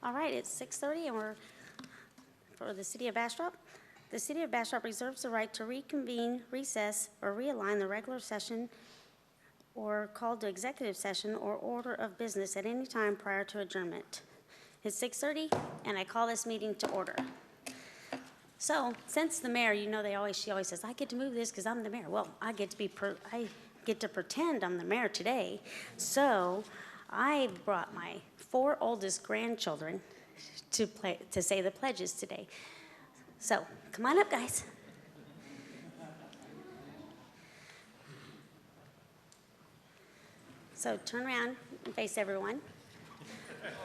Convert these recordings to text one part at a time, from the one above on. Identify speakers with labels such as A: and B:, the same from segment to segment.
A: All right, it's 6:30 and we're for the City of Bastrop. The City of Bastrop reserves the right to reconvene, recess, or realign the regular session or call to executive session or order of business at any time prior to adjournment. It's 6:30 and I call this meeting to order. So, since the mayor, you know, she always says, I get to move this because I'm the mayor. Well, I get to pretend I'm the mayor today. So, I brought my 4 oldest grandchildren to say the pledges today. So, come on up, guys. So, turn around and face everyone.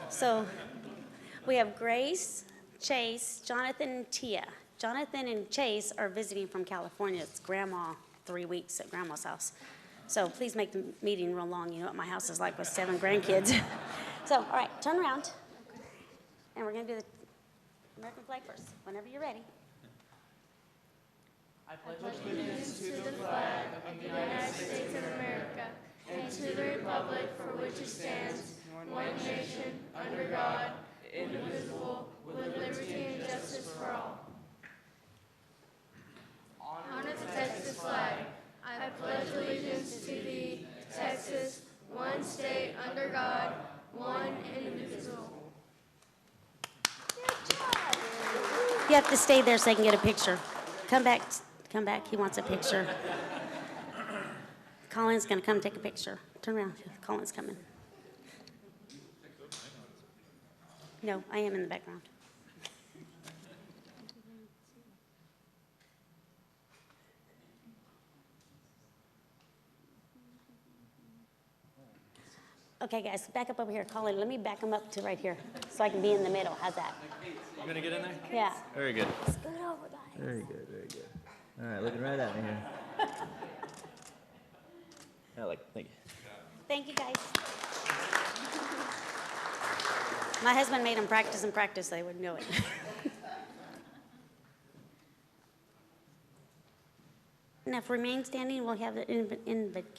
A: So, we have Grace, Chase, Jonathan, and Tia. Jonathan and Chase are visiting from California. It's Grandma, 3 weeks at Grandma's house. So please make the meeting real long. You know what my house is like with 7 grandkids. So, all right, turn around. And we're going to do the American flag first, whenever you're ready.
B: I pledge allegiance to the flag of the United States of America and to the republic for which it stands, one nation, under God, indivisible, with liberty and justice for all. Honor the Texas flag. I pledge allegiance to thee, Texas, one state under God, one indivisible.
A: Good job. You have to stay there so I can get a picture. Come back. He wants a picture. Colin's going to come take a picture. Turn around. Colin's coming. No, I am in the background. Okay, guys, back up over here. Colin, let me back him up to right here so I can be in the middle. How's that?
C: You gonna get in there?
A: Yeah.
C: Very good.
A: Scoot over, guys.
C: Very good, very good. All right, looking right at me here. Thank you.
A: Thank you, guys. My husband made them practice and practice so they wouldn't know it. Now, if we remain standing, we'll have the invitation.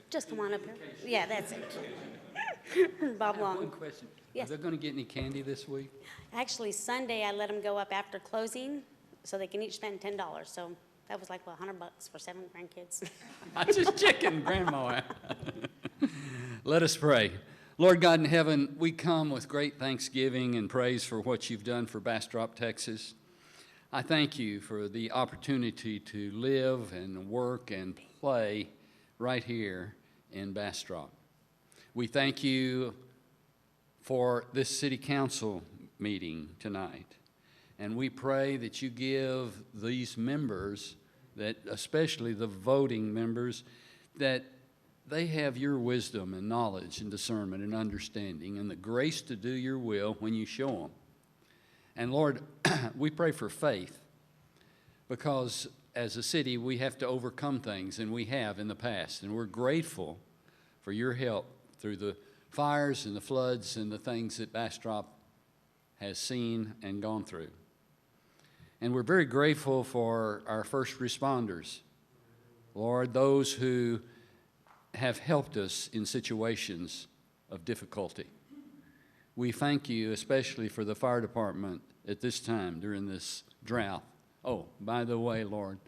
A: Just come on up here. Yeah, that's it. Bob Long.
D: One question.
A: Yes.
D: Are they going to get any candy this week?
A: Actually, Sunday, I let them go up after closing so they can each spend $10. So that was like, well, $100 for 7 grandkids.
D: I'm just checking Grandma out. Let us pray. Lord God in heaven, we come with great thanksgiving and praise for what you've done for Bastrop, Texas. I thank you for the opportunity to live and work and play right here in Bastrop. We thank you for this city council meeting tonight. And we pray that you give these members, that especially the voting members, that they have your wisdom and knowledge and discernment and understanding and the grace to do your will when you show them. And Lord, we pray for faith, because as a city we have to overcome things, and we have in the past. And we're grateful for your help through the fires and the floods and the things that Bastrop has seen and gone through. And we're very grateful for our first responders. Lord, those who have helped us in situations of difficulty. We thank you especially for the fire department at this time during this drought. Oh, by the way, Lord,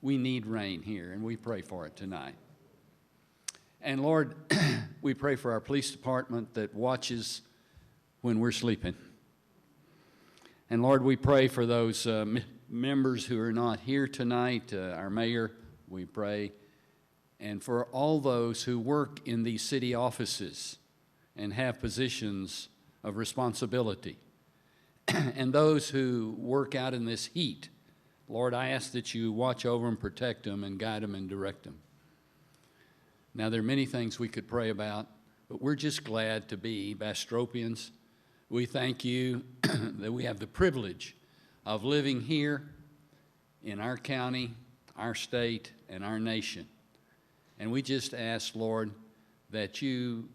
D: we need rain here, and we pray for it tonight. And Lord, we pray for our police department that watches when we're sleeping. And Lord, we pray for those members who are not here tonight, our mayor, we pray, and for all those who work in these city offices and have positions of responsibility, and those who work out in this heat. Lord, I ask that you watch over them, protect them, and guide them and direct them. Now, there are many things we could pray about, but we're just glad to be Bastropians. We thank you that we have the privilege of living here in our county, our state, and our nation. And we just ask, Lord, that you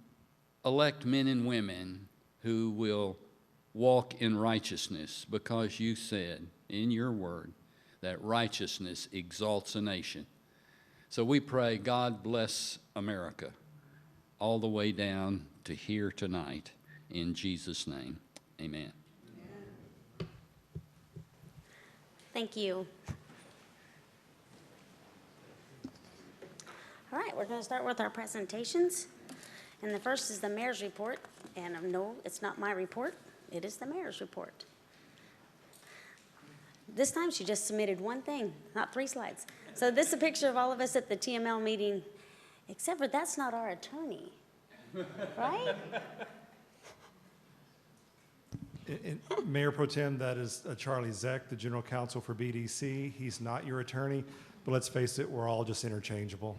D: elect men and women who will walk in righteousness, because you said in your word that righteousness exalts a nation. So we pray, God bless America all the way down to here tonight. In Jesus' name, amen.
A: Thank you. All right, we're going to start with our presentations. And the first is the mayor's report. And no, it's not my report. It is the mayor's report. This time she just submitted one thing, not 3 slides. So this is a picture of all of us at the TML meeting, except for that's not our attorney, right?
E: Mayor Pro Tem, that is Charlie Zeck, the General Counsel for BDC. He's not your attorney, but let's face it, we're all just interchangeable.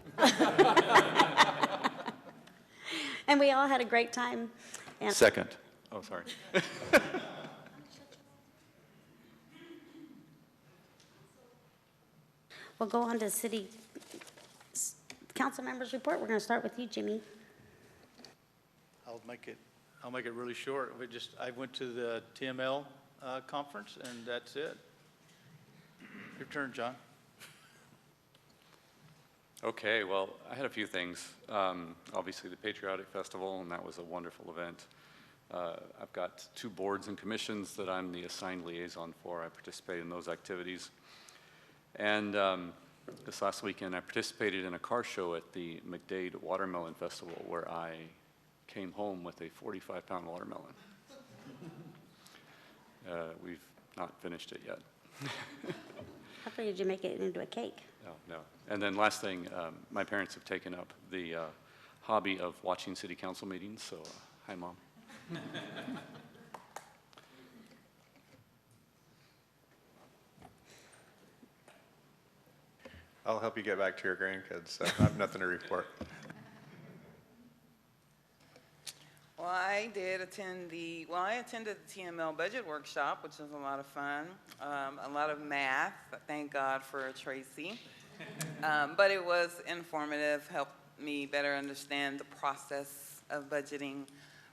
A: And we all had a great time. And
F: Second. Oh, sorry.
A: we'll go on to city council members' report. We're going to start with you, Jimmy.
F: I'll make it really short. I went to the TML conference, and that's it. Your turn, John.
G: Okay, well, I had a few things. Obviously, the Patriotic Festival, and that was a wonderful event. I've got 2 boards and commissions that I'm the assigned liaison for. I participate in those activities. And this last weekend, I participated in a car show at the McDade Watermelon Festival, where I came home with a 45-pound watermelon. We've not finished it yet.
A: How far did you make it into a cake?
G: No. And then last thing, my parents have taken up the hobby of watching city council meetings, so hi, Mom.
H: I'll help you get back to your grandkids, so I have nothing to report.
I: Well, I attended the TML budget workshop, which was a lot of fun, a lot of math. Thank God for Tracy. But it was informative, helped me better understand the process of budgeting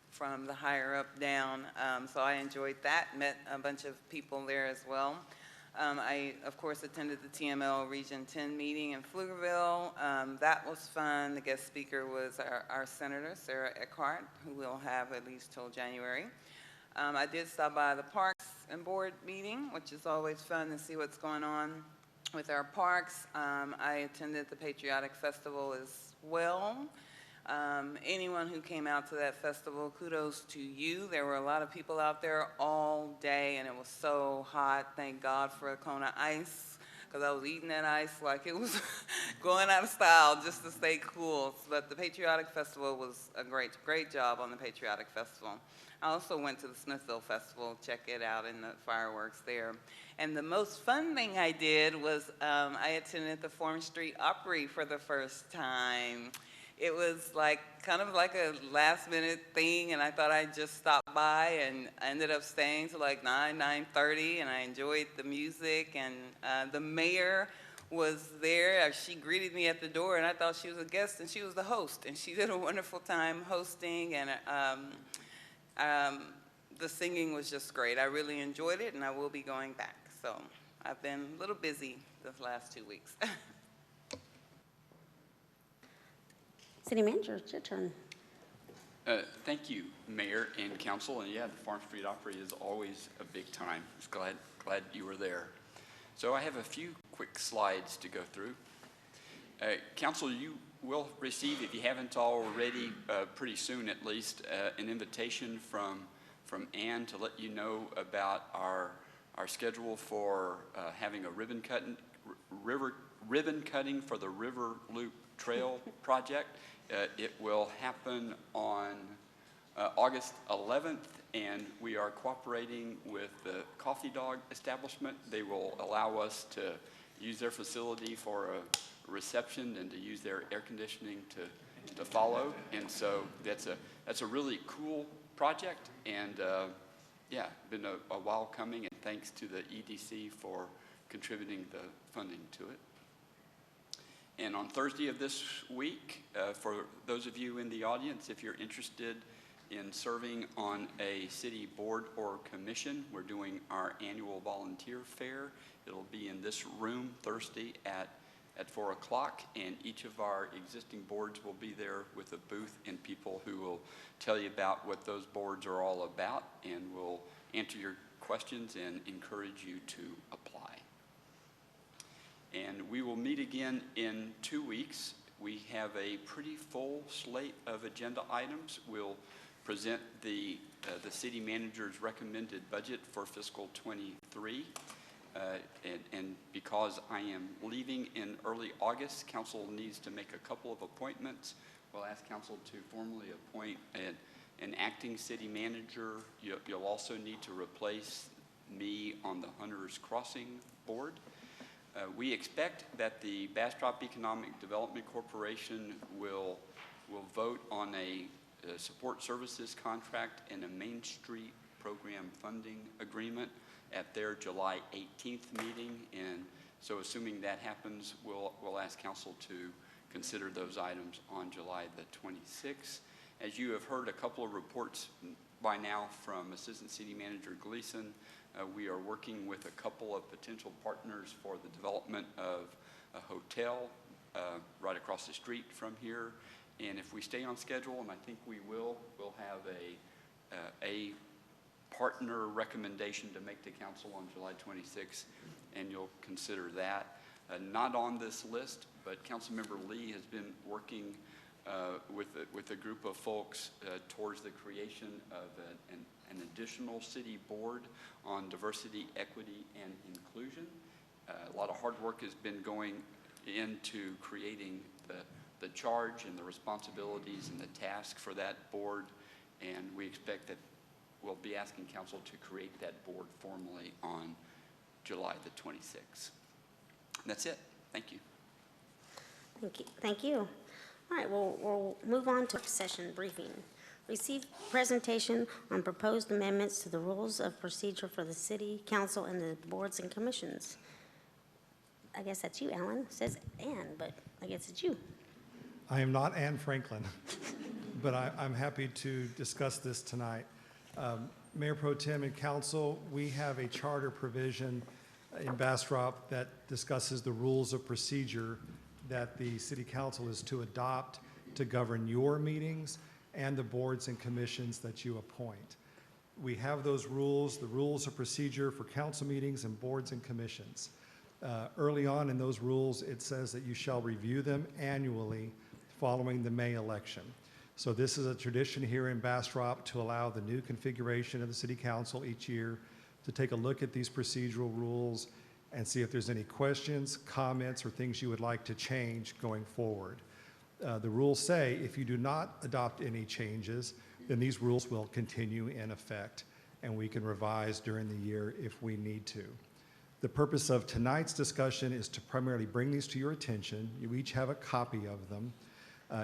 I: from the higher up down. So I enjoyed that, met a bunch of people there as well. I, of course, attended the TML Region 10 meeting in Pflugerville. That was fun. The guest speaker was our Senator, Sarah Eckhart, who we'll have at least till January. I did stop by the Parks and Board meeting, which is always fun to see what's going on with our parks. I attended the Patriotic Festival as well. Anyone who came out to that festival, kudos to you. There were a lot of people out there all day, and it was so hot. Thank God for a cone of ice, because I was eating that ice like it was going out of style just to stay cool. But the Patriotic Festival was a great job on the Patriotic Festival. I also went to the Smithville Festival, check it out, and the fireworks there. And the most fun thing I did was I attended the Fourth Street Opry for the first time. It was kind of like a last minute thing, and I thought I'd just stop by, and I ended up staying till like 9:30, and I enjoyed the music, and the mayor was there. She greeted me at the door, and I thought she was a guest, and she was the host, and she did a wonderful time hosting, and the singing was just great. I really enjoyed it, and I will be going back. So I've been a little busy this last 2 weeks.
A: City Manager, it's your turn.
J: Thank you, Mayor and Council. And yeah, the Farm Street Opry is always a big time. I was glad you were there. So I have a few quick slides to go through. Council, you will receive, if you haven't already, pretty soon at least, an invitation from Ann to let you know about our schedule for having a ribbon cutting for the River Loop Trail project. It will happen on August 11th, and we are cooperating with the Coffee Dog establishment. They will allow us to use their facility for a reception and to use their air conditioning to follow. And so that's a really cool project, and yeah, been a while coming, and thanks to the EDC for contributing the funding to it. And on Thursday of this week, for those of you in the audience, if you're interested in serving on a city board or commission, we're doing our annual volunteer fair. It'll be in this room Thursday at 4 o'clock, and each of our existing boards will be there with a booth and people who will tell you about what those boards are all about, and we'll answer your questions and encourage you to apply. And we will meet again in 2 weeks. We have a pretty full slate of agenda items. We'll present the city manager's recommended budget for fiscal '23. And because I am leaving in early August, council needs to make a couple of appointments. We'll ask council to formally appoint an acting city manager. You'll also need to replace me on the Hunters Crossing board. We expect that the Bastrop Economic Development Corporation will vote on a support services contract and a Main Street program funding agreement at their July 18th meeting. And so assuming that happens, we'll ask council to consider those items on July the 26th. As you have heard a couple of reports by now from Assistant City Manager Gleason, we are working with a couple of potential partners for the development of a hotel right across the street from here. And if we stay on schedule, and I think we will, we'll have a partner recommendation to make to council on July 26th, and you'll consider that. Not on this list, but Councilmember Lee has been working with a group of folks towards the creation of an additional city board on diversity, equity, and inclusion. A lot of hard work has been going into creating the charge and the responsibilities and the task for that board, and we expect that we'll be asking council to create that board formally on July the 26th. And that's it. Thank you.
A: Thank you. Thank you. All right, we'll move on to session briefing. Receive presentation on proposed amendments to the rules of procedure for the city council and the boards and commissions. I guess that's you, Alan. It says Ann, but I guess it's you.
E: I am not Anne Franklin, but I'm happy to discuss this tonight. Mayor Pro Tem and Council, we have a charter provision in Bastrop that discusses the rules of procedure that the City Council is to adopt to govern your meetings and the boards and commissions that you appoint. We have those rules, the rules of procedure for council meetings and boards and commissions. Early on in those rules, it says that you shall review them annually following the May election. So this is a tradition here in Bastrop to allow the new configuration of the City Council each year to take a look at these procedural rules and see if there's any questions, comments, or things you would like to change going forward. The rules say if you do not adopt any changes, then these rules will continue in effect, and we can revise during the year if we need to. The purpose of tonight's discussion is to primarily bring these to your attention. You each have a copy of them.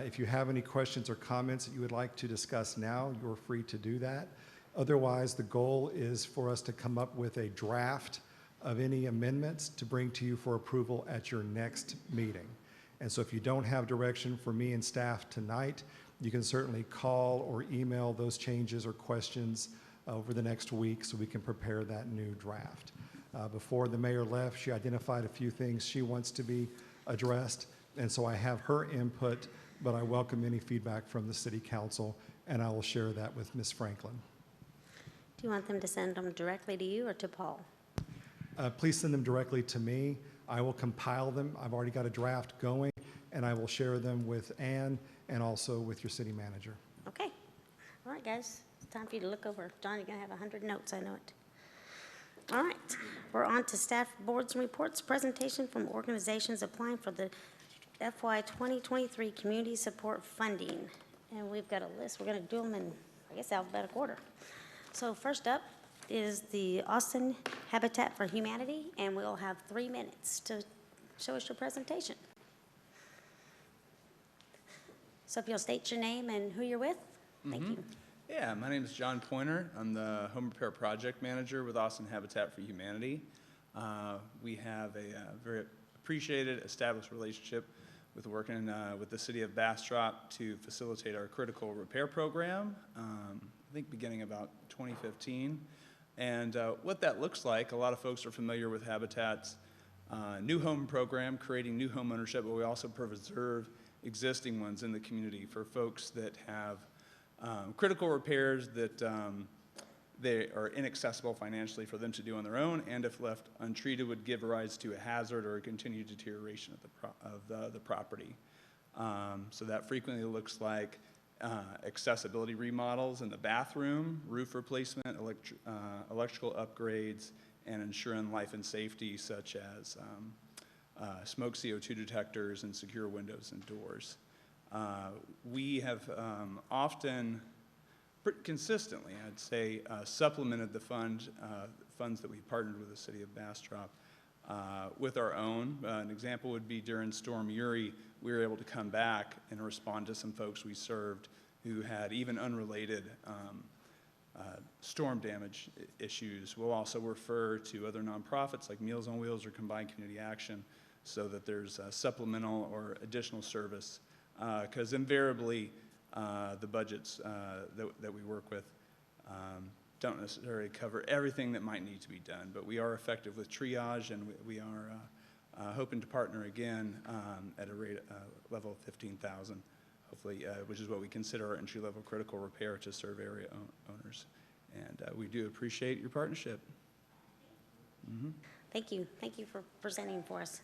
E: If you have any questions or comments that you would like to discuss now, you're free to do that. Otherwise, the goal is for us to come up with a draft of any amendments to bring to you for approval at your next meeting. And so if you don't have direction for me and staff tonight, you can certainly call or email those changes or questions over the next week so we can prepare that new draft. Before the mayor left, she identified a few things she wants to be addressed, and so I have her input, but I welcome any feedback from the City Council, and I will share that with Ms. Franklin.
A: Do you want them to send them directly to you or to Paul?
E: Please send them directly to me. I will compile them. I've already got a draft going, and I will share them with Ann and also with your city manager.
A: Okay. All right, guys. It's time for you to look over. John, you're going to have 100 notes. I know it. All right. We're on to staff boards and reports. Presentation from organizations applying for the FY 2023 Community Support Funding. And we've got a list. We're going to do them in, I guess, alphabetical order. So first up is the Austin Habitat for Humanity, and we'll have 3 minutes to show us your presentation. So if you'll state your name and who you're with. Thank you.
K: Yeah, my name is John Pointer. I'm the Home Repair Project Manager with Austin Habitat for Humanity. We have a very appreciated, established relationship with working with the city of Bastrop to facilitate our critical repair program, I think beginning about 2015. And what that looks like, a lot of folks are familiar with Habitat's new home program, creating new home ownership, but we also preserve existing ones in the community for folks that have critical repairs that they are inaccessible financially for them to do on their own, and if left untreated would give rise to a hazard or a continued deterioration of the property. So that frequently looks like accessibility remodels in the bathroom, roof replacement, electrical upgrades, and ensuring life and safety such as smoke CO2 detectors and secure windows and doors. We have often, pretty consistently, I'd say, supplemented the funds that we partnered with the city of Bastrop with our own. An example would be during Storm Uri, we were able to come back and respond to some folks we served who had even unrelated storm damage issues. We'll also refer to other nonprofits like Meals on Wheels or Combined Community Action so that there's supplemental or additional service, because invariably the budgets that we work with don't necessarily cover everything that might need to be done, but we are effective with triage, and we are hoping to partner again at a rate level of 15,000, hopefully, which is what we consider our entry-level critical repair to serve area owners. And we do appreciate your partnership. Mm-hmm.
A: Thank you. Thank you for presenting for us.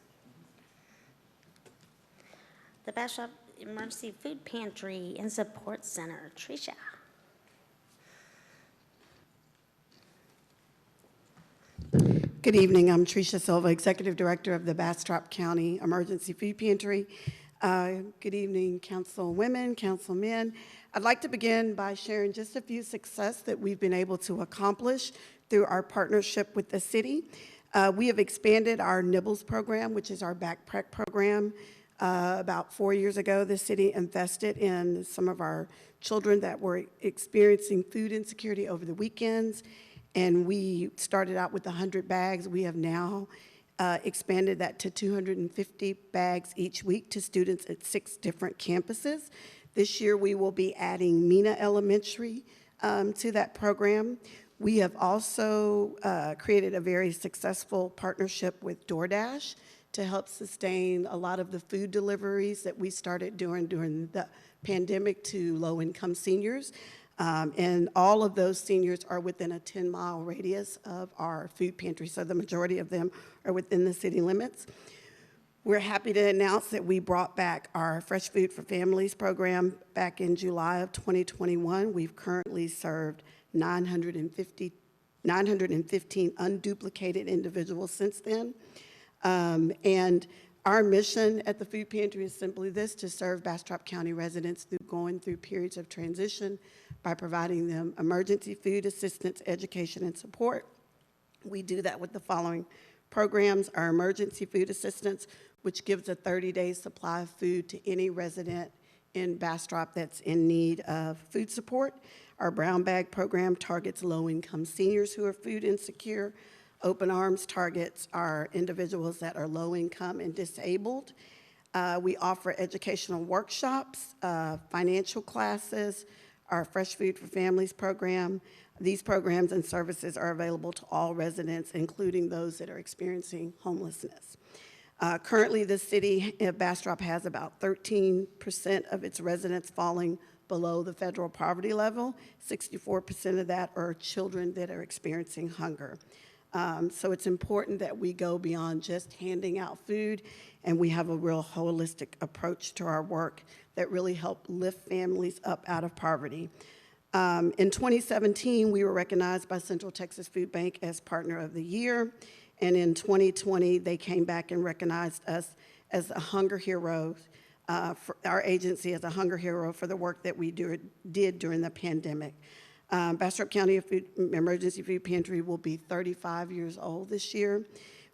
A: The Bastrop Emergency Food Pantry and Support Center. Tricia.
L: Good evening. I'm Tricia Silva, Executive Director of the Bastrop County Emergency Food Pantry. Good evening, councilwomen, councilmen. I'd like to begin by sharing just a few success that we've been able to accomplish through our partnership with the city. We have expanded our Nibbles program, which is our backpack program. About 4 years ago, the city invested in some of our children that were experiencing food insecurity over the weekends, and we started out with 100 bags. We have now expanded that to 250 bags each week to students at 6 different campuses. This year, we will be adding Mena Elementary to that program. We have also created a very successful partnership with DoorDash to help sustain a lot of the food deliveries that we started doing during the pandemic to low-income seniors. And all of those seniors are within a 10-mile radius of our food pantry, so the majority of them are within the city limits. We're happy to announce that we brought back our Fresh Food for Families program back in July of 2021. We've currently served 915 unduplicated individuals since then. And our mission at the food pantry is simply this: to serve Bastrop County residents going through periods of transition by providing them emergency food assistance, education, and support. We do that with the following programs: our emergency food assistance, which gives a 30-day supply of food to any resident in Bastrop that's in need of food support. Our brown bag program targets low-income seniors who are food insecure. Open Arms targets are individuals that are low income and disabled. We offer educational workshops, financial classes, our Fresh Food for Families program. These programs and services are available to all residents, including those that are experiencing homelessness. Currently, the city of Bastrop has about 13% of its residents falling below the federal poverty level. 64% of that are children that are experiencing hunger. So it's important that we go beyond just handing out food, and we have a real holistic approach to our work that really help lift families up out of poverty. In 2017, we were recognized by Central Texas Food Bank as Partner of the Year, and in 2020, they came back and recognized us as a Hunger Hero, for our agency as a Hunger Hero for the work that we did during the pandemic. Bastrop County Emergency Food Pantry will be 35 years old this year.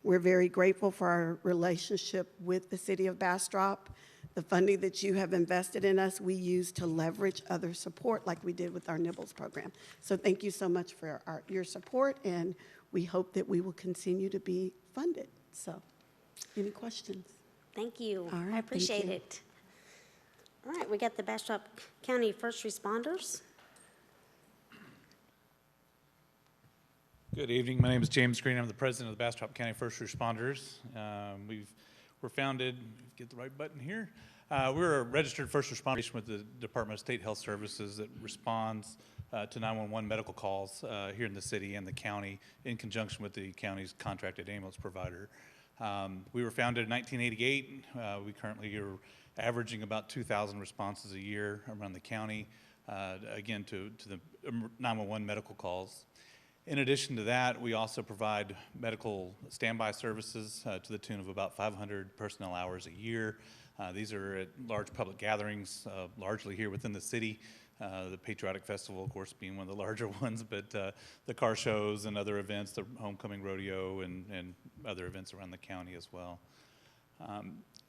L: We're very grateful for our relationship with the city of Bastrop. The funding that you have invested in us, we use to leverage other support like we did with our Nibbles program. So thank you so much for your support, and we hope that we will continue to be funded. So any questions?
A: Thank you.
L: All right,
A: I appreciate
L: thank you.
A: it. All right, we got the Bastrop County First Responders.
M: Good evening. My name is James Green. I'm the president of the Bastrop County First Responders. We're founded, get the right button here, We're a registered first responder with the Department of State Health Services that responds to 911 medical calls here in the city and the county in conjunction with the county's contracted ambulance provider. We were founded in 1988. We currently are averaging about 2,000 responses a year around the county, again, to the 911 medical calls. In addition to that, we also provide medical standby services to the tune of about 500 personnel hours a year. These are at large public gatherings, largely here within the city. The Patriotic Festival, of course, being one of the larger ones, but the car shows and other events, the homecoming rodeo and other events around the county as well.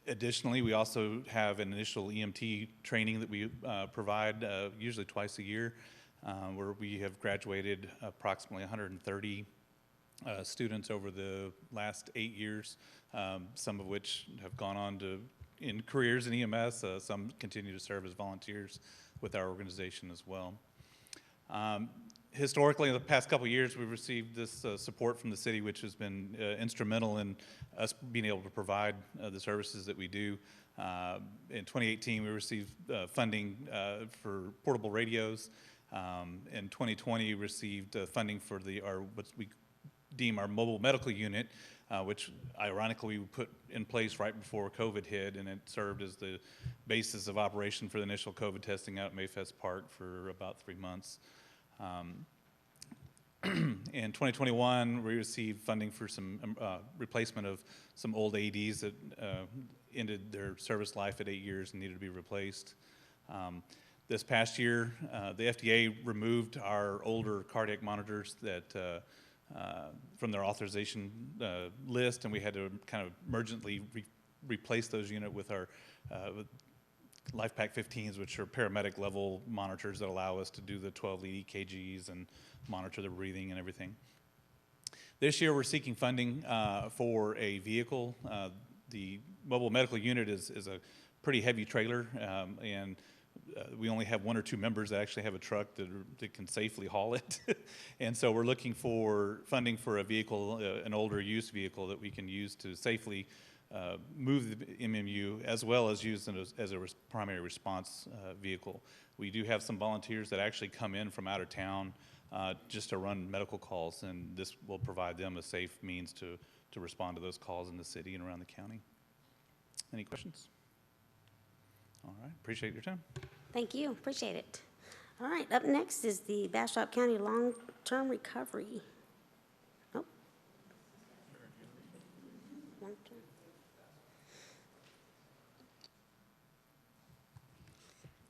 M: Additionally, we also have an initial EMT training that we provide usually twice a year, where we have graduated approximately 130 students over the last 8 years, some of which have gone on to in careers in EMS. Some continue to serve as volunteers with our organization as well. Historically, in the past couple of years, we've received this support from the city, which has been instrumental in us being able to provide the services that we do. In 2018, we received funding for portable radios. In 2020, we received funding for what we deem our mobile medical unit, which ironically we put in place right before COVID hit, and it served as the basis of operation for the initial COVID testing out at Mayfest Park for about 3 months. In 2021, we received funding for some replacement of some old AEDs that ended their service life at 8 years and needed to be replaced. This past year, the FDA removed our older cardiac monitors that from their authorization list, and we had to kind of emergently replace those units with our LifePak 15s, which are paramedic level monitors that allow us to do the 12 lead EKGs and monitor the breathing and everything. This year we're seeking funding for a vehicle. The mobile medical unit is a pretty heavy trailer, and we only have 1 or 2 members that actually have a truck that can safely haul it. And so we're looking for funding for a vehicle, an older used vehicle that we can use to safely move the MMU, as well as use it as a primary response vehicle. We do have some volunteers that actually come in from out of town just to run medical calls, and this will provide them a safe means to respond to those calls in the city and around the county. Any questions? All right, appreciate your time.
A: Thank you, appreciate it. All right, up next is the Bastrop County Long-Term Recovery. Oh. Long-term.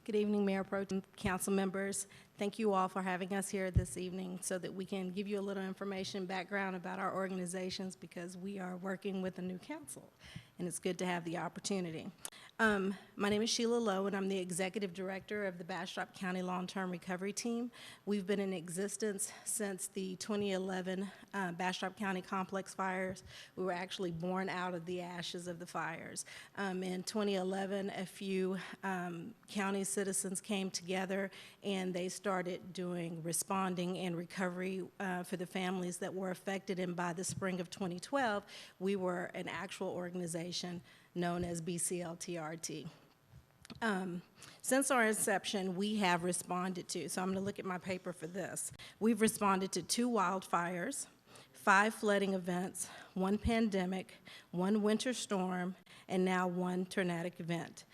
N: Good evening, Mayor Pro Tem, council members. Thank you all for having us here this evening so that we can give you a little information, background about our organizations, because we are working with a new council, and it's good to have the opportunity. My name is Sheila Lowe, and I'm the Executive Director of the Bastrop County Long-Term Recovery Team. We've been in existence since the 2011 Bastrop County Complex fires. We were actually born out of the ashes of the fires. In 2011, a few county citizens came together, and they started doing responding and recovery for the families that were affected, and by the spring of 2012, we were an actual organization known as BCLTRT. Since our inception, we have responded to, so I'm going to look at my paper for this. We've responded to 2 wildfires, 5 flooding events, 1 pandemic, 1 winter storm, and now 1 tornadic event.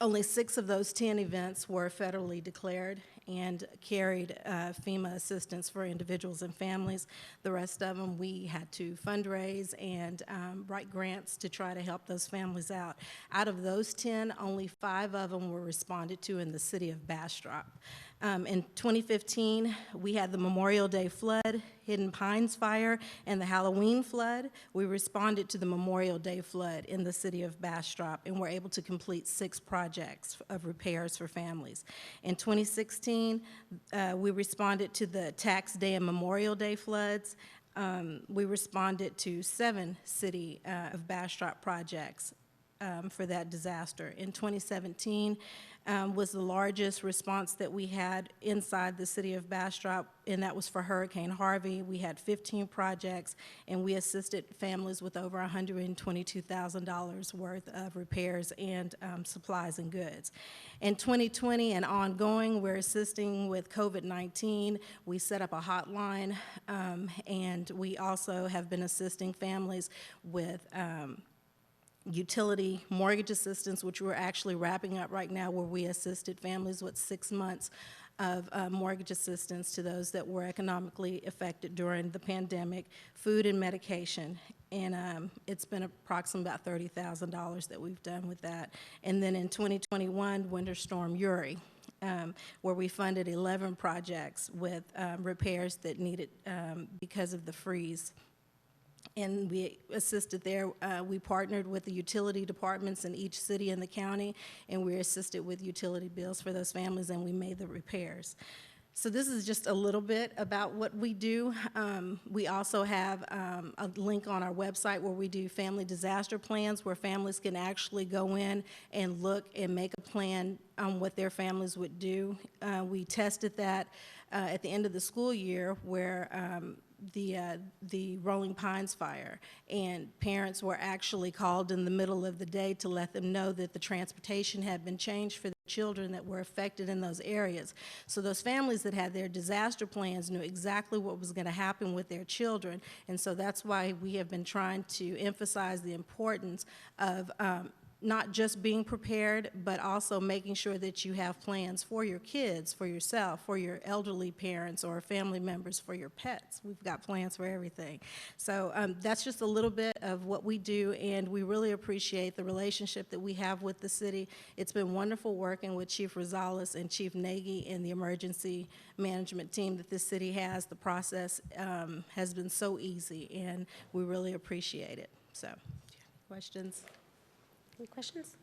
N: Only 6 of those 10 events were federally declared and carried FEMA assistance for individuals and families. The rest of them, we had to fundraise and write grants to try to help those families out. Out of those 10, only 5 of them were responded to in the city of Bastrop. In 2015, we had the Memorial Day flood, Hidden Pines fire, and the Halloween flood. We responded to the Memorial Day flood in the city of Bastrop and were able to complete 6 projects of repairs for families. In 2016, we responded to the Tax Day and Memorial Day floods. We responded to 7 city of Bastrop projects. for that disaster. In 2017 was the largest response that we had inside the city of Bastrop, and that was for Hurricane Harvey. We had 15 projects, and we assisted families with over $122,000 worth of repairs and supplies and goods. In 2020 and ongoing, we're assisting with COVID-19. We set up a hotline, and we also have been assisting families with utility mortgage assistance, which we're actually wrapping up right now, where we assisted families with 6 months of mortgage assistance to those that were economically affected during the pandemic, food and medication. And it's been approximately about $30,000 that we've done with that. And then in 2021, Winter Storm Uri, where we funded 11 projects with repairs that needed because of the freeze. And we assisted there. We partnered with the utility departments in each city in the county, and we assisted with utility bills for those families, and we made the repairs. So this is just a little bit about what we do. We also have a link on our website where we do family disaster plans, where families can actually go in and look and make a plan on what their families would do. We tested that at the end of the school year, where the Rolling Pines fire, and parents were actually called in the middle of the day to let them know that the transportation had been changed for the children that were affected in those areas. So those families that had their disaster plans knew exactly what was going to happen with their children, and so that's why we have been trying to emphasize the importance of not just being prepared, but also making sure that you have plans for your kids, for yourself, for your elderly parents or family members, for your pets. We've got plans for everything. So that's just a little bit of what we do, and we really appreciate the relationship that we have with the city. It's been wonderful working with Chief Rosales and Chief Nagy and the emergency management team that this city has. The process has been so easy, and we really appreciate it. So, questions?
A: Any questions?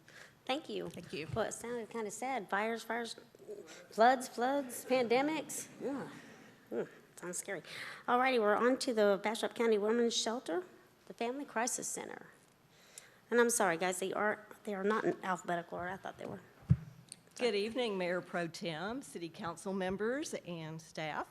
A: Thank you.
N: Thank you.
A: Well, it sounded kind of sad. Fires, floods, pandemics. Sounds scary. All righty, we're on to the Bastrop County Women's Shelter, the Family Crisis Center. And I'm sorry, guys, they are not in alphabetical order. I thought they were.
O: Good evening, Mayor Pro Tem, City Council members, and staff.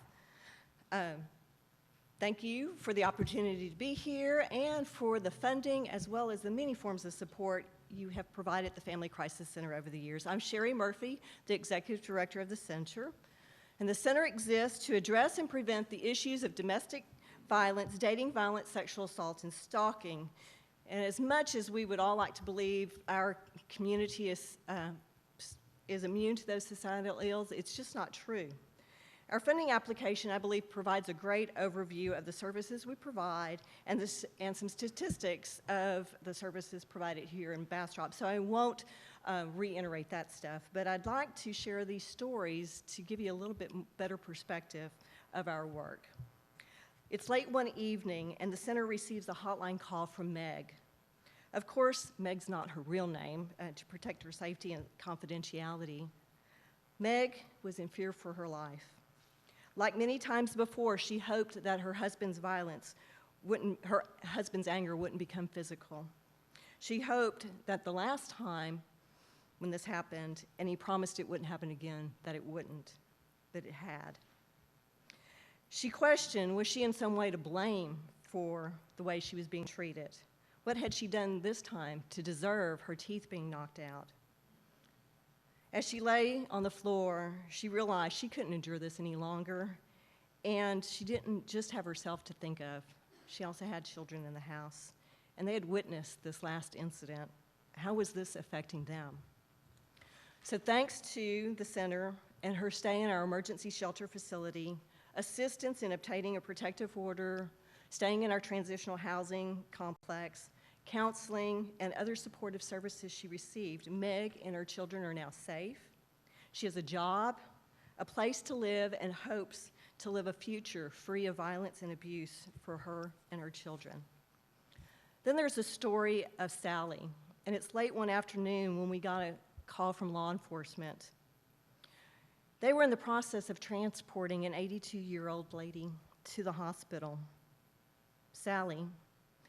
O: Thank you for the opportunity to be here and for the funding as well as the many forms of support you have provided the Family Crisis Center over the years. I'm Sherry Murphy, the Executive Director of the Center, and the Center exists to address and prevent the issues of domestic violence, dating violence, sexual assault, and stalking. And as much as we would all like to believe our community is immune to those societal ills, it's just not true. Our funding application, I believe, provides a great overview of the services we provide and some statistics of the services provided here in Bastrop. So I won't reiterate that stuff, but I'd like to share these stories to give you a little bit better perspective of our work. It's late one evening, and the center receives a hotline call from Meg. Of course, Meg's not her real name to protect her safety and confidentiality. Meg was in fear for her life. Like many times before, she hoped that her husband's anger wouldn't become physical. She hoped that the last time when this happened, and he promised it wouldn't happen again, that it wouldn't, but it had. She questioned, was she in some way to blame for the way she was being treated? What had she done this time to deserve her teeth being knocked out? As she lay on the floor, she realized she couldn't endure this any longer, and she didn't just have herself to think of. She also had children in the house, and they had witnessed this last incident. How was this affecting them? So thanks to the center and her stay in our emergency shelter facility, assistance in obtaining a protective order, staying in our transitional housing complex, counseling, and other supportive services she received, Meg and her children are now safe. She has a job, a place to live, and hopes to live a future free of violence and abuse for her and her children. Then there's the story of Sally, and it's late one afternoon when we got a call from law enforcement. They were in the process of transporting an 82-year-old lady to the hospital. Sally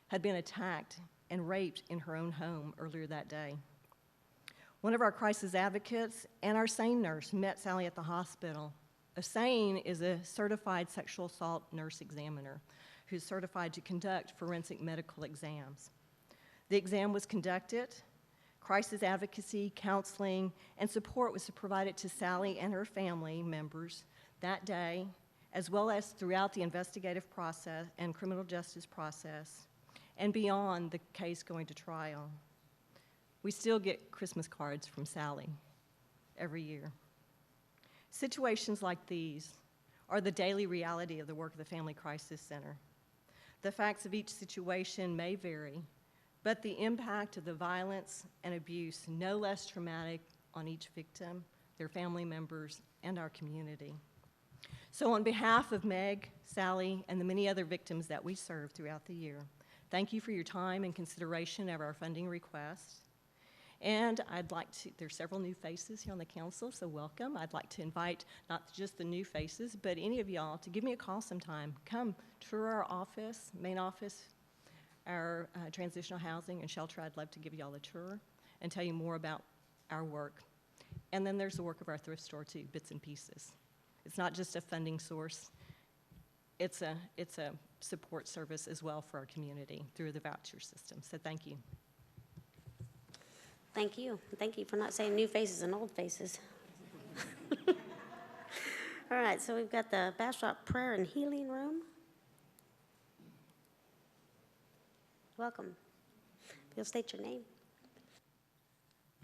O: had been attacked and raped in her own home earlier that day. One of our crisis advocates and our SANE nurse met Sally at the hospital. A SANE is a certified sexual assault nurse examiner who's certified to conduct forensic medical exams. The exam was conducted. Crisis advocacy, counseling, and support was provided to Sally and her family members that day, as well as throughout the investigative process and criminal justice process, and beyond the case going to trial. We still get Christmas cards from Sally every year. Situations like these are the daily reality of the work of the Family Crisis Center. The facts of each situation may vary, but the impact of the violence and abuse no less traumatic on each victim, their family members, and our community. So on behalf of Meg, Sally, and the many other victims that we serve throughout the year, thank you for your time and consideration of our funding request. And I'd like to, there's several new faces here on the council, so welcome. I'd like to invite not just the new faces, but any of y'all to give me a call sometime. Come tour our office, main office, our transitional housing and shelter. I'd love to give y'all a tour and tell you more about our work. And then there's the work of our thrift store too, Bits and Pieces. It's not just a funding source, it's a support service as well for our community through the voucher system. So thank you.
A: Thank you. Thank you for not saying new faces and old faces. All right, so we've got the Bastrop Prayer and Healing Room. Welcome. You'll state your name.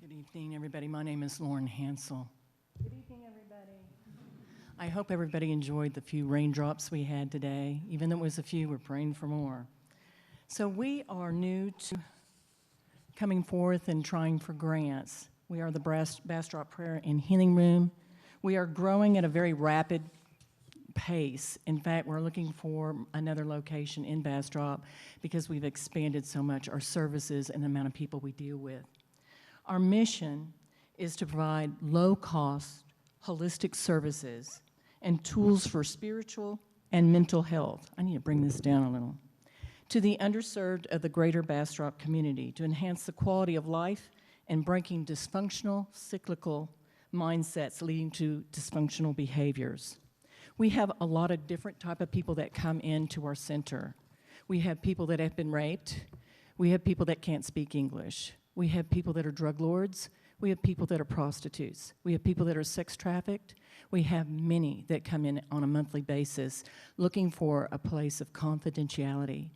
P: Good evening, everybody. My name is Lauren Hansel. Good evening, everybody. I hope everybody enjoyed the few raindrops we had today. Even though it was a few, we're praying for more. So we are new to coming forth and trying for grants. We are the Bastrop Prayer and Healing Room. We are growing at a very rapid pace. In fact, we're looking for another location in Bastrop because we've expanded so much our services and the amount of people we deal with. Our mission is to provide low-cost, holistic services and tools for spiritual and mental health. I need to bring this down a little. To the underserved of the greater Bastrop community to enhance the quality of life and breaking dysfunctional, cyclical mindsets leading to dysfunctional behaviors. We have a lot of different type of people that come into our center. We have people that have been raped. We have people that can't speak English. We have people that are drug lords. We have people that are prostitutes. We have people that are sex trafficked. We have many that come in on a monthly basis looking for a place of confidentiality,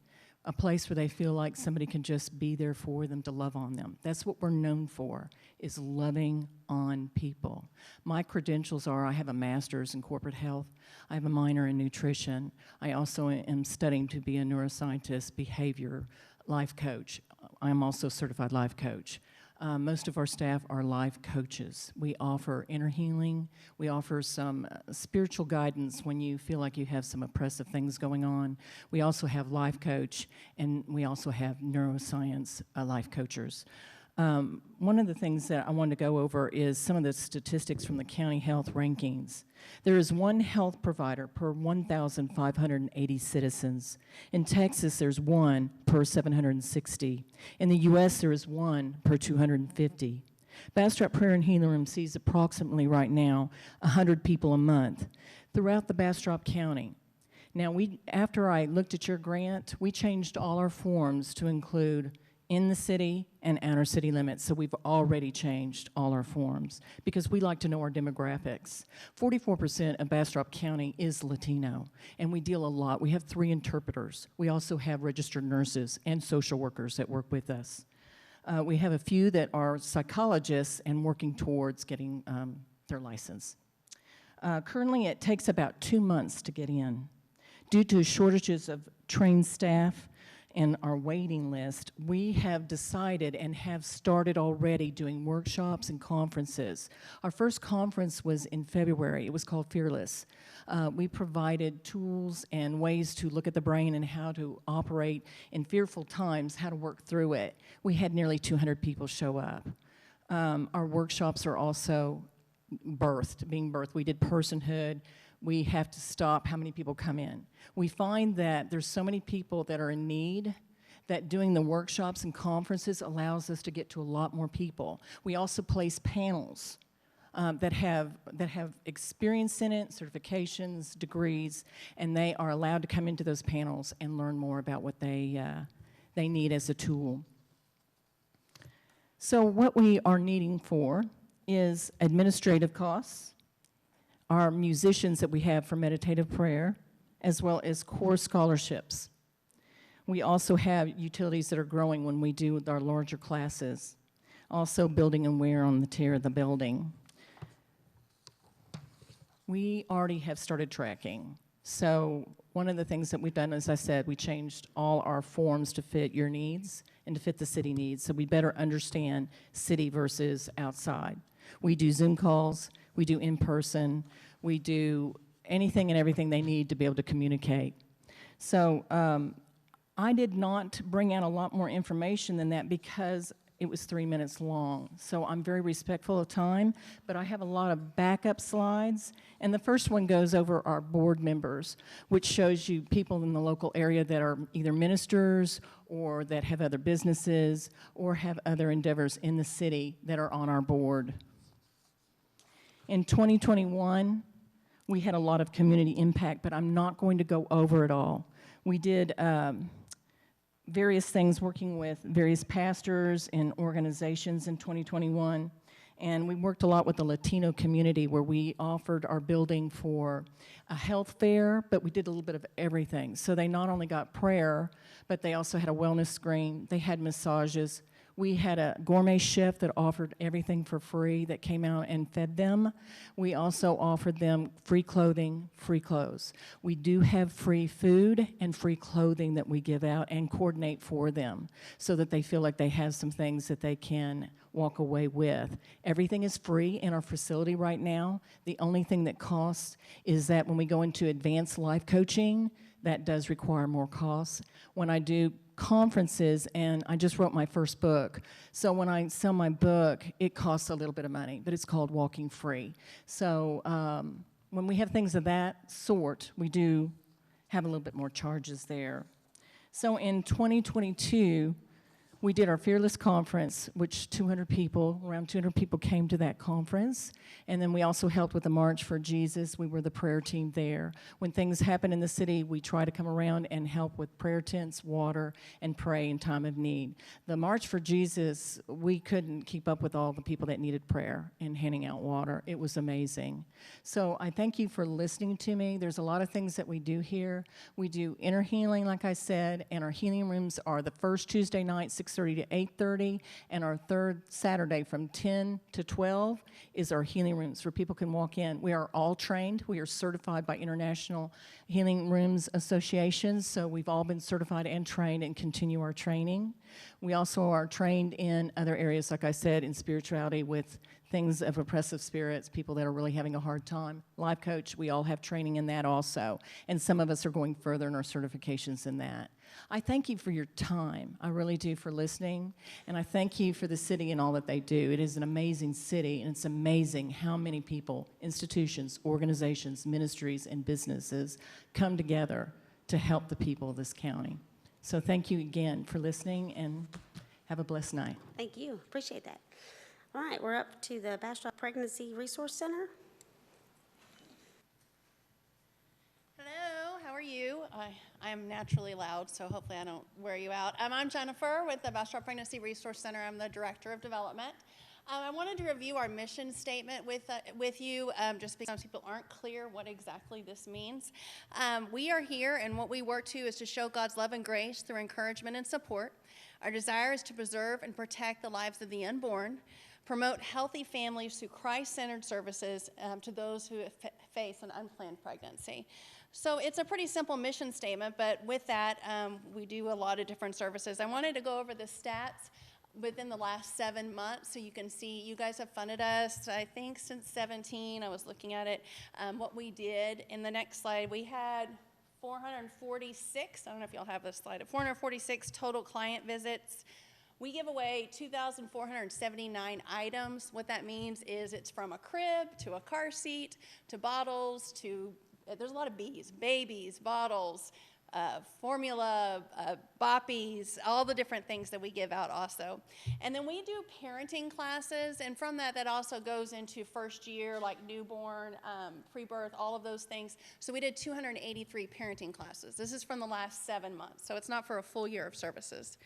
P: a place where they feel like somebody can just be there for them to love on them. That's what we're known for, is loving on people. My credentials are I have a master's in corporate health. I have a minor in nutrition. I also am studying to be a neuroscientist, behavior, life coach. I'm also a certified life coach. Most of our staff are life coaches. We offer inner healing. We offer some spiritual guidance when you feel like you have some oppressive things going on. We also have life coach, and we also have neuroscience life coachers. One of the things that I wanted to go over is some of the statistics from the county health rankings. There is one health provider per 1,580 citizens. In Texas, there's one per 760. In the U.S., there is one per 250. Bastrop Prayer and Healing Room sees approximately right now 100 people a month throughout the Bastrop County. Now, after I looked at your grant, we changed all our forms to include in the city and outer city limits, so we've already changed all our forms because we like to know our demographics. 44% of Bastrop County is Latino, and we deal a lot. We have 3 interpreters. We also have registered nurses and social workers that work with us. We have a few that are psychologists and working towards getting their license. Currently, it takes about 2 months to get in. Due to shortages of trained staff, and our waiting list, we have decided and have started already doing workshops and conferences. Our first conference was in February. It was called Fearless. We provided tools and ways to look at the brain and how to operate in fearful times, how to work through it. We had nearly 200 people show up. Our workshops are also being birthed. We did personhood. We have to stop how many people come in. We find that there's so many people that are in need that doing the workshops and conferences allows us to get to a lot more people. We also place panels that have experience in it, certifications, degrees, and they are allowed to come into those panels and learn more about what they need as a tool. So what we are needing for is administrative costs, our musicians that we have for meditative prayer, as well as core scholarships. We also have utilities that are growing when we do with our larger classes. Also building and wear on the tier of the building. We already have started tracking. So one of the things that we've done, as I said, we changed all our forms to fit your needs and to fit the city needs, so we better understand city versus outside. We do Zoom calls, we do in-person, we do anything and everything they need to be able to communicate. So I did not bring out a lot more information than that because it was 3 minutes long. So I'm very respectful of time, but I have a lot of backup slides. And the first one goes over our board members, which shows you people in the local area that are either ministers or that have other businesses or have other endeavors in the city that are on our board. In 2021, we had a lot of community impact, but I'm not going to go over it all. We did various things working with various pastors and organizations in 2021, and we worked a lot with the Latino community where we offered our building for a health fair, but we did a little bit of everything. So they not only got prayer, but they also had a wellness screen, they had massages. We had a gourmet chef that offered everything for free that came out and fed them. We also offered them free clothing, free clothes. We do have free food and free clothing that we give out and coordinate for them so that they feel like they have some things that they can walk away with. Everything is free in our facility right now. The only thing that costs is that when we go into advanced life coaching, that does require more costs. When I do conferences, and I just wrote my first book, so when I sell my book, it costs a little bit of money, but it's called Walking Free. So when we have things of that sort, we do have a little bit more charges there. So in 2022, we did our Fearless Conference, which around 200 people came to that conference. And then we also helped with the March for Jesus. We were the prayer team there. When things happen in the city, we try to come around and help with prayer tents, water, and pray in time of need. The March for Jesus, we couldn't keep up with all the people that needed prayer and handing out water. It was amazing. So I thank you for listening to me. There's a lot of things that we do here. We do inner healing, like I said, and our healing rooms are the first Tuesday night, 6:30 to 8:30, and our third Saturday from 10 to 12 is our healing rooms where people can walk in. We are all trained. We are certified by International Healing Rooms Associations, so we've all been certified and trained and continue our training. We also are trained in other areas, like I said, in spirituality with things of oppressive spirits, people that are really having a hard time. Life coach, we all have training in that also, and some of us are going further in our certifications in that. I thank you for your time. I really do, for listening, and I thank you for the city and all that they do. It is an amazing city, and it's amazing how many people, institutions, organizations, ministries, and businesses come together to help the people of this county. So thank you again for listening, and have a blessed night.
A: Thank you. Appreciate that. All right, we're up to the Bastrop Pregnancy Resource Center.
B: Hello, how are you? I am naturally loud, so hopefully I don't wear you out. I'm Jennifer with the Bastrop Pregnancy Resource Center. I'm the Director of Development. I wanted to review our mission statement with you, just because some people aren't clear what exactly this means. We are here, and what we work to is to show God's love and grace through encouragement and support. Our desire is to preserve and protect the lives of the unborn, promote healthy families through Christ-centered services to those who face an unplanned pregnancy. So it's a pretty simple mission statement, but with that, we do a lot of different services. I wanted to go over the stats within the last 7 months, so you can see you guys have funded us, I think, since 17. I was looking at it, what we did. In the next slide, we had 446, I don't know if y'all have this slide, 446 total client visits. We give away 2,479 items. What that means is it's from a crib to a car seat to bottles to, there's a lot of B's, babies, bottles, formula, boppies, all the different things that we give out also. And then we do parenting classes, and from that also goes into first year, like newborn, pre-birth, all of those things. So we did 283 parenting classes. This is from the last 7 months, so it's not for a full year of services.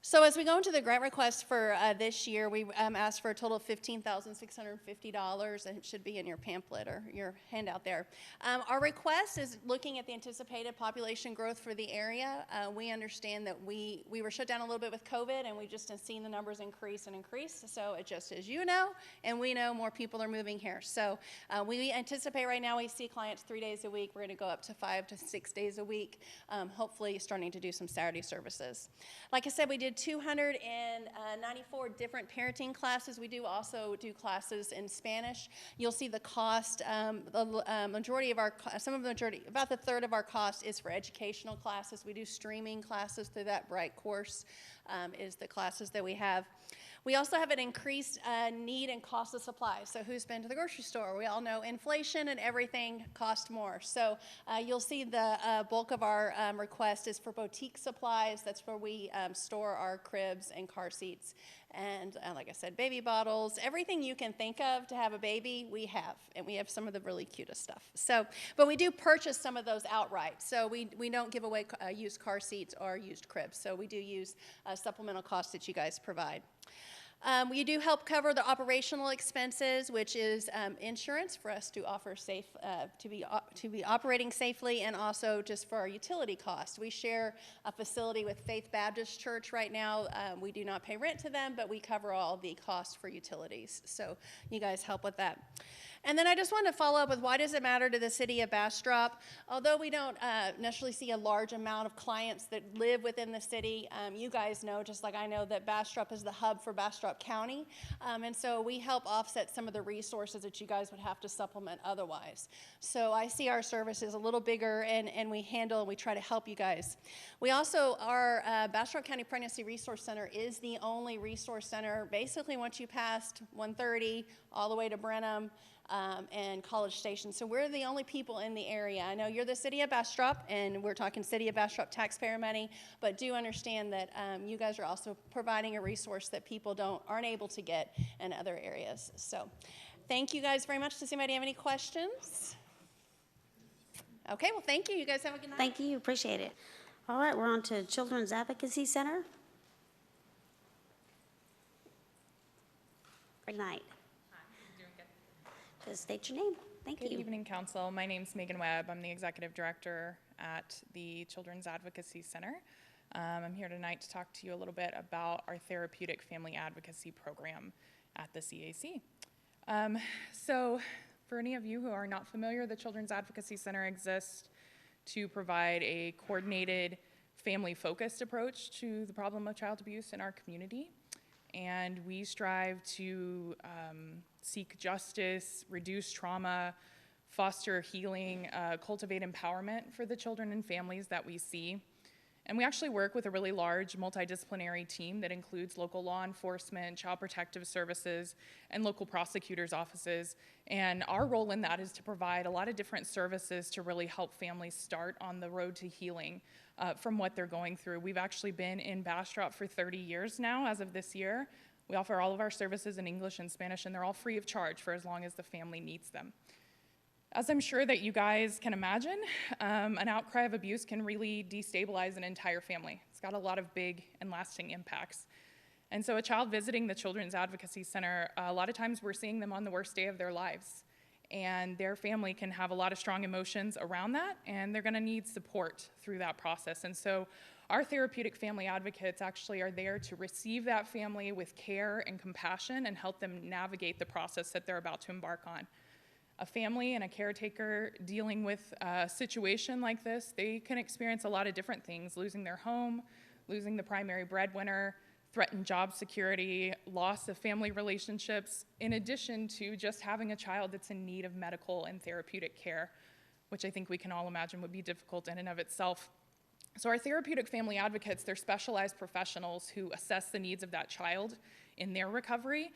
B: So as we go into the grant request for this year, we asked for a total of $15,650, and it should be in your pamphlet or your handout there. Our request is looking at the anticipated population growth for the area. We understand that we were shut down a little bit with COVID, and we've just seen the numbers increase and increase. So it just, as you know, and we know, more people are moving here. So we anticipate right now we see clients 3 days a week. We're going to go up to 5 to 6 days a week, hopefully starting to do some Saturday services. Like I said, we did 294 different parenting classes. We do also do classes in Spanish. You'll see the cost. Majority of our, about the third of our cost is for educational classes. We do streaming classes through that Bright course, is the classes that we have. We also have an increased need and cost of supplies. So who's been to the grocery store? We all know inflation and everything costs more. So you'll see the bulk of our request is for boutique supplies. That's where we store our cribs and car seats. And like I said, baby bottles, everything you can think of to have a baby, we have. And we have some of the really cutest stuff. So, but we do purchase some of those outright. So we don't give away used car seats or used cribs. So we do use supplemental costs that you guys provide. We do help cover the operational expenses, which is insurance for us to offer safe, to be operating safely, and also just for our utility costs. We share a facility with Faith Baptist Church right now. We do not pay rent to them, but we cover all the costs for utilities. So you guys help with that. And then I just wanted to follow up with, why does it matter to the city of Bastrop? Although we don't necessarily see a large amount of clients that live within the city, you guys know, just like I know, that Bastrop is the hub for Bastrop County. And so we help offset some of the resources that you guys would have to supplement otherwise. So I see our services a little bigger, and we handle and we try to help you guys. We also, our Bastrop County Pregnancy Resource Center is the only resource center, basically once you passed 130 all the way to Brenham, and College Station. So we're the only people in the area. I know you're the city of Bastrop, and we're talking city of Bastrop taxpayer money, but do understand that you guys are also providing a resource that people aren't able to get in other areas. So thank you guys very much. Does anybody have any questions? Okay, well, thank you. You guys have a good night.
A: Thank you, appreciate it. All right, we're on to Children's Advocacy Center. Good night. Just state your name. Thank you.
Q: Good evening, Council. My name's Megan Webb. I'm the Executive Director at the Children's Advocacy Center. I'm here tonight to talk to you a little bit about our Therapeutic Family Advocacy Program at the CAC. So for any of you who are not familiar, the Children's Advocacy Center exists to provide a coordinated, family-focused approach to the problem of child abuse in our community. And we strive to seek justice, reduce trauma, foster healing, cultivate empowerment for the children and families that we see. And we actually work with a really large multidisciplinary team that includes local law enforcement, child protective services, and local prosecutors' offices. And our role in that is to provide a lot of different services to really help families start on the road to healing from what they're going through. We've actually been in Bastrop for 30 years now, as of this year. We offer all of our services in English and Spanish, and they're all free of charge for as long as the family needs them. As I'm sure that you guys can imagine, an outcry of abuse can really destabilize an entire family. It's got a lot of big and lasting impacts. And so a child visiting the Children's Advocacy Center, a lot of times we're seeing them on the worst day of their lives. And their family can have a lot of strong emotions around that, and they're gonna need support through that process. And so our therapeutic family advocates actually are there to receive that family with care and compassion and help them navigate the process that they're about to embark on. A family and a caretaker dealing with a situation like this, they can experience a lot of different things: losing their home, losing the primary breadwinner, threatened job security, loss of family relationships, in addition to just having a child that's in need of medical and therapeutic care, which I think we can all imagine would be difficult in and of itself. So our therapeutic family advocates, they're specialized professionals who assess the needs of that child in their recovery.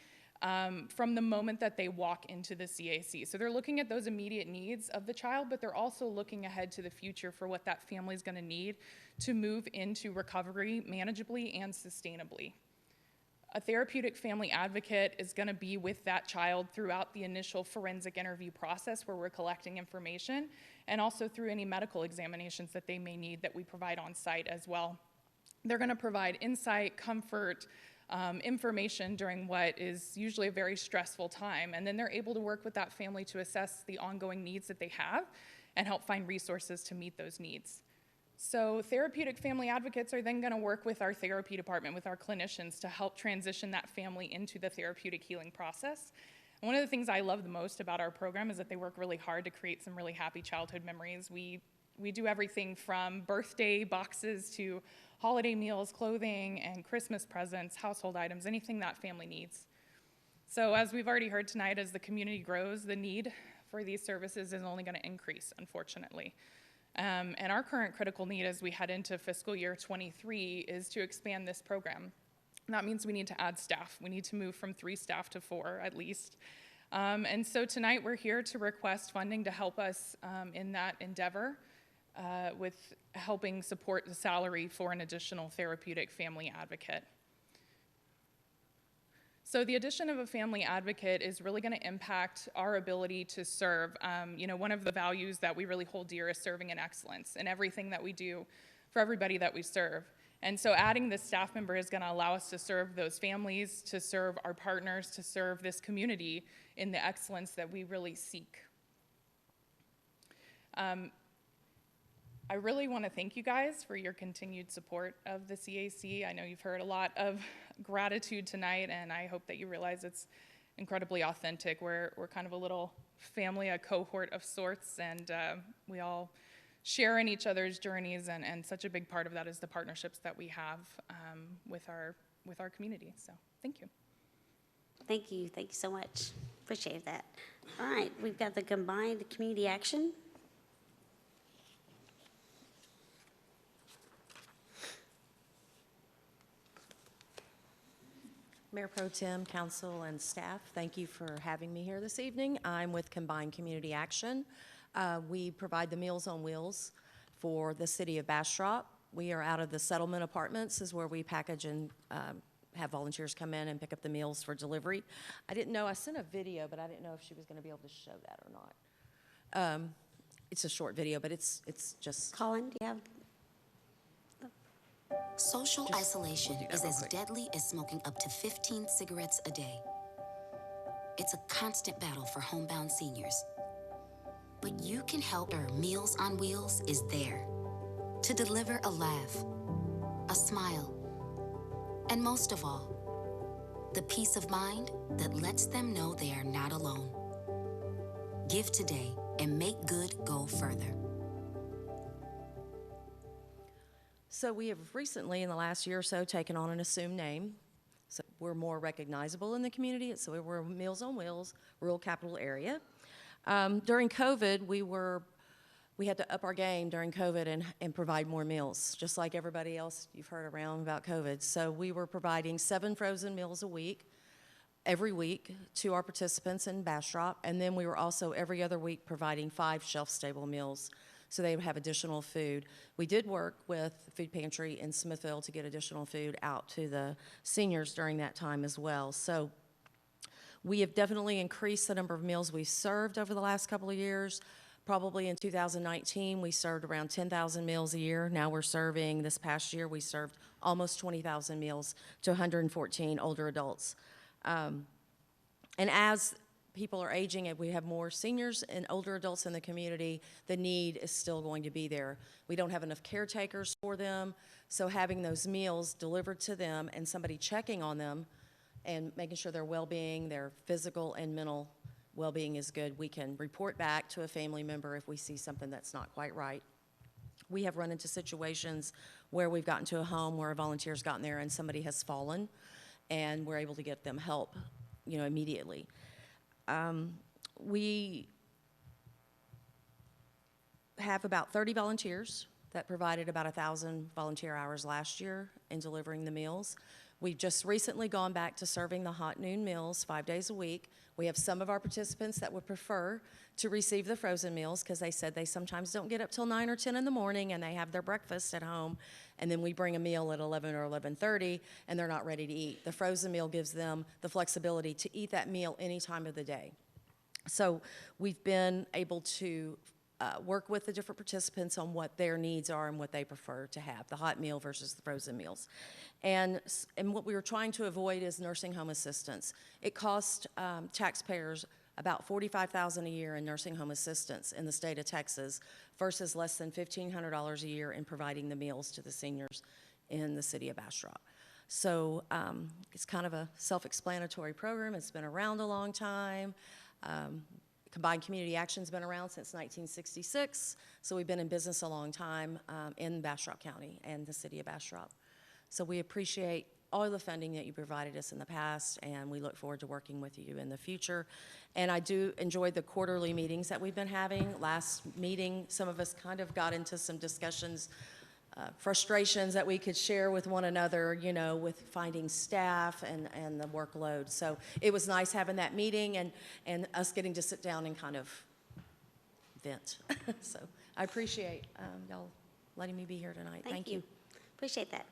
Q: from the moment that they walk into the CAC. So they're looking at those immediate needs of the child, but they're also looking ahead to the future for what that family is going to need to move into recovery manageably and sustainably. A therapeutic family advocate is going to be with that child throughout the initial forensic interview process where we're collecting information, and also through any medical examinations that they may need that we provide on site as well. They're going to provide insight, comfort, information during what is usually a very stressful time, and then they're able to work with that family to assess the ongoing needs that they have and help find resources to meet those needs. So therapeutic family advocates are then going to work with our therapy department, with our clinicians, to help transition that family into the therapeutic healing process. And one of the things I love the most about our program is that they work really hard to create some really happy childhood memories. We do everything from birthday boxes to holiday meals, clothing, and Christmas presents, household items, anything that family needs. So as we've already heard tonight, as the community grows, the need for these services is only going to increase, unfortunately. And our current critical need as we head into fiscal year 23 is to expand this program. And that means we need to add staff. We need to move from 3 staff to 4 at least. And so tonight we're here to request funding to help us in that endeavor with helping support the salary for an additional therapeutic family advocate. So the addition of a family advocate is really going to impact our ability to serve. One of the values that we really hold dear is serving in excellence in everything that we do for everybody that we serve. And so adding this staff member is going to allow us to serve those families, to serve our partners, to serve this community in the excellence that we really seek. I really want to thank you guys for your continued support of the CAC. I know you've heard a lot of gratitude tonight, and I hope that you realize it's incredibly authentic. We're kind of a little family, a cohort of sorts, and we all share in each other's journeys, and such a big part of that is the partnerships that we have with our community. So thank you.
A: Thank you so much. Appreciate that. All right, we've got the combined community action.
R: Mayor Pro Tem, Council, and staff, thank you for having me here this evening. I'm with Combined Community Action. We provide the Meals on Wheels for the city of Bastrop. We are out of the settlement apartments, is where we package and have volunteers come in and pick up the meals for delivery. I didn't know, I sent a video, but I didn't know if she was going to be able to show that or not. It's a short video, but it's just...
A: Colin, do you have...
S: Social isolation is as deadly as smoking up to 15 cigarettes a day. It's a constant battle for homebound seniors. But you can help. Meals on Wheels is there to deliver a laugh, a smile, and most of all, the peace of mind that lets them know they are not alone. Give today and make good go further.
R: So we have recently, in the last year or so, taken on an assumed name. So we're more recognizable in the community. So we're Meals on Wheels, rural capital area. During COVID, we had to up our game during COVID and provide more meals, just like everybody else you've heard around about COVID. So we were providing 7 frozen meals a week, every week, to our participants in Bastrop. And then we were also every other week providing 5 shelf-stable meals, so they would have additional food. We did work with Food Pantry in Smithville to get additional food out to the seniors during that time as well. So we have definitely increased the number of meals we've served over the last couple of years. Probably in 2019, we served around 10,000 meals a year. Now we're serving, this past year, we served almost 20,000 meals to 114 older adults. And as people are aging and we have more seniors and older adults in the community, the need is still going to be there. We don't have enough caretakers for them, so having those meals delivered to them and somebody checking on them and making sure their well-being, their physical and mental well-being is good. We can report back to a family member if we see something that's not quite right. We have run into situations where we've gotten to a home where a volunteer's gotten there and somebody has fallen, and we're able to get them help, immediately. We have about 30 volunteers that provided about 1,000 volunteer hours last year in delivering the meals. We've just recently gone back to serving the hot noon meals 5 days a week. We have some of our participants that would prefer to receive the frozen meals because they said they sometimes don't get up till 9 or 10 in the morning and they have their breakfast at home, and then we bring a meal at 11 or 11:30 and they're not ready to eat. The frozen meal gives them the flexibility to eat that meal any time of the day. So we've been able to work with the different participants on what their needs are and what they prefer to have, the hot meal versus the frozen meals. And what we were trying to avoid is nursing home assistance. It costs taxpayers about $45,000 a year in nursing home assistance in the state of Texas versus less than $1,500 a year in providing the meals to the seniors in the city of Bastrop. So it's kind of a self-explanatory program. It's been around a long time. Combined Community Action's been around since 1966, so we've been in business a long time in Bastrop County and the city of Bastrop. So we appreciate all the funding that you provided us in the past, and we look forward to working with you in the future. And I do enjoy the quarterly meetings that we've been having. Last meeting, some of us kind of got into some discussions, frustrations that we could share with one another, you know, with finding staff and the workload. So it was nice having that meeting and us getting to sit down and kind of vent. So I appreciate y'all letting me be here tonight. Thank you.
A: Appreciate that.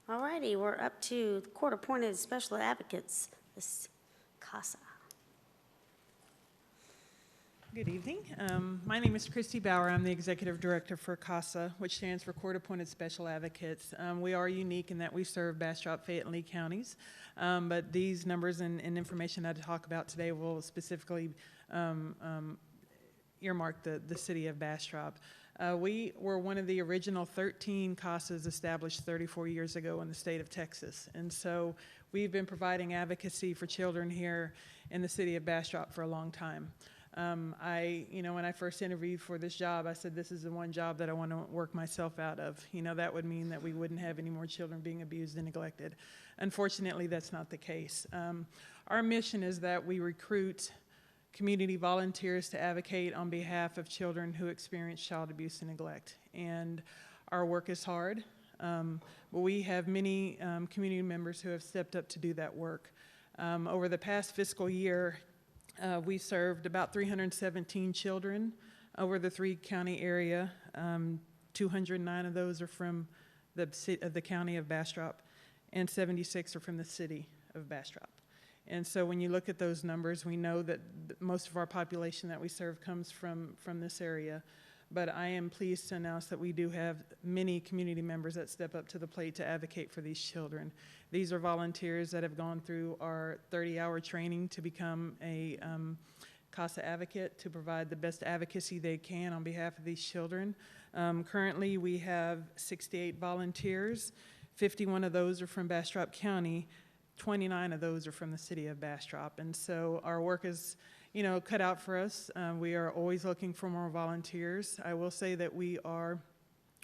A: All righty, we're up to court-appointed special advocates, this CASA.
T: Good evening. My name is Christy Bauer. I'm the Executive Director for CASA, which stands for Court Appointed Special Advocates. We are unique in that we serve Bastrop, Fayette, and Lee counties, but these numbers and information I talk about today will specifically earmark the city of Bastrop. We were one of the original 13 CASAs established 34 years ago in the state of Texas, and so we've been providing advocacy for children here in the city of Bastrop for a long time. When I first interviewed for this job, I said, this is the one job that I want to work myself out of. You know, that would mean that we wouldn't have any more children being abused and neglected. Unfortunately, that's not the case. Our mission is that we recruit community volunteers to advocate on behalf of children who experience child abuse and neglect. And our work is hard, but we have many community members who have stepped up to do that work. Over the past fiscal year, we served about 317 children over the 3-county area. 209 of those are from the county of Bastrop, and 76 are from the city of Bastrop. And so when you look at those numbers, we know that most of our population that we serve comes from this area. But I am pleased to announce that we do have many community members that step up to the plate to advocate for these children. These are volunteers that have gone through our 30-hour training to become a CASA advocate, to provide the best advocacy they can on behalf of these children. Currently, we have 68 volunteers. 51 of those are from Bastrop County. 29 of those are from the city of Bastrop. And so our work is, you know, cut out for us. We are always looking for more volunteers. I will say that we are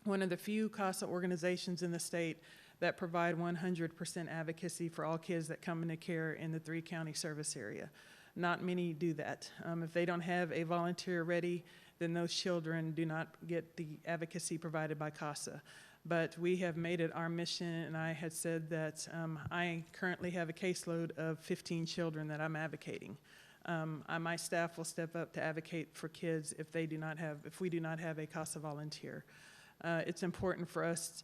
T: one of the few CASA organizations in the state that provide 100% advocacy for all kids that come into care in the 3-county service area. Not many do that. If they don't have a volunteer ready, then those children do not get the advocacy provided by CASA. But we have made it our mission, and I had said that I currently have a caseload of 15 children that I'm advocating. My staff will step up to advocate for kids if we do not have a CASA volunteer. It's important for us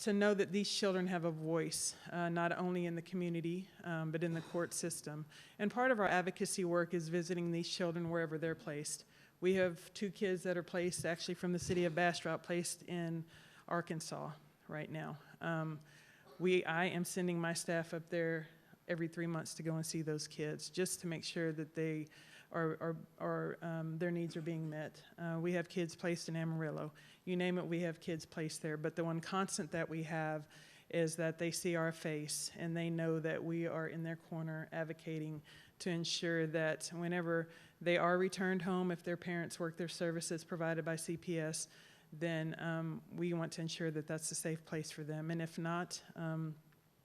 T: to know that these children have a voice, not only in the community, but in the court system. And part of our advocacy work is visiting these children wherever they're placed. We have 2 kids that are placed, actually from the city of Bastrop, placed in Arkansas right now. I am sending my staff up there every 3 months to go and see those kids, just to make sure that they their needs are being met. We have kids placed in Amarillo. You name it, we have kids placed there. But the one constant that we have is that they see our face and they know that we are in their corner advocating to ensure that whenever they are returned home, if their parents work their services provided by CPS, then we want to ensure that that's a safe place for them. And if not,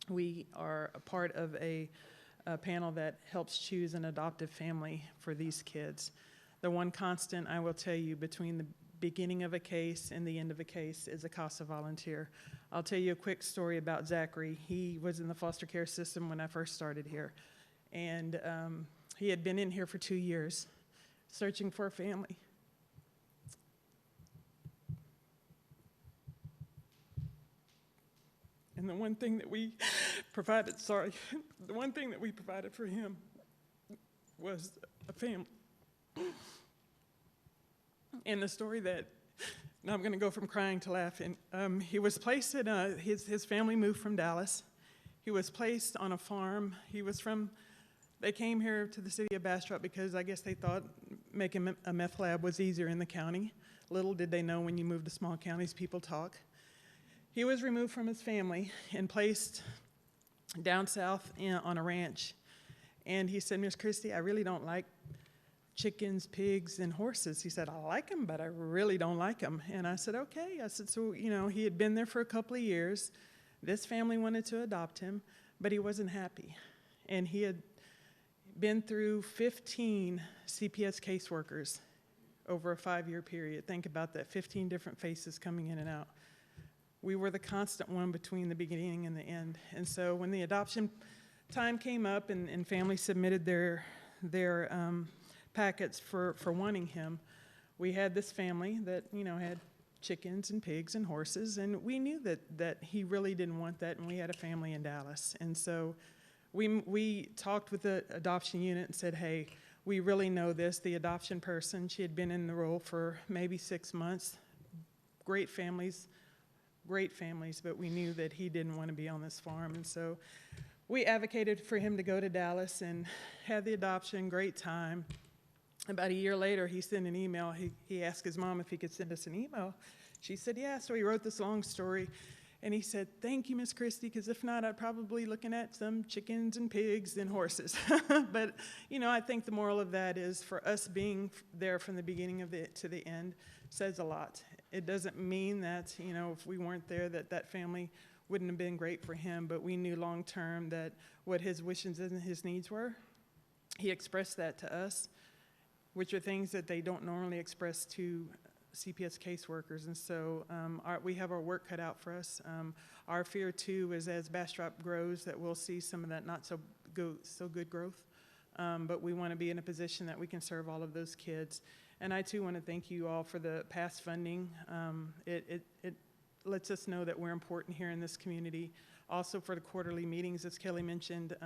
T: we are a part of a panel that helps choose an adoptive family for these kids. The one constant I will tell you between beginning of a case and the end of a case is a CASA volunteer. I'll tell you a quick story about Zachary. He was in the foster care system when I first started here. And he had been in here for 2 years, searching for a family. And the one thing that we provided, the one thing that we provided for him was a family. And the story that, now I'm gonna go from crying to laughing. He was placed at, his family moved from Dallas. He was placed on a farm. They came here to the city of Bastrop because I guess they thought making a meth lab was easier in the county. Little did they know when you move to small counties, people talk. He was removed from his family and placed down south on a ranch. And he said, Miss Christie, I really don't like chickens, pigs, and horses. He said, I like them, but I really don't like them. And I said, okay. I said, so, you know, he had been there for a couple of years. This family wanted to adopt him, but he wasn't happy. And he had been through 15 CPS caseworkers over a 5-year period. Think about that, 15 different faces coming in and out. We were the constant one between the beginning and the end. And so when the adoption time came up and families submitted their packets for wanting him, we had this family that, you know, had chickens and pigs and horses, and we knew that he really didn't want that, and we had a family in Dallas. And so we talked with the adoption unit and said, hey, we really know this. The adoption person, she had been in the role for maybe 6 months. Great families, but we knew that he didn't want to be on this farm. And so we advocated for him to go to Dallas and had the adoption, great time. About a year later, he sent an email. He asked his mom if he could send us an email. She said, yeah, so he wrote this long story. And he said, thank you, Miss Christie, because if not, I'd probably looking at some chickens and pigs and horses. But, you know, I think the moral of that is for us being there from the beginning of it to the end says a lot. It doesn't mean that, you know, if we weren't there, that family wouldn't have been great for him, but we knew long term that what his wishes and his needs were. He expressed that to us, which are things that they don't normally express to CPS caseworkers. And so we have our work cut out for us. Our fear too is as Bastrop grows that we'll see some of that not so good growth. But we want to be in a position that we can serve all of those kids. And I too want to thank you all for the past funding. It lets us know that we're important here in this community. Also for the quarterly meetings, as Kelly mentioned,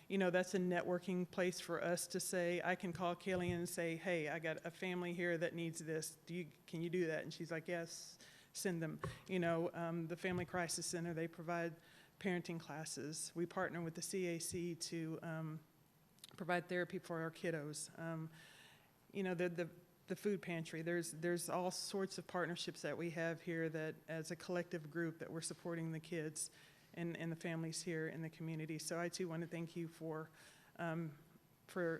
T: you know, that's a networking place for us to say, I can call Kelly and say, hey, I got a family here that needs this. Can you do that? And she's like, yes, send them. You know, the Family Crisis Center, they provide parenting classes. We partner with the CAC to provide therapy for our kiddos. You know, the food pantry, there's all sorts of partnerships that we have here that as a collective group that we're supporting the kids and the families here in the community. So I too want to thank you for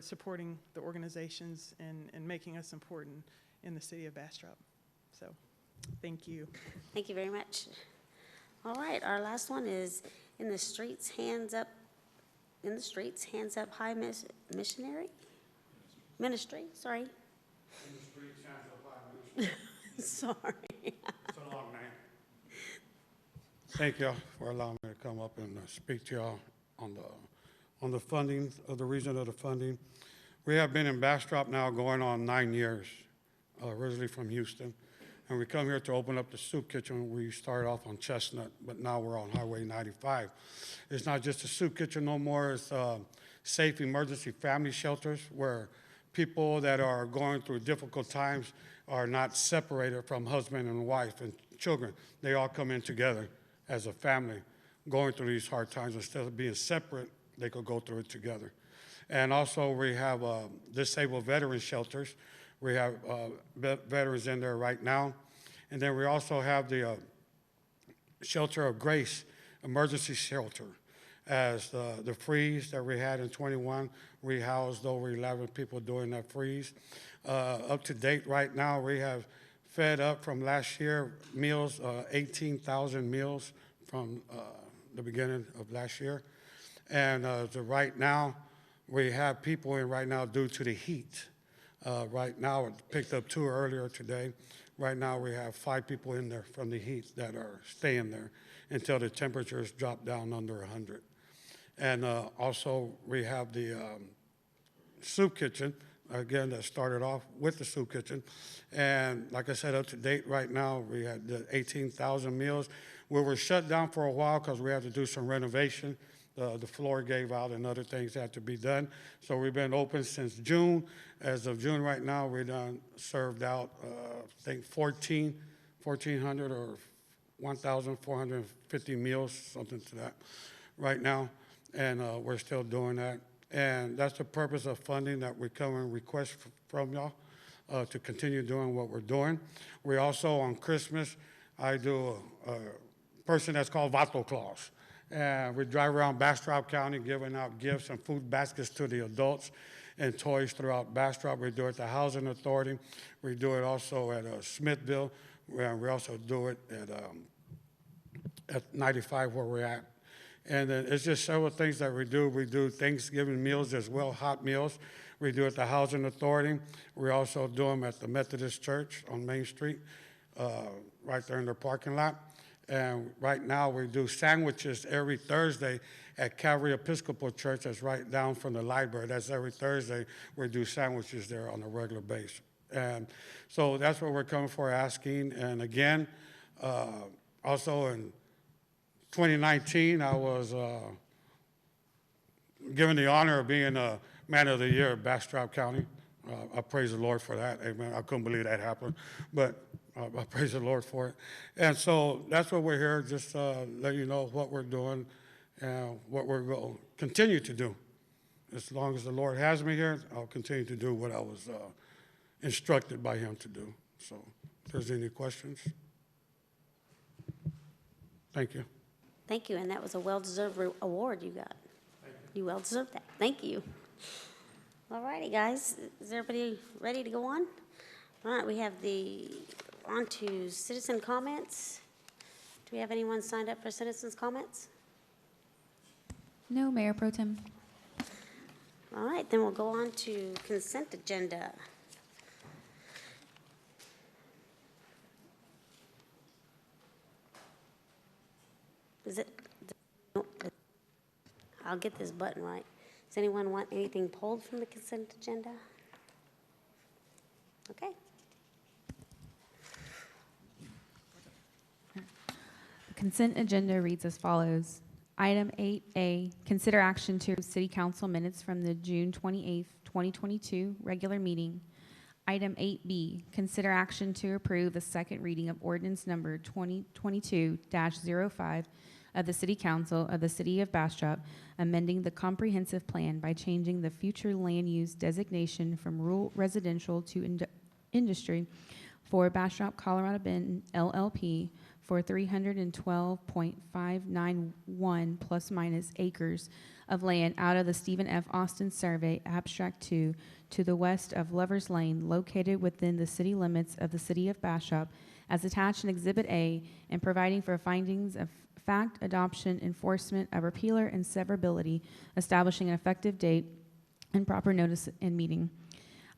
T: supporting the organizations and making us important in the city of Bastrop. So thank you.
A: Thank you very much. All right, our last one is In the Streets, Hands Up High Ministry, sorry.
U: In the Streets, Hands Up High Ministry.
A: Sorry.
U: It's a long name. Thank y'all for allowing me to come up and speak to y'all on the funding, of the reason of the funding. We have been in Bastrop now going on 9 years, originally from Houston. And we come here to open up the soup kitchen. We started off on Chestnut, but now we're on Highway 95. It's not just a soup kitchen no more. It's safe emergency family shelters where people that are going through difficult times are not separated from husband and wife and children. They all come in together as a family going through these hard times. Instead of being separate, they could go through it together. And also we have disabled veteran shelters. We have veterans in there right now. And then we also have the Shelter of Grace emergency shelter. As the freeze that we had in 21, we housed over 11 people during that freeze. Up to date right now, we have fed up from last year meals, 18,000 meals from the beginning of last year. And right now, we have people in right now due to the heat. Right now, it picked up 2 earlier today. Right now, we have 5 people in there from the heat that are staying there until the temperatures drop down under 100. And also, we have the soup kitchen, again, that started off with the soup kitchen. And like I said, up to date right now, we had the 18,000 meals. We were shut down for a while because we had to do some renovation. The floor gave out and other things had to be done. So we've been open since June. As of June right now, we done served out, I think 1,400 or 1,450 meals, something to that right now. And we're still doing that. And that's the purpose of funding that we come and request from y'all to continue doing what we're doing. We also, on Christmas, I do a person that's called Vato Claus. And we drive around Bastrop County giving out gifts and food baskets to the adults and toys throughout Bastrop. We do it at the Housing Authority. We do it also at Smithville. We also do it at 95 where we're at. And then it's just several things that we do. We do Thanksgiving meals as well, hot meals. We do it at the Housing Authority. We also do them at the Methodist Church on Main Street, right there in their parking lot. And right now we do sandwiches every Thursday at Calvary Episcopal Church. That's right down from the library. That's every Thursday. We do sandwiches there on a regular basis. And so that's what we're coming for, asking. And again, also in 2019, I was given the honor of being a Man of the Year of Bastrop County. I praise the Lord for that. Amen. I couldn't believe that happened, but I praise the Lord for it. And so that's what we're here, just let you know what we're doing and what we're going to continue to do. As long as the Lord has me here, I'll continue to do what I was instructed by him to do. So if there's any questions. Thank you.
A: Thank you, and that was a well-deserved award you got. You well deserved that. Thank you. All righty, guys. Is everybody ready to go on? All right, we have on to citizen comments. Do we have anyone signed up for citizens' comments?
C: No, Mayor Pro Tem.
A: All right, then we'll go on to consent agenda. Is it? I'll get this button right. Does anyone want anything pulled from the consent agenda? Okay.
C: The consent agenda reads as follows. Item 8A, consider action to approve City Council minutes from the June 28th, 2022 regular meeting. Item 8B, consider action to approve the second reading of ordinance number 2022-05 of the City Council of the City of Bastrop, amending the comprehensive plan by changing the future land use designation from rural residential to industry for Bastrop, Colorado Bend LLP for 312.591 plus minus acres of land out of the Stephen F. Austin Survey, Abstract 2, to the west of Lovers Lane, located within the city limits of the City of Bastrop, as attached in Exhibit A, and providing for findings of fact, adoption, enforcement of repealer and severability, establishing an effective date and proper notice and meeting.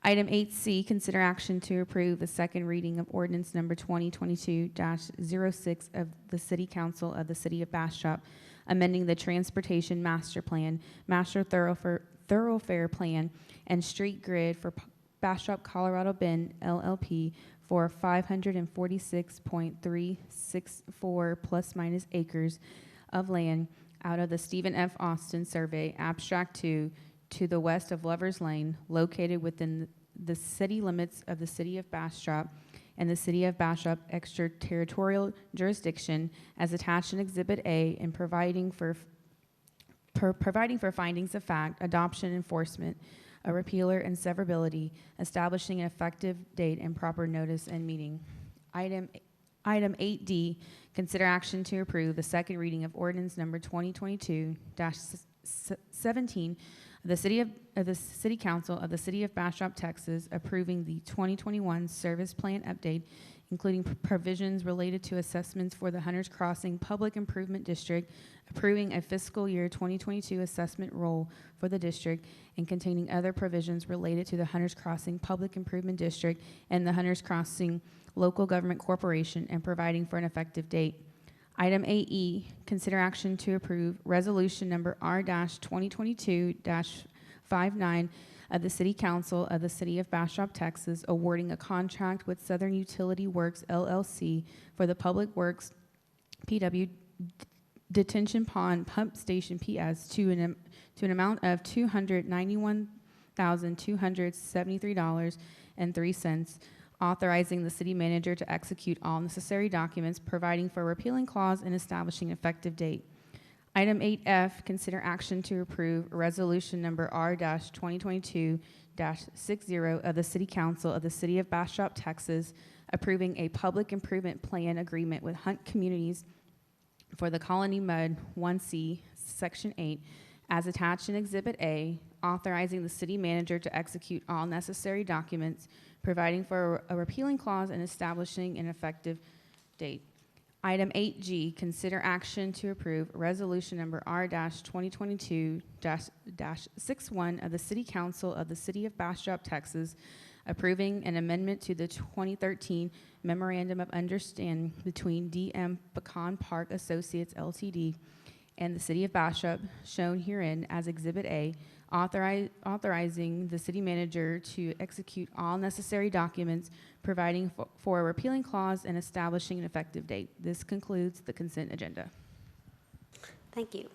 C: Item 8C, consider action to approve the second reading of ordinance number 2022-06 of the City Council of the City of Bastrop, amending the Transportation Master Plan, Master Thoroughfare Plan, and Street Grid for Bastrop, Colorado Bend LLP for 546.364 plus minus acres of land out of the Stephen F. Austin Survey, Abstract 2, to the west of Lovers Lane, located within the city limits of the City of Bastrop and the City of Bastrop extraterritorial jurisdiction, as attached in Exhibit A, and providing for findings of fact, adoption, enforcement, a repealer and severability, establishing an effective date and proper notice and meeting. Item 8D, consider action to approve the second reading of ordinance number 2022-17 of the City Council of the City of Bastrop, Texas, approving the 2021 Service Plan Update, including provisions related to assessments for the Hunters Crossing Public Improvement District, approving a fiscal year 2022 assessment roll for the district, and containing other provisions related to the Hunters Crossing Public Improvement District and the Hunters Crossing Local Government Corporation, and providing for an effective date. Item 8E, consider action to approve resolution number R-2022-59 of the City Council of the City of Bastrop, Texas, awarding a contract with Southern Utility Works LLC for the Public Works PW Detention Pond Pump Station PS to an amount of $291,273.03, authorizing the city manager to execute all necessary documents, providing for a repealing clause, and establishing an effective date. Item 8F, consider action to approve resolution number R-2022-60 of the City Council of the City of Bastrop, Texas, approving a public improvement plan agreement with Hunt Communities for the Colony Mud 1C, Section 8, as attached in Exhibit A, authorizing the city manager to execute all necessary documents, providing for a repealing clause, and establishing an effective date. Item 8G, consider action to approve resolution number R-2022-61 of the City Council of the City of Bastrop, Texas, approving an amendment to the 2013 Memorandum of Understanding between DM Pecan Park Associates LTD and the City of Bastrop, shown herein as Exhibit A, authorizing the city manager to execute all necessary documents, providing for a repealing clause, and establishing an effective date. This concludes the consent agenda.
A: Thank you.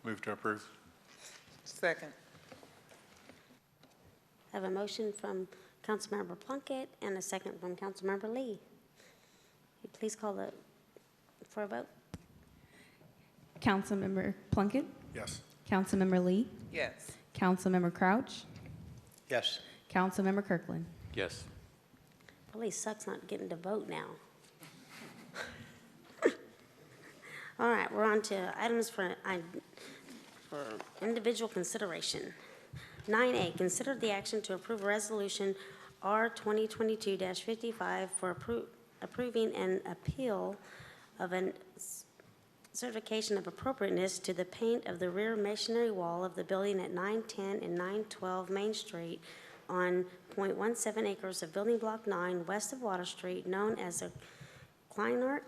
H: Move to approve.
I: Second.
A: I have a motion from Councilmember Plunkett and a second from Councilmember Lee. Will you please call for a vote?
C: Councilmember Plunkett?
U: Yes.
C: Councilmember Lee?
I: Yes.
C: Councilmember Crouch?
F: Yes.
C: Councilmember Kirkland?
G: Yes.
A: Really sucks not getting to vote now. All right, we're on to items for individual consideration. 9A, consider the action to approve resolution R 2022-55 for approving an appeal of an certification of appropriateness to the paint of the rear masonry wall of the building at 910 and 912 Main Street on .17 acres of Building Block 9 west of Water Street, known as the Kleinark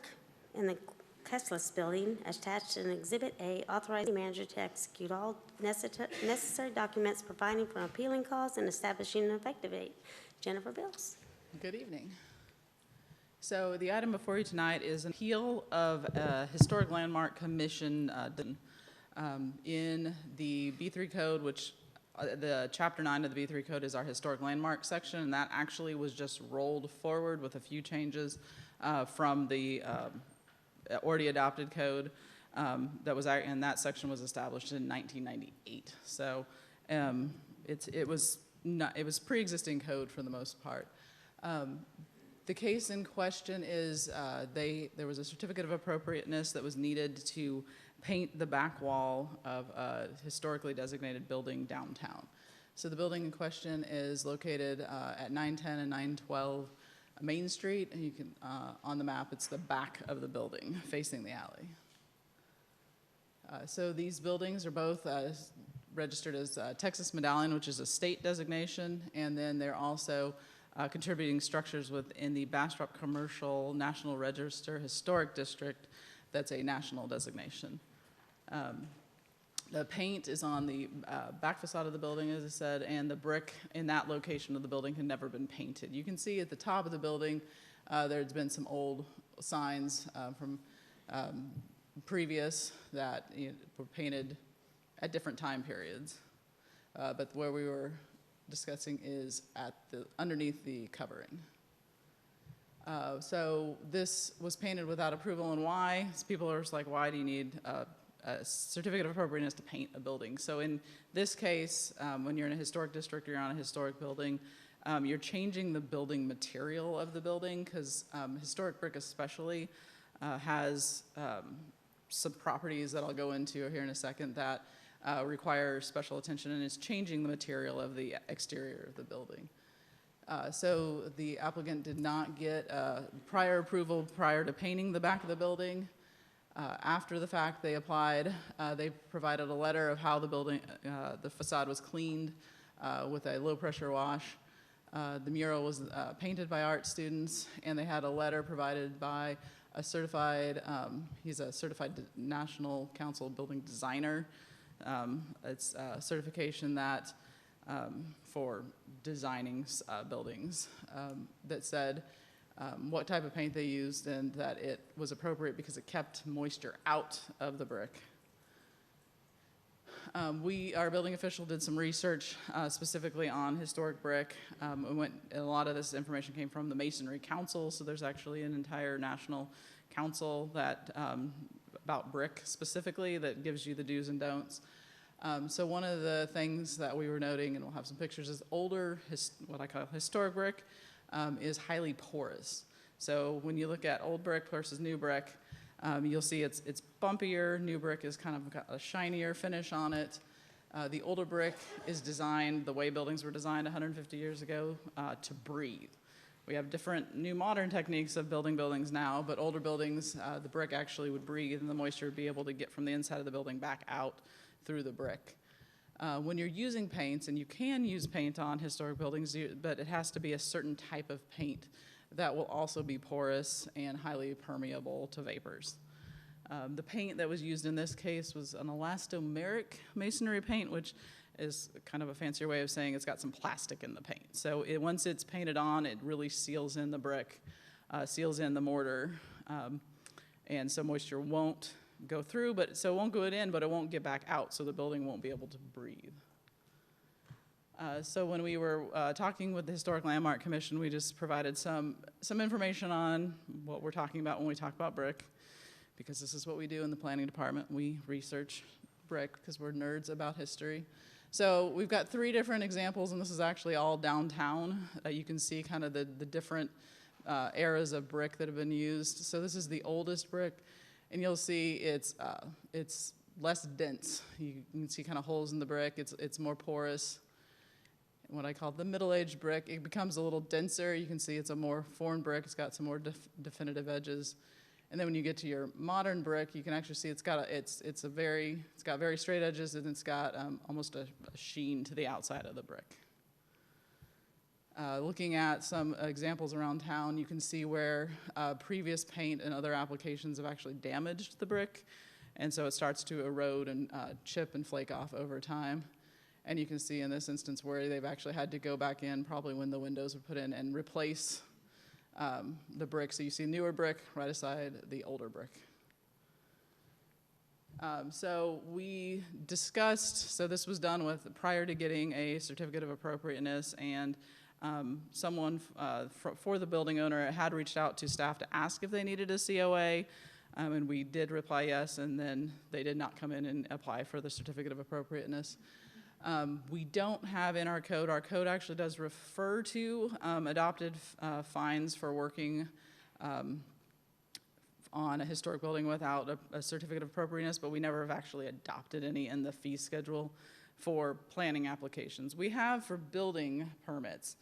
A: in the Kessless Building, attached in Exhibit A, authorizing the manager to execute all necessary documents, providing for an appealing cause, and establishing an effective date. Jennifer Bills.
D: Good evening. So the item before you tonight is an appeal of a historic landmark commission in the B3 code, which the Chapter 9 of the B3 code is our historic landmark section, and that actually was just rolled forward with a few changes from the already adopted code that was, and that section was established in 1998. So it was pre-existing code for the most part. The case in question is there was a certificate of appropriateness that was needed to paint the back wall of a historically designated building downtown. So the building in question is located at 910 and 912 Main Street, and you can, on the map, it's the back of the building facing the alley. So these buildings are both registered as Texas Medallion, which is a state designation, and then they're also contributing structures within the Bastrop Commercial National Register Historic District. That's a national designation. The paint is on the back facade of the building, as I said, and the brick in that location of the building had never been painted. You can see at the top of the building there's been some old signs from previous that were painted at different time periods. But where we were discussing is at underneath the covering. So this was painted without approval, and why? So people are just like, why do you need a certificate of appropriateness to paint a building? So in this case, when you're in a historic district or you're on a historic building, you're changing the building material of the building, because historic brick especially has some properties that I'll go into here in a second that require special attention, and it's changing the material of the exterior of the building. So the applicant did not get prior approval prior to painting the back of the building. After the fact, they applied. They provided a letter of how the building, the facade was cleaned with a low-pressure wash. The mural was painted by art students, and they had a letter provided by a certified, he's a certified National Council Building Designer. It's a certification that for designing buildings that said what type of paint they used and that it was appropriate because it kept moisture out of the brick. Our building official did some research specifically on historic brick. A lot of this information came from the Masonry Council, so there's actually an entire national council that about brick specifically that gives you the do's and don'ts. So one of the things that we were noting, and we'll have some pictures, is older, what I call historic brick, is highly porous. So when you look at old brick versus new brick, you'll see it's bumpier. New brick is kind of got a shinier finish on it. The older brick is designed the way buildings were designed 150 years ago to breathe. We have different new modern techniques of building buildings now, but older buildings, the brick actually would breathe and the moisture would be able to get from the inside of the building back out through the brick. When you're using paints, and you can use paint on historic buildings, but it has to be a certain type of paint that will also be porous and highly permeable to vapors. The paint that was used in this case was an elastomeric masonry paint, which is kind of a fancier way of saying it's got some plastic in the paint. So once it's painted on, it really seals in the brick, seals in the mortar, and so moisture won't go through, so it won't go in, but it won't get back out, so the building won't be able to breathe. So when we were talking with the Historic Landmark Commission, we just provided some information on what we're talking about when we talk about brick, because this is what we do in the planning department. We research brick because we're nerds about history. So we've got 3 different examples, and this is actually all downtown. You can see kind of the different eras of brick that have been used. So this is the oldest brick, and you'll see it's less dense. You can see kind of holes in the brick. It's more porous. What I call the middle-aged brick, it becomes a little denser. You can see it's a more formed brick. It's got some more definitive edges. And then when you get to your modern brick, you can actually see it's got very straight edges, and it's got almost a sheen to the outside of the brick. Looking at some examples around town, you can see where previous paint and other applications have actually damaged the brick, and so it starts to erode and chip and flake off over time. And you can see in this instance where they've actually had to go back in, probably when the windows were put in, and replace the brick. So you see newer brick right aside the older brick. So we discussed, so this was done prior to getting a certificate of appropriateness, and someone for the building owner had reached out to staff to ask if they needed a COA, and we did reply yes, and then they did not come in and apply for the certificate of appropriateness. We don't have in our code actually does refer to adopted fines for working on a historic building without a certificate of appropriateness, but we never have actually adopted any in the fee schedule for planning applications. We have for building permits,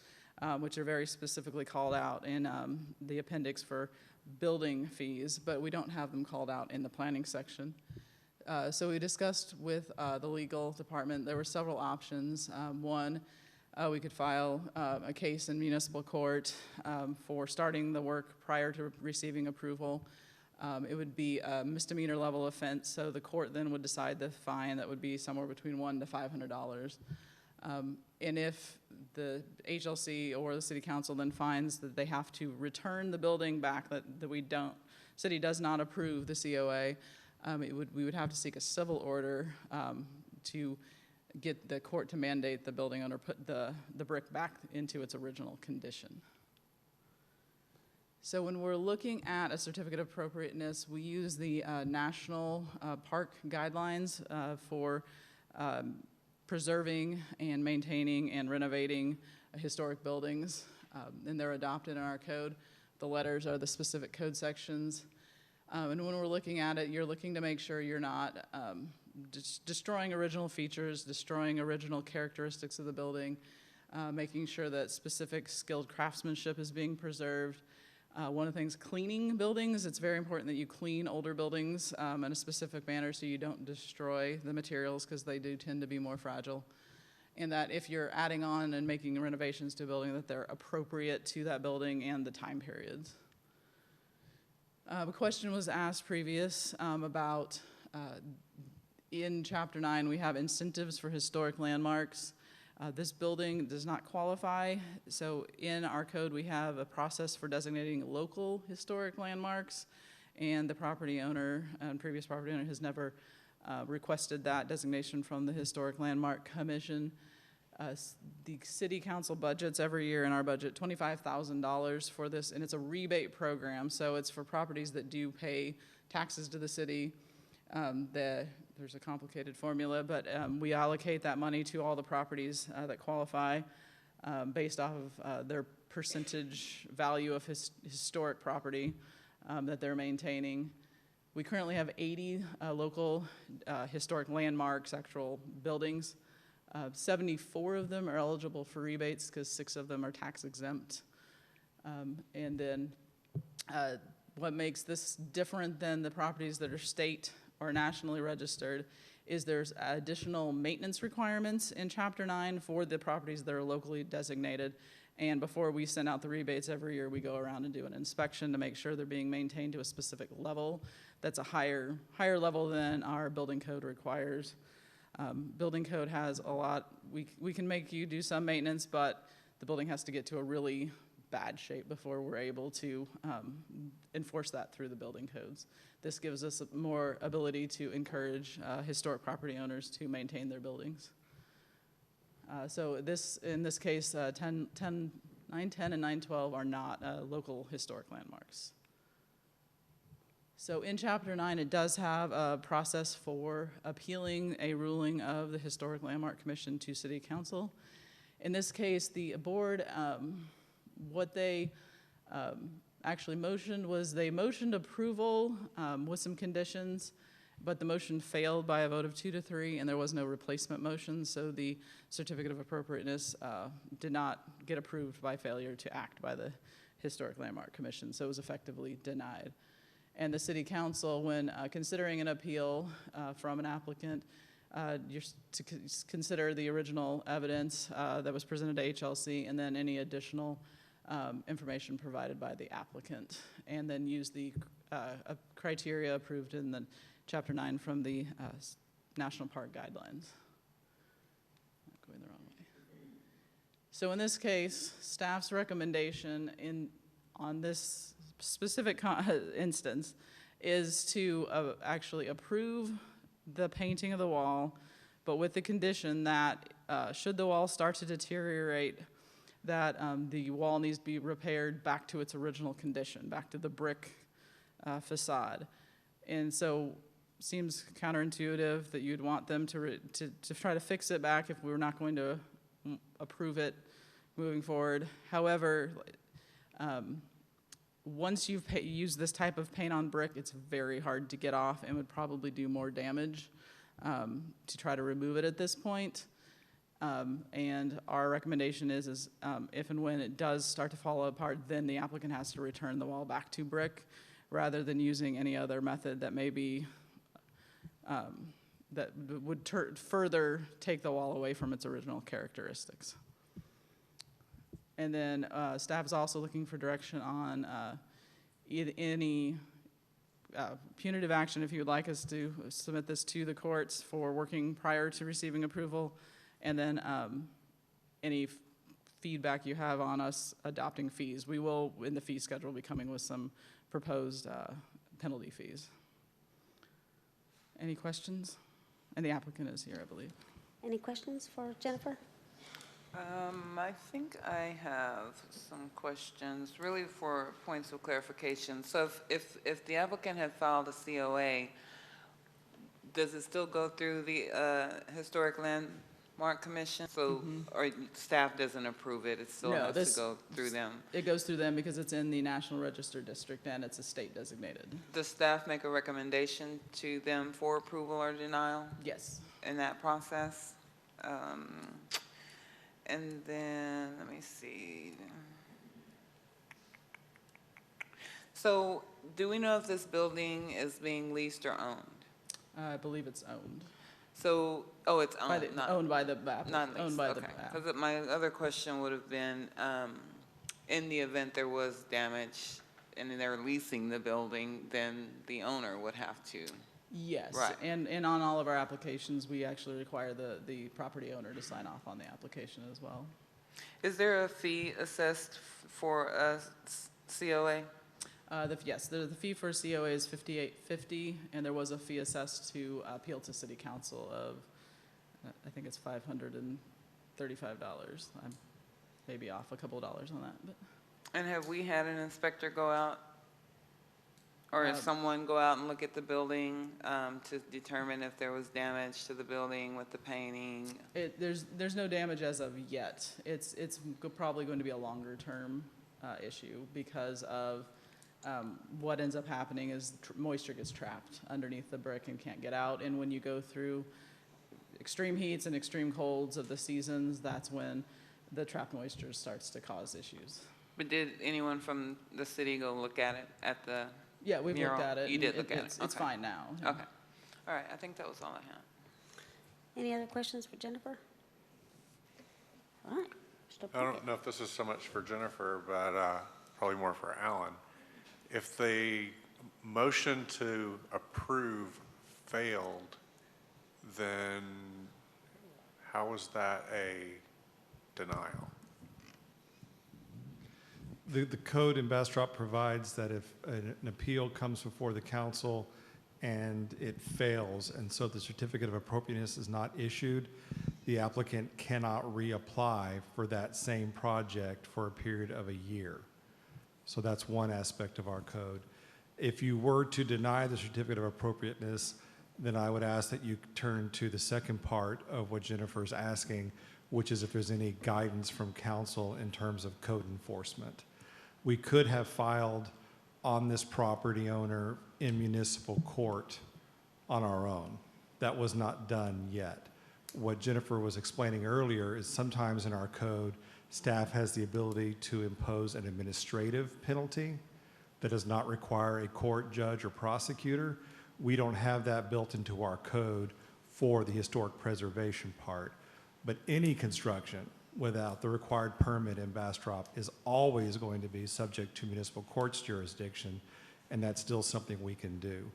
D: which are very specifically called out in the appendix for building fees, but we don't have them called out in the planning section. So we discussed with the legal department, there were several options. One, we could file a case in municipal court for starting the work prior to receiving approval. It would be a misdemeanor level offense, so the court then would decide the fine that would be somewhere between $100 to $500. And if the HLC or the city council then finds that they have to return the building back, that city does not approve the COA, we would have to seek a civil order to get the court to mandate the building owner put the brick back into its original condition. So when we're looking at a certificate of appropriateness, we use the National Park Guidelines for preserving and maintaining and renovating historic buildings, and they're adopted in our code. The letters are the specific code sections. And when we're looking at it, you're looking to make sure you're not destroying original features, destroying original characteristics of the building. making sure that specific skilled craftsmanship is being preserved. One of the things, cleaning buildings, it's very important that you clean older buildings in a specific manner so you don't destroy the materials because they do tend to be more fragile. And that if you're adding on and making renovations to a building, that they're appropriate to that building and the time periods. A question was asked previous about, in Chapter 9, we have incentives for historic landmarks. This building does not qualify, so in our code we have a process for designating local historic landmarks, and the property owner and previous property owner has never requested that designation from the Historic Landmark Commission. The city council budgets every year in our budget $25,000 for this, and it's a rebate program, so it's for properties that do pay taxes to the city. There's a complicated formula, but we allocate that money to all the properties that qualify based off of their percentage value of historic property that they're maintaining. We currently have 80 local historic landmarks, actual buildings. 74 of them are eligible for rebates because 6 of them are tax exempt. And then what makes this different than the properties that are state or nationally registered is there's additional maintenance requirements in Chapter 9 for the properties that are locally designated. And before we send out the rebates every year, we go around and do an inspection to make sure they're being maintained to a specific level that's a higher level than our building code requires. Building code has a lot, we can make you do some maintenance, but the building has to get to a really bad shape before we're able to enforce that through the building codes. This gives us more ability to encourage historic property owners to maintain their buildings. So in this case, 910 and 912 are not local historic landmarks. So in Chapter 9, it does have a process for appealing a ruling of the Historic Landmark Commission to City Council. In this case, the board, what they actually motioned was they motioned approval with some conditions, but the motion failed by a vote of 2 to 3, and there was no replacement motion, so the certificate of appropriateness did not get approved by failure to act by the Historic Landmark Commission, so it was effectively denied. And the City Council, when considering an appeal from an applicant, you're to consider the original evidence that was presented to HLC and then any additional information provided by the applicant, and then use the criteria approved in the Chapter 9 from the National Park Guidelines. Going the wrong way. So in this case, staff's recommendation on this specific instance is to actually approve the painting of the wall, but with the condition that should the wall start to deteriorate, that the wall needs to be repaired back to its original condition, back to the brick facade. And so seems counterintuitive that you'd want them to try to fix it back if we were not going to approve it moving forward. However, once you've used this type of paint on brick, it's very hard to get off and would probably do more damage to try to remove it at this point. And our recommendation is if and when it does start to fall apart, then the applicant has to return the wall back to brick rather than using any other method that may be, that would further take the wall away from its original characteristics. And then staff is also looking for direction on any punitive action if you would like us to submit this to the courts for working prior to receiving approval, and then any feedback you have on us adopting fees. We will, in the fee schedule, be coming with some proposed penalty fees. Any questions? And the applicant is here, I believe.
A: Any questions for Jennifer?
I: I think I have some questions, really for points of clarification. So if the applicant had filed a COA, does it still go through the Historic Landmark Commission? So, or staff doesn't approve it, it still has to go through them?
D: It goes through them because it's in the National Register District and it's a state designated.
I: Does staff make a recommendation to them for approval or denial?
D: Yes.
I: In that process? And then, let me see. So, do we know if this building is being leased or owned?
D: I believe it's owned.
I: So, oh, it's owned, not
D: Owned by the BAP.
I: not leased.
D: Owned by the
I: Okay.
D: BAP.
I: Because my other question would have been, in the event there was damage and they're leasing the building, then the owner would have to.
D: Yes,
I: Right.
D: and on all of our applications, we actually require the property owner to sign off on the application as well.
I: Is there a fee assessed for a COA?
D: Yes, the fee for COA is $58.50, and there was a fee assessed to appeal to City Council of, I think it's $535. I'm maybe off a couple of dollars on that, but.
I: And have we had an inspector go out? Or has someone go out and look at the building to determine if there was damage to the building with the painting?
D: There's no damage as of yet. It's probably going to be a longer term issue because of what ends up happening is moisture gets trapped underneath the brick and can't get out. And when you go through extreme heats and extreme colds of the seasons, that's when the trapped moisture starts to cause issues.
I: But did anyone from the city go look at it at the
D: Yeah, we've
I: mural?
D: looked at it.
I: You
D: and
I: did look at it?
D: It's
I: Okay.
D: fine now.
I: Okay. All right, I think that was all I had.
A: Any other questions for Jennifer? All right. Mr.
H: I
A: Plunkett.
H: don't know if this is so much for Jennifer, but probably more for Alan. If the motion to approve failed, then how is that a denial?
E: The code in Bastrop provides that if an appeal comes before the council and it fails, and so the certificate of appropriateness is not issued, the applicant cannot reapply for that same project for a period of a year. So that's one aspect of our code. If you were to deny the certificate of appropriateness, then I would ask that you turn to the second part of what Jennifer's asking, which is if there's any guidance from council in terms of code enforcement. We could have filed on this property owner in municipal court on our own. That was not done yet. What Jennifer was explaining earlier is sometimes in our code, staff has the ability to impose an administrative penalty that does not require a court, judge, or prosecutor. We don't have that built into our code for the historic preservation part. But any construction without the required permit in Bastrop is always going to be subject to municipal court's jurisdiction, and that's still something we can do.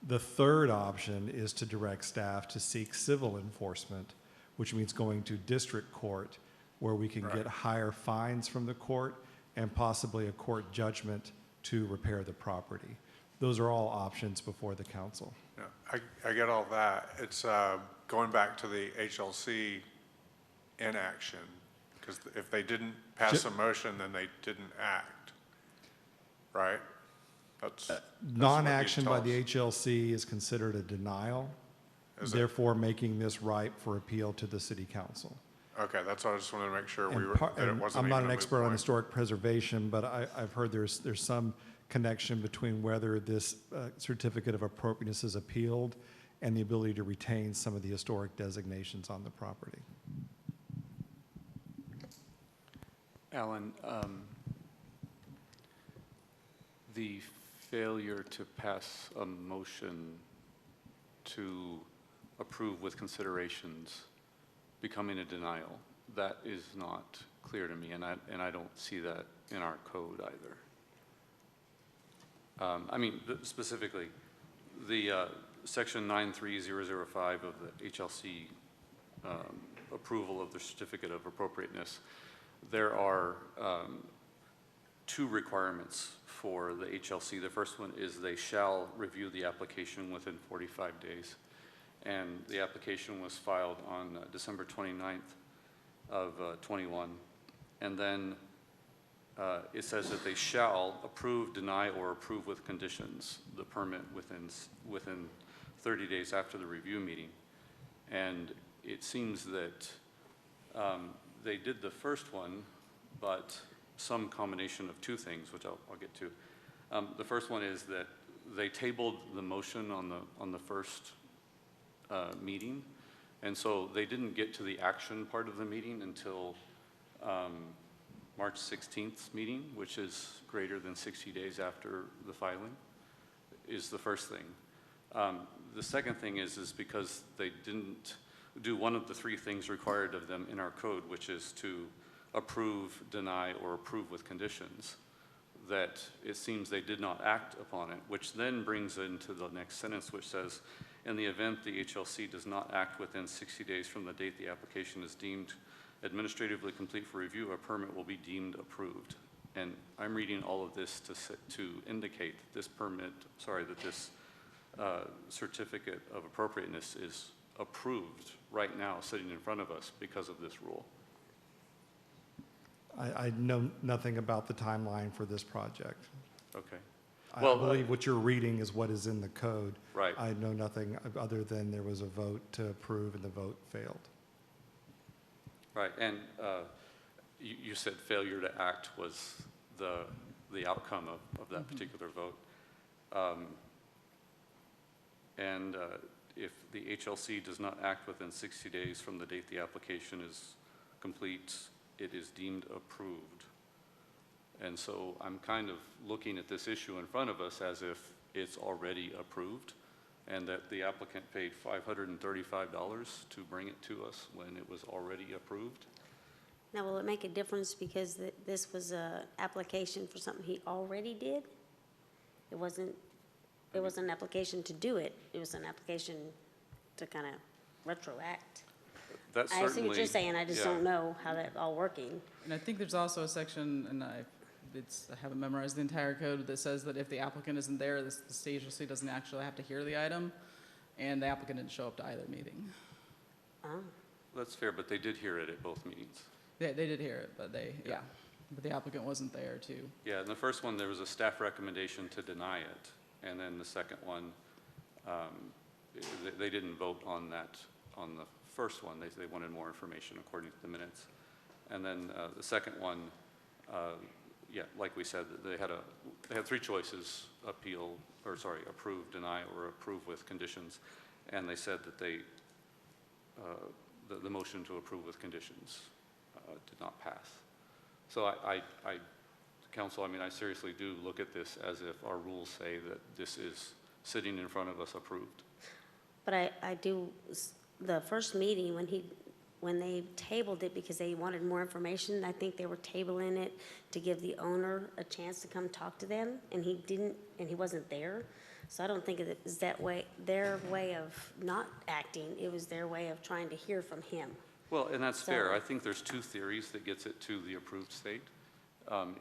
E: The third option is to direct staff to seek civil enforcement, which means going to district court, where we can get higher fines from the court and possibly a court judgment to repair the property. Those are all options before the council.
H: Yeah, I get all that. It's going back to the HLC inaction, because if they didn't pass a motion, then they didn't act, right? That's
E: Non-action by
H: what you
E: the HLC is considered a denial, therefore making this ripe for appeal to the city council.
H: Okay, that's what I just wanted to make sure that it wasn't
E: I'm not
H: even
E: an
H: a moot
E: expert on
H: point.
E: historic preservation, but I've heard there's some connection between whether this certificate of appropriateness is appealed and the ability to retain some of the historic designations on the property.
G: Alan, the failure to pass a motion to approve with considerations becoming a denial, that is not clear to me, and I don't see that in our code either. I mean, specifically, the section 93005 of the HLC approval of the certificate of appropriateness, there are two requirements for the HLC. The first one is they shall review the application within 45 days. And the application was filed on December 29th of 21. And then it says that they shall approve, deny, or approve with conditions the permit within 30 days after the review meeting. And it seems that they did the first one, but some combination of two things, which I'll get to. The first one is that they tabled the motion on the first meeting, and so they didn't get to the action part of the meeting until March 16th meeting, which is greater than 60 days after the filing, is the first thing. The second thing is because they didn't do one of the three things required of them in our code, which is to approve, deny, or approve with conditions, that it seems they did not act upon it, which then brings into the next sentence, which says, in the event the HLC does not act within 60 days from the date the application is deemed administratively complete for review, a permit will be deemed approved. And I'm reading all of this to indicate that this this certificate of appropriateness is approved right now, sitting in front of us because of this rule.
E: I know nothing about the timeline for this project.
G: Okay.
E: I believe what you're reading is what is in the code.
G: Right.
E: I know nothing other than there was a vote to approve and the vote failed.
G: Right, and you said failure to act was the outcome of that particular vote. If the HLC does not act within 60 days from the date the application is complete, it is deemed approved. And so I'm kind of looking at this issue in front of us as if it's already approved and that the applicant paid $535 to bring it to us when it was already approved.
A: Now, will it make a difference because this was a application for something he already did? It wasn't an application to do it. It was an application to kind of retroact.
G: That's
A: I see what you're saying. I just don't know how that's all working.
D: And I think there's also a section, and I haven't memorized the entire code, that says that if the applicant isn't there, the state agency doesn't actually have to hear the item, and the applicant didn't show up to either meeting.
A: Oh.
G: That's fair, but they did hear it at both meetings.
D: They did hear it, but but the applicant wasn't there too.
G: Yeah, in the first one, there was a staff recommendation to deny it, and then the second one, they didn't vote on that on the first one. They wanted more information according to the minutes. And then the second one, like we said, they had three choices: approve, deny, or approve with conditions. And they said that the motion to approve with conditions did not pass. So Council, I seriously do look at this as if our rules say that this is sitting in front of us approved.
A: But I do, the first meeting when they tabled it because they wanted more information, I think they were tabling it to give the owner a chance to come talk to them, and he didn't, and he wasn't there. So I don't think it is their way of not acting. It was their way of trying to hear from him.
G: Well, and that's fair. I think there's two theories that gets it to the approved state.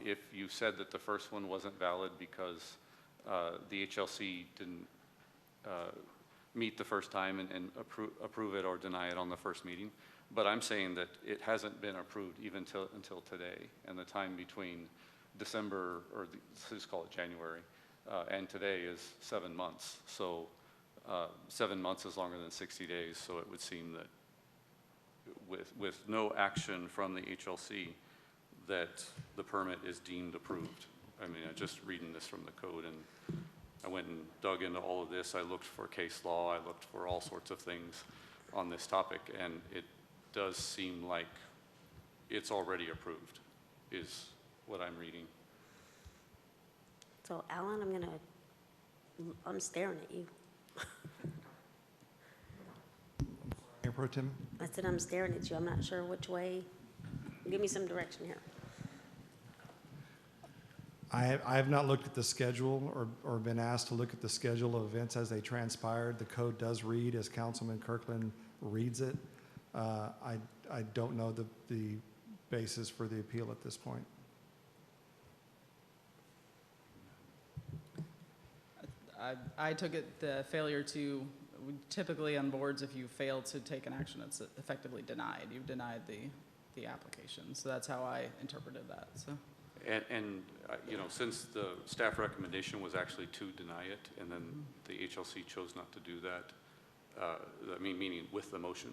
G: If you said that the first one wasn't valid because the HLC didn't meet the first time and approve it or deny it on the first meeting. But I'm saying that it hasn't been approved even until today, and the time between December, or let's call it January, and today is 7 months. So 7 months is longer than 60 days, so it would seem that with no action from the HLC, that the permit is deemed approved. I'm just reading this from the code, and I went and dug into all of this. I looked for case law. I looked for all sorts of things on this topic, and it does seem like it's already approved, is what I'm reading.
A: So, Alan, I'm staring at you.
E: Mayor Pro Tem?
A: I said I'm staring at you. I'm not sure which way. Give me some direction here.
E: I have not looked at the schedule or been asked to look at the schedule of events as they transpired. The code does read as Councilman Kirkland reads it. I don't know the basis for the appeal at this point.
D: I took it the failure to, typically on boards, if you fail to take an action, it's effectively denied. You've denied the application. So that's how I interpreted that. So.
G: And since the staff recommendation was actually to deny it, and then the HLC chose not to do that, meaning with the motion,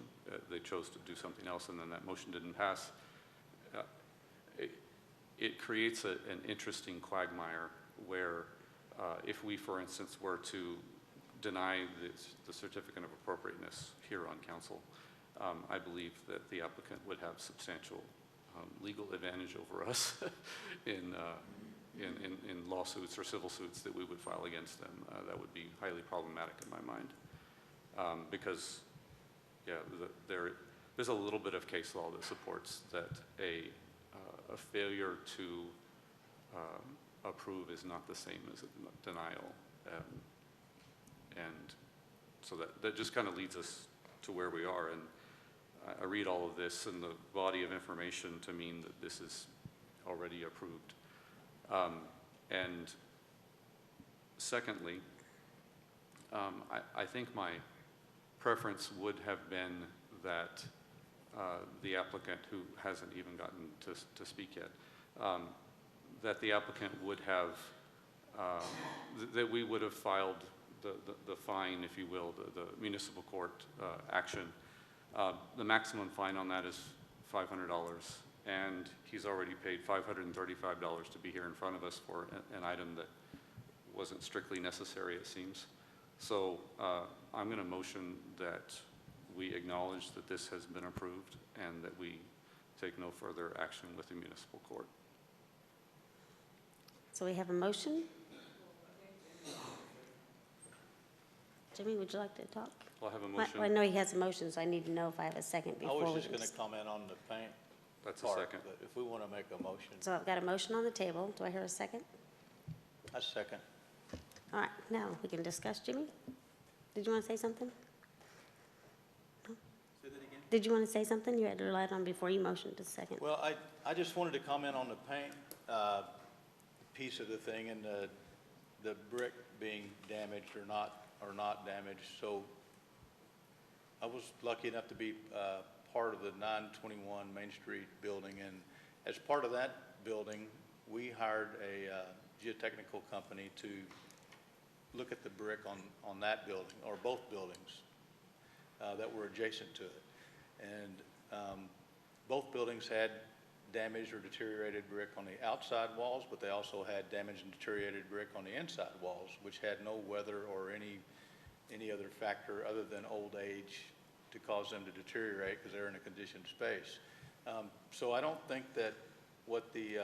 G: they chose to do something else, and then that motion didn't pass, it creates an interesting quagmire where if we, for instance, were to deny the certificate of appropriateness here on council, I believe that the applicant would have substantial legal advantage over us in lawsuits or civil suits that we would file against them. That would be highly problematic in my mind. Because, yeah, there's a little bit of case law that supports that a failure to approve is not the same as a denial. And so that just kind of leads us to where we are. And I read all of this in the body of information to mean that this is already approved. And secondly, I think my preference would have been that the applicant, who hasn't even gotten to speak yet, that the applicant would have, that we would have filed the fine, if you will, the municipal court action. The maximum fine on that is $500, and he's already paid $535 to be here in front of us for an item that wasn't strictly necessary, it seems. So I'm going to motion that we acknowledge that this has been approved and that we take no further action with the municipal court.
A: So we have a motion. Jimmy, would you like to talk?
G: Well, I have a motion.
A: Well, I know he has a motion, so I need to know if I have a second
F: I
A: before we...
F: was just going to comment on the paint.
G: That's
F: part,
G: a second.
F: But if we want to make a motion.
A: So I've got a motion on the table. Do I hear a second?
F: A second.
A: All right, now we can discuss. Jimmy, did you want to say something? No?
F: Say that again?
A: Did you want to say something? You had your light on before you motioned to second.
F: Well, I just wanted to comment on the paint piece of the thing and the brick being damaged or not damaged. So I was lucky enough to be part of the 921 Main Street building, and as part of that building, we hired a geotechnical company to look at the brick on that building, or both buildings that were adjacent to it. And both buildings had damaged or deteriorated brick on the outside walls, but they also had damaged and deteriorated brick on the inside walls, which had no weather or any other factor other than old age to cause them to deteriorate because they're in a conditioned space. So I don't think that what the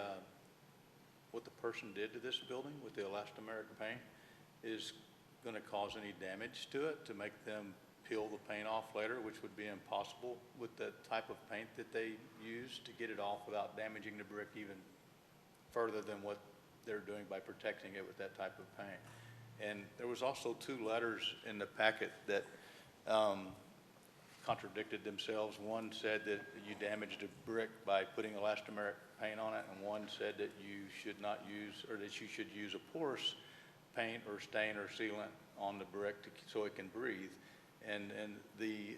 F: person did to this building with the elastomeric paint is going to cause any damage to it, to make them peel the paint off later, which would be impossible with the type of paint that they use to get it off without damaging the brick even further than what they're doing by protecting it with that type of paint. And there was also 2 letters in the packet that contradicted themselves. One said that you damaged a brick by putting elastomeric paint on it, and one said that you should not use, or that you should use a porous paint or stain or sealant on the brick so it can breathe. And the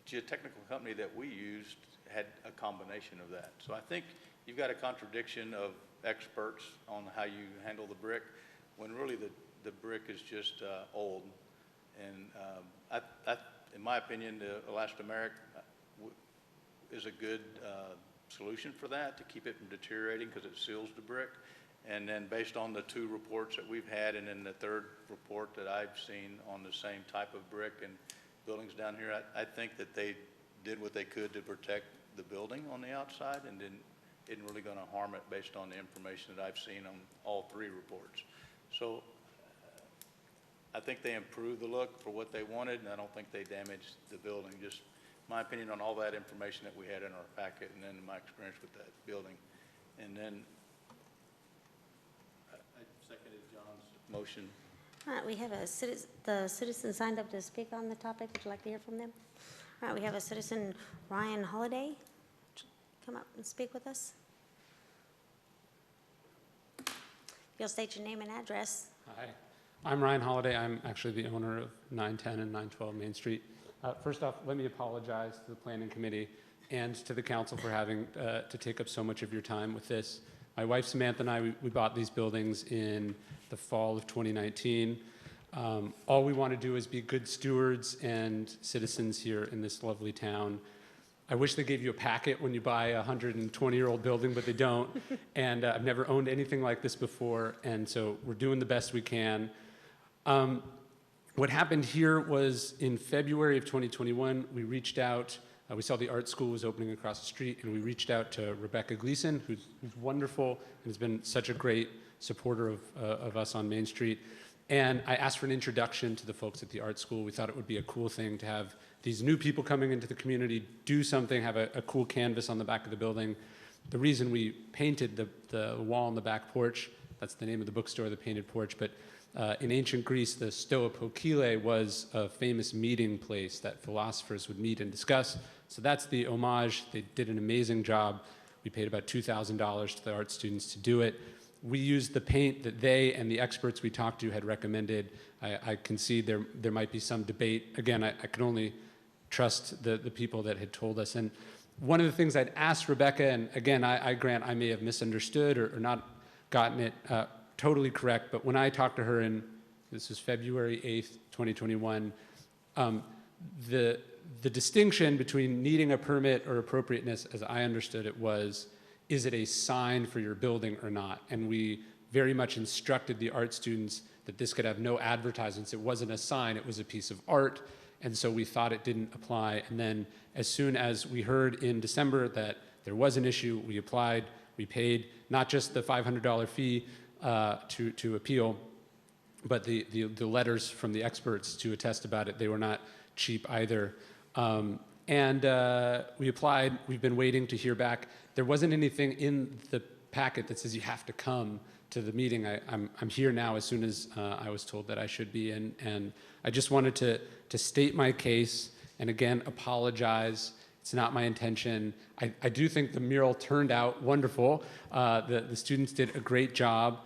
F: geotechnical company that we used had a combination of that. So I think you've got a contradiction of experts on how you handle the brick, when really the brick is just old. And in my opinion, the elastomeric is a good solution for that, to keep it from deteriorating because it seals the brick. And then based on the 2 reports that we've had, and then the 3rd report that I've seen on the same type of brick and buildings down here, I think that they did what they could to protect the building on the outside, and isn't really going to harm it based on the information that I've seen on all 3 reports. So I think they improved the look for what they wanted, and I don't think they damaged the building. Just my opinion on all that information that we had in our packet, and then my experience with that building. And then I seconded John's motion.
A: All right, we have the citizen signed up to speak on the topic. Would you like to hear from them? All right, we have a citizen, Ryan Holiday. Come up and speak with us. You'll state your name and address.
J: Hi, I'm Ryan Holiday. I'm actually the owner of 910 and 912 Main Street. First off, let me apologize to the Planning Committee and to the council for having to take up so much of your time with this. My wife Samantha and I, we bought these buildings in the fall of 2019. All we want to do is be good stewards and citizens here in this lovely town. I wish they gave you a packet when you buy a 120-year-old building, but they don't. And I've never owned anything like this before, and so we're doing the best we can. What happened here was in February of 2021, we reached out We saw the art school was opening across the street, and we reached out to Rebecca Gleason, who's wonderful and has been such a great supporter of us on Main Street. And I asked for an introduction to the folks at the art school. We thought it would be a cool thing to have these new people coming into the community, do something, have a cool canvas on the back of the building. The reason we painted the wall on the back porch, that's the name of the bookstore, the painted porch, but in ancient Greece, the Stoa Pokyle was a famous meeting place that philosophers would meet and discuss. So that's the homage. They did an amazing job. We paid about $2,000 to the art students to do it. We used the paint that they and the experts we talked to had recommended. I concede there might be some debate. Again, I can only trust the people that had told us. And one of the things I'd asked Rebecca, and again, I grant I may have misunderstood or not gotten it totally correct, but when I talked to her this was February 8th, 2021, the distinction between needing a permit or appropriateness, as I understood it, was, is it a sign for your building or not? And we very much instructed the art students that this could have no advertisements. It wasn't a sign, it was a piece of art, and so we thought it didn't apply. And then as soon as we heard in December that there was an issue, we applied, we paid not just the $500 fee to appeal, but the letters from the experts to attest about it. They were not cheap either. And we applied. We've been waiting to hear back. There wasn't anything in the packet that says you have to come to the meeting. I'm here now as soon as I was told that I should be. And I just wanted to state my case and again apologize. It's not my intention. I do think the mural turned out wonderful. The students did a great job.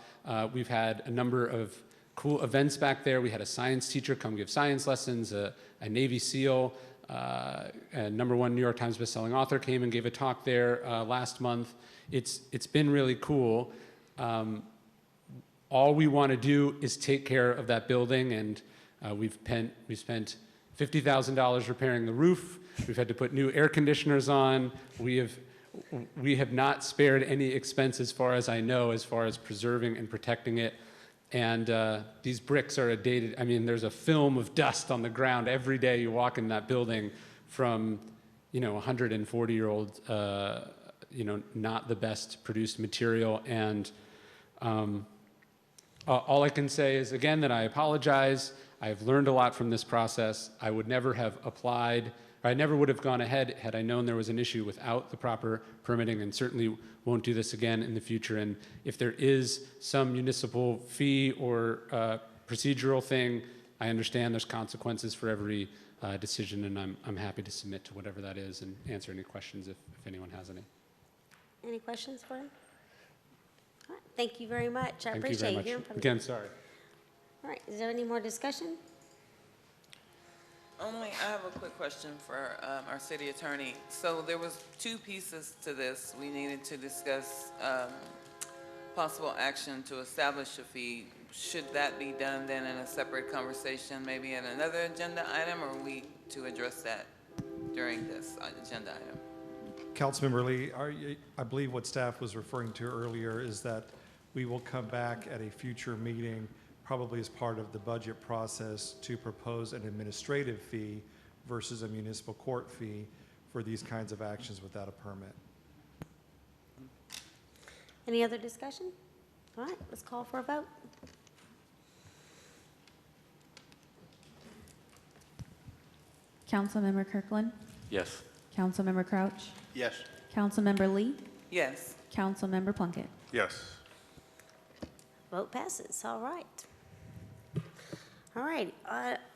J: We've had a number of cool events back there. We had a science teacher come give science lessons, a Navy SEAL, a #1 New York Times bestselling author came and gave a talk there last month. It's been really cool. All we want to do is take care of that building, and we've spent $50,000 repairing the roof. We've had to put new air conditioners on. We have not spared any expense, as far as I know, as far as preserving and protecting it. And these bricks are dated. I mean, there's a film of dust on the ground every day you walk in that building from, 140-year-old, not the best produced material. And all I can say is, again, that I apologize. I have learned a lot from this process. I would never have applied, or I never would have gone ahead had I known there was an issue without the proper permitting, and certainly won't do this again in the future. And if there is some municipal fee or procedural thing, I understand there's consequences for every decision, and I'm happy to submit to whatever that is and answer any questions if anyone has any.
A: Any questions for him? All right, thank you very much. I
J: Thank you
A: appreciate
J: very
A: you
J: much.
A: hearing from
J: Again,
A: you.
J: sorry.
A: All right, is there any more discussion?
I: I have a quick question for our city attorney. So there was 2 pieces to this. We needed to discuss possible action to establish a fee. Should that be done then in a separate conversation, maybe in another agenda item, or are we to address that during this agenda item?
E: Councilmember Lee, I believe what staff was referring to earlier is that we will come back at a future meeting, probably as part of the budget process, to propose an administrative fee versus a municipal court fee for these kinds of actions without a permit.
A: Any other discussion? All right, let's call for a vote.
C: Councilmember Kirkland?
G: Yes.
C: Councilmember Crouch?
F: Yes.
C: Councilmember Lee?
I: Yes.
C: Councilmember Plunkett?
H: Yes.
A: Vote passes, all right. All right,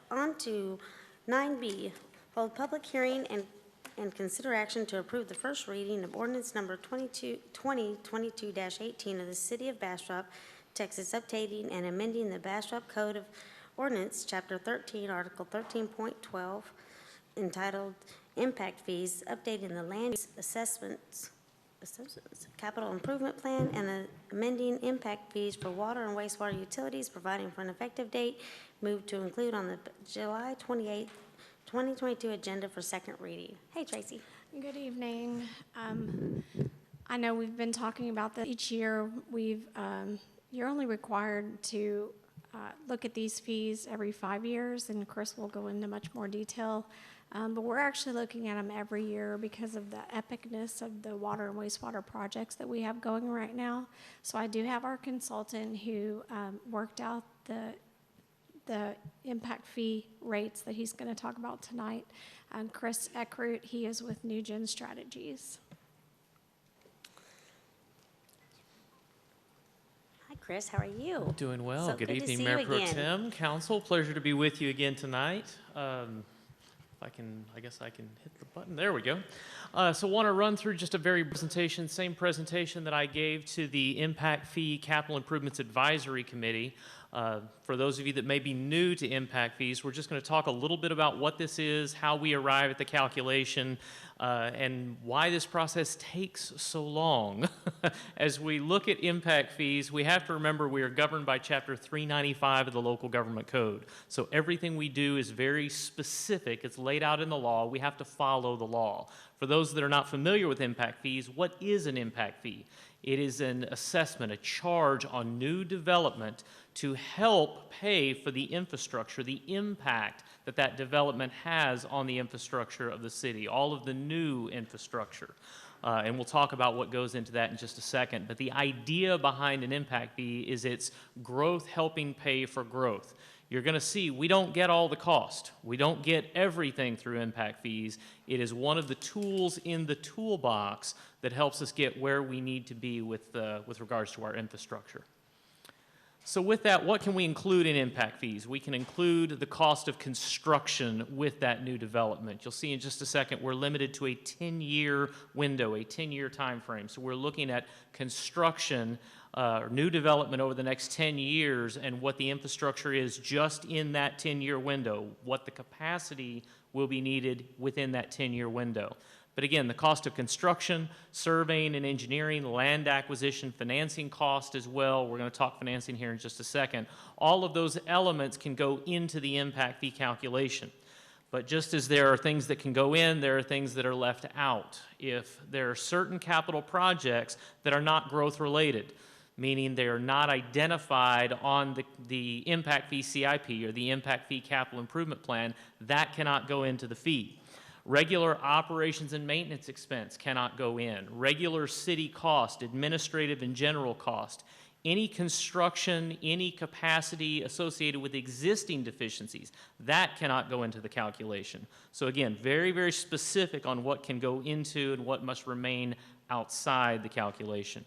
A: on to 9B, hold public hearing and consider action to approve the first reading of ordinance number 2022-18 of the City of Bastrop, Texas, updating and amending the Bastrop Code of Ordinance, Chapter 13, Article 13.12, entitled Impact Fees, updating the land use assessments, capital improvement plan, and amending impact fees for water and wastewater utilities, providing for an effective date, moved to include on the July 28th, 2022 agenda for second reading. Hey, Tracy.
B: Good evening. I know we've been talking about this each year. You're only required to look at these fees every 5 years, and Chris will go into much more detail But we're actually looking at them every year because of the epicness of the water and wastewater projects that we have going right now. So I do have our consultant who worked out the impact fee rates that he's going to talk about tonight. And Chris Eckroot, he is with New Gen Strategies.
A: Hi, Chris. How are you?
K: Doing well.
A: So
K: Good
A: to
K: evening,
A: see
K: Mayor
A: you
K: Pro
A: again.
K: Tem, Council. Pleasure to be with you again tonight. I guess I can hit the button. There we go. So want to run through just a very presentation, same presentation that I gave to the Impact Fee Capital Improvements Advisory Committee. For those of you that may be new to impact fees, we're just going to talk a little bit about what this is, how we arrive at the calculation, and why this process takes so long. As we look at impact fees, we have to remember we are governed by Chapter 395 of the Local Government Code. So everything we do is very specific. It's laid out in the law. We have to follow the law. For those that are not familiar with impact fees, what is an impact fee? It is an assessment, a charge on new development to help pay for the infrastructure, the impact that that development has on the infrastructure of the city, all of the new infrastructure. And we'll talk about what goes into that in just a second. But the idea behind an impact fee is it's growth helping pay for growth. You're going to see we don't get all the cost. We don't get everything through impact fees. It is one of the tools in the toolbox that helps us get where we need to be with regards to our infrastructure. So with that, what can we include in impact fees? We can include the cost of construction with that new development. You'll see in just a second we're limited to a 10-year window, a 10-year time frame. So we're looking at construction, new development over the next 10 years and what the infrastructure is just in that 10-year window, what the capacity will be needed within that 10-year window. But again, the cost of construction, surveying and engineering, land acquisition, financing cost as well. We're going to talk financing here in just a second. All of those elements can go into the impact fee calculation. But just as there are things that can go in, there are things that are left out. If there are certain capital projects that are not growth related, meaning they are not identified on the impact fee CIP or the impact fee capital improvement plan, that cannot go into the fee. Regular operations and maintenance expense cannot go in. Regular city cost, administrative and general cost, any construction, any capacity associated with existing deficiencies, that cannot go into the calculation. So again, very, very specific on what can go into and what must remain outside the calculation.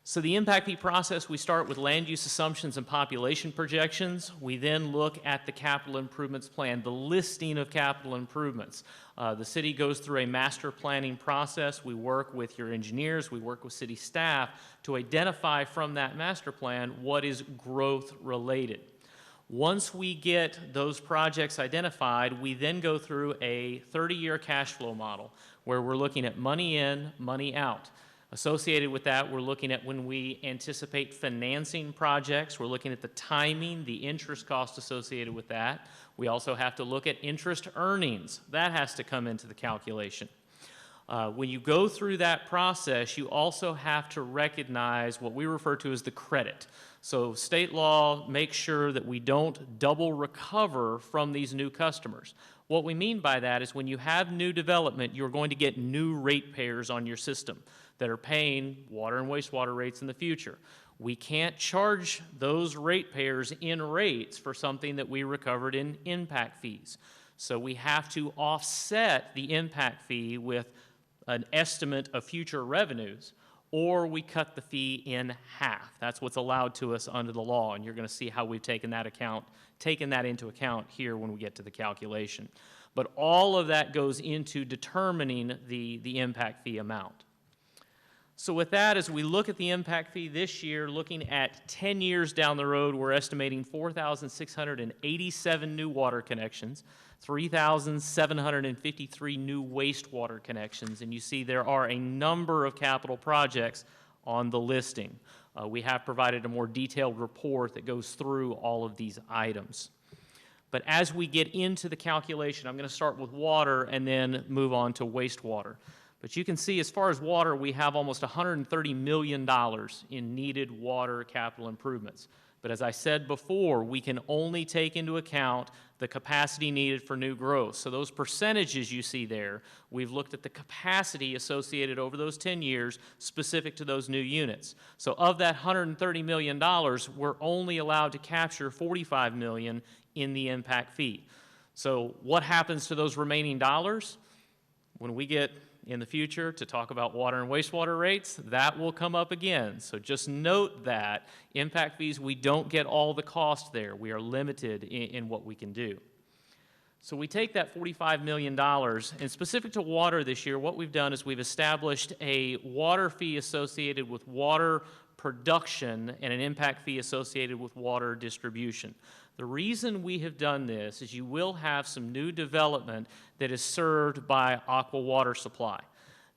K: So the impact fee process, we start with land use assumptions and population projections. We then look at the capital improvements plan, the listing of capital improvements. The city goes through a master planning process. We work with your engineers, we work with city staff to identify from that master plan what is growth related. Once we get those projects identified, we then go through a 30-year cash flow model where we're looking at money in, money out. Associated with that, we're looking at when we anticipate financing projects. We're looking at the timing, the interest cost associated with that. We also have to look at interest earnings. That has to come into the calculation. When you go through that process, you also have to recognize what we refer to as the credit. So state law makes sure that we don't double recover from these new customers. What we mean by that is when you have new development, you're going to get new ratepayers on your system that are paying water and wastewater rates in the future. We can't charge those ratepayers in rates for something that we recovered in impact fees. So we have to offset the impact fee with an estimate of future revenues, or we cut the fee in half. That's what's allowed to us under the law, and you're going to see how we've taken that into account here when we get to the calculation. But all of that goes into determining the impact fee amount. So with that, as we look at the impact fee this year, looking at 10 years down the road, we're estimating 4,687 new water connections, 3,753 new wastewater connections, and you see there are a number of capital projects on the listing. We have provided a more detailed report that goes through all of these items. But as we get into the calculation, I'm going to start with water and then move on to wastewater. But you can see as far as water, we have almost $130 million in needed water capital improvements. But as I said before, we can only take into account the capacity needed for new growth. So those percentages you see there, we've looked at the capacity associated over those 10 years specific to those new units. So of that $130 million, we're only allowed to capture $45 million in the impact fee. So what happens to those remaining dollars? When we get in the future to talk about water and wastewater rates, that will come up again. So just note that impact fees, we don't get all the cost there. We are limited in what we can do. So we take that $45 million, and specific to water this year, what we've done is we've established a water fee associated with water production and an impact fee associated with water distribution. The reason we have done this is you will have some new development that is served by Aqua Water Supply.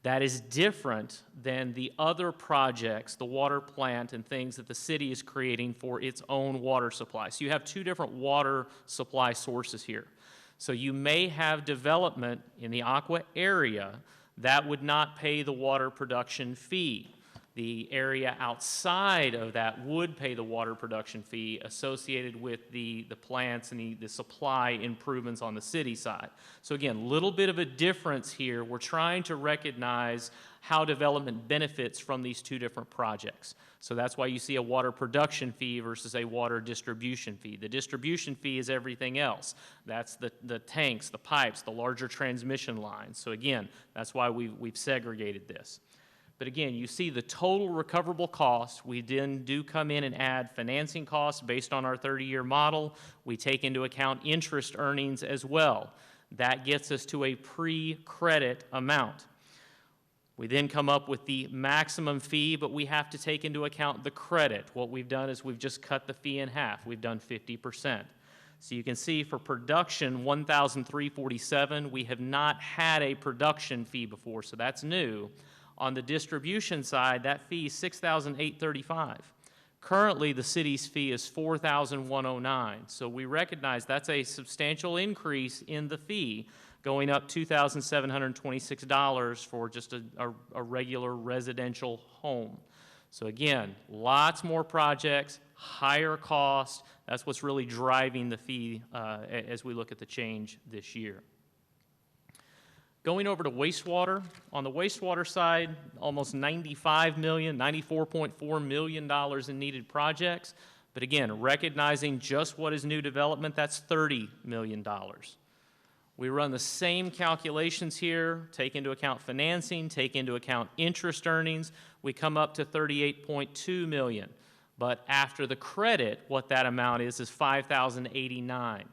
K: That is different than the other projects, the water plant and things that the city is creating for its own water supply. So you have two different water supply sources here. So you may have development in the Aqua area that would not pay the water production fee. The area outside of that would pay the water production fee associated with the plants and the supply improvements on the city side. So again, a little bit of a difference here. We're trying to recognize how development benefits from these two different projects. So that's why you see a water production fee versus a water distribution fee. The distribution fee is everything else. That's the tanks, the pipes, the larger transmission lines. So again, that's why we've segregated this. But again, you see the total recoverable cost. We then do come in and add financing costs based on our 30-year model. We take into account interest earnings as well. That gets us to a pre-credit amount. We then come up with the maximum fee, but we have to take into account the credit. What we've done is we've just cut the fee in half. We've done 50%. So you can see for production, $1,347. We have not had a production fee before, so that's new. On the distribution side, that fee is $6,835. Currently, the city's fee is $4,109. So we recognize that's a substantial increase in the fee, going up $2,726 for just a regular residential home. So again, lots more projects, higher cost. That's what's really driving the fee as we look at the change this year. Going over to wastewater, on the wastewater side, almost $95 million, $94.4 million in needed projects. But again, recognizing just what is new development, that's $30 million. We run the same calculations here, take into account financing, take into account interest earnings. We come up to $38.2 million. But after the credit, what that amount is $5,089.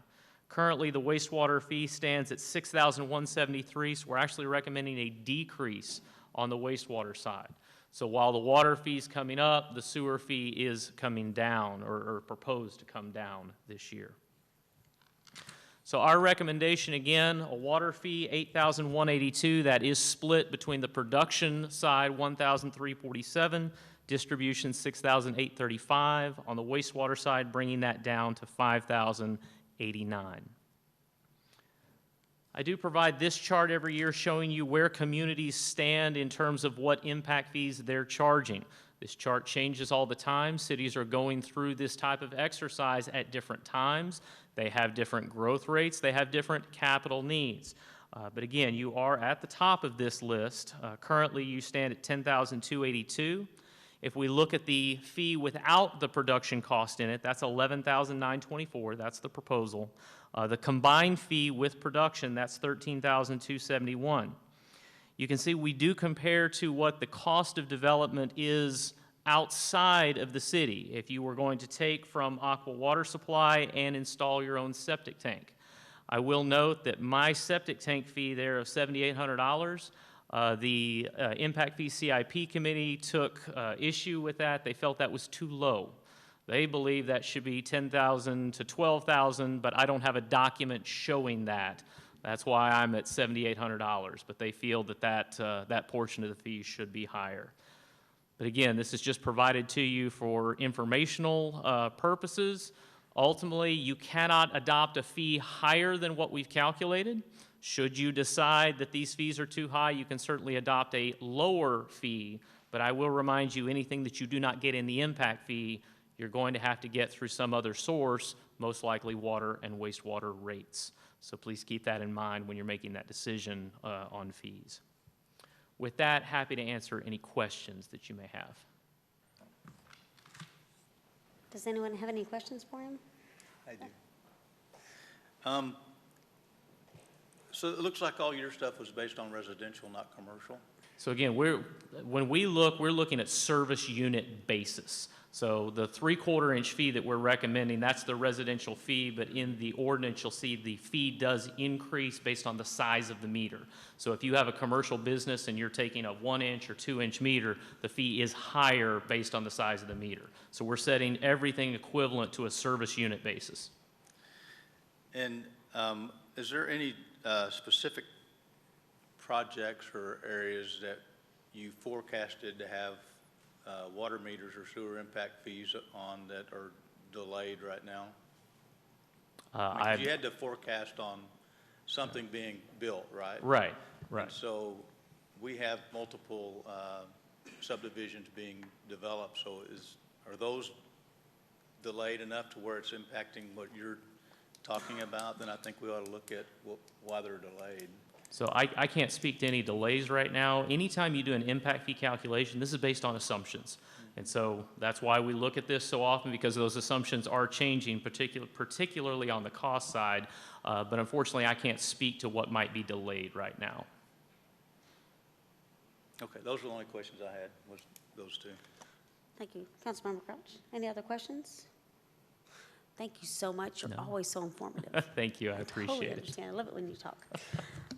K: Currently, the wastewater fee stands at $6,173, so we're actually recommending a decrease on the wastewater side. So while the water fee is coming up, the sewer fee is coming down or proposed to come down this year. So our recommendation, again, a water fee, $8,182. That is split between the production side, $1,347, distribution, $6,835. On the wastewater side, bringing that down to $5,089. I do provide this chart every year showing you where communities stand in terms of what impact fees they're charging. This chart changes all the time. Cities are going through this type of exercise at different times. They have different growth rates. They have different capital needs. But again, you are at the top of this list. Currently, you stand at $10,282. If we look at the fee without the production cost in it, that's $11,924. That's the proposal. The combined fee with production, that's $13,271. You can see we do compare to what the cost of development is outside of the city if you were going to take from Aqua Water Supply and install your own septic tank. I will note that my septic tank fee there of $7,800, the Impact Fee CIP Committee took issue with that. They felt that was too low. They believe that should be $10,000 to $12,000, but I don't have a document showing that. That's why I'm at $7,800, but they feel that that portion of the fee should be higher. But again, this is just provided to you for informational purposes. Ultimately, you cannot adopt a fee higher than what we've calculated. Should you decide that these fees are too high, you can certainly adopt a lower fee, but I will remind you, anything that you do not get in the impact fee, you're going to have to get through some other source, most likely water and wastewater rates. So please keep that in mind when you're making that decision on fees. With that, happy to answer any questions that you may have.
A: Does anyone have any questions for him?
F: I do. So it looks like all your stuff was based on residential, not commercial?
K: So again, when we look, we're looking at service unit basis. So the 3/4 inch fee that we're recommending, that's the residential fee, but in the ordinance, you'll see the fee does increase based on the size of the meter. So if you have a commercial business and you're taking a 1 inch or 2 inch meter, the fee is higher based on the size of the meter. So we're setting everything equivalent to a service unit basis.
F: And is there any specific projects or areas that you forecasted to have water meters or sewer impact fees on that are delayed right now? You had to forecast on something being built, right?
K: Right, right.
F: And so we have multiple subdivisions being developed, so are those delayed enough to where it's impacting what you're talking about? Then I think we ought to look at why they're delayed.
K: So I can't speak to any delays right now. Anytime you do an impact fee calculation, this is based on assumptions. And so that's why we look at this so often, because those assumptions are changing, particularly on the cost side. But unfortunately, I can't speak to what might be delayed right now.
F: Okay, those are the only questions I had, was those two.
A: Thank you. Councilmember Crouch, any other questions? Thank you so much. You're
K: No.
A: always so informative.
K: Thank you, I
A: Totally
K: appreciate it.
A: understand. I love it when you talk.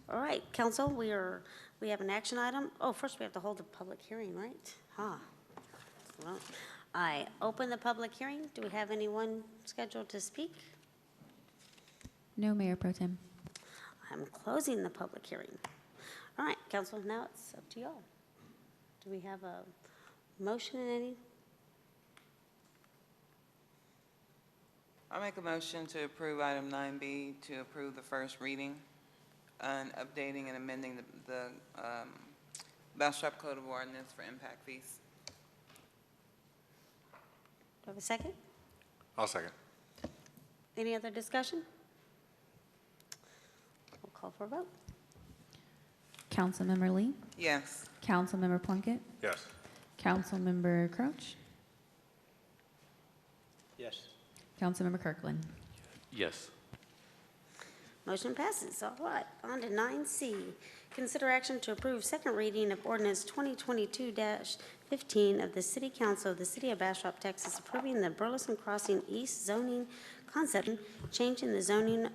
A: All right, council, we have an action item. Oh, first we have to hold a public hearing, right? Well, I open the public hearing. Do we have anyone scheduled to speak?
C: No, Mayor Pro Tem.
A: I'm closing the public hearing. All right, council, now it's up to y'all. Do we have a motion in any?
I: I'll make a motion to approve item 9B, to approve the first reading and updating and amending the Bastrop Code of Ordinance for impact fees.
A: Do I have a second?
H: I'll second.
A: Any other discussion? We'll call for a vote.
C: Councilmember Lee?
I: Yes.
C: Councilmember Plunkett?
H: Yes.
C: Councilmember Crouch?
F: Yes.
C: Councilmember Kirkland?
G: Yes.
A: Motion passes. All right, on to 9C. Consider action to approve second reading of ordinance 2022-15 of the City Council of the City of Bastrop, Texas, approving the Burleson Crossing East zoning concept, changing the zoning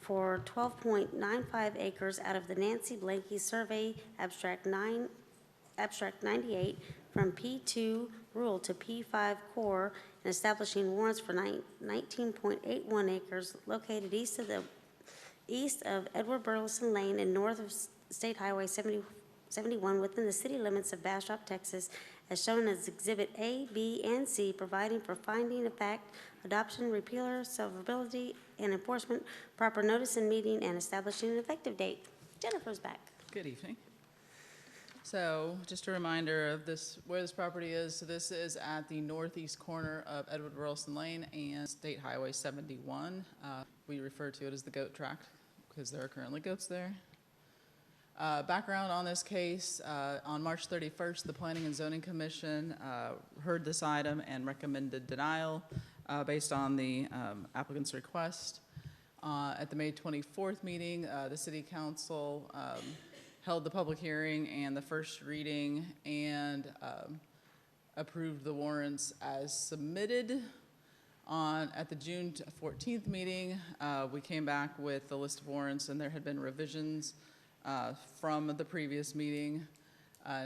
A: for 12.95 acres out of the Nancy Blanky Survey Abstract 98 from P2 rural to P5 core, and establishing warrants for 19.81 acres located east of Edward Burleson Lane and north of State Highway 71 within the city limits of Bastrop, Texas, as shown as Exhibit A, B, and C, providing for finding of fact, adoption, repealer, severability, and enforcement, proper notice and meeting, and establishing an effective date. Jennifer's back.
D: Good evening. So just a reminder of where this property is. So this is at the northeast corner of Edward Burleson Lane and State Highway 71. We refer to it as the goat track because there are currently goats there. Background on this case, on March 31st, the Planning and Zoning Commission heard this item and recommended denial based on the applicant's request. At the May 24th meeting, the City Council held the public hearing and the first reading and approved the warrants as submitted. At the June 14th meeting, we came back with the list of warrants, and there had been revisions from the previous meeting.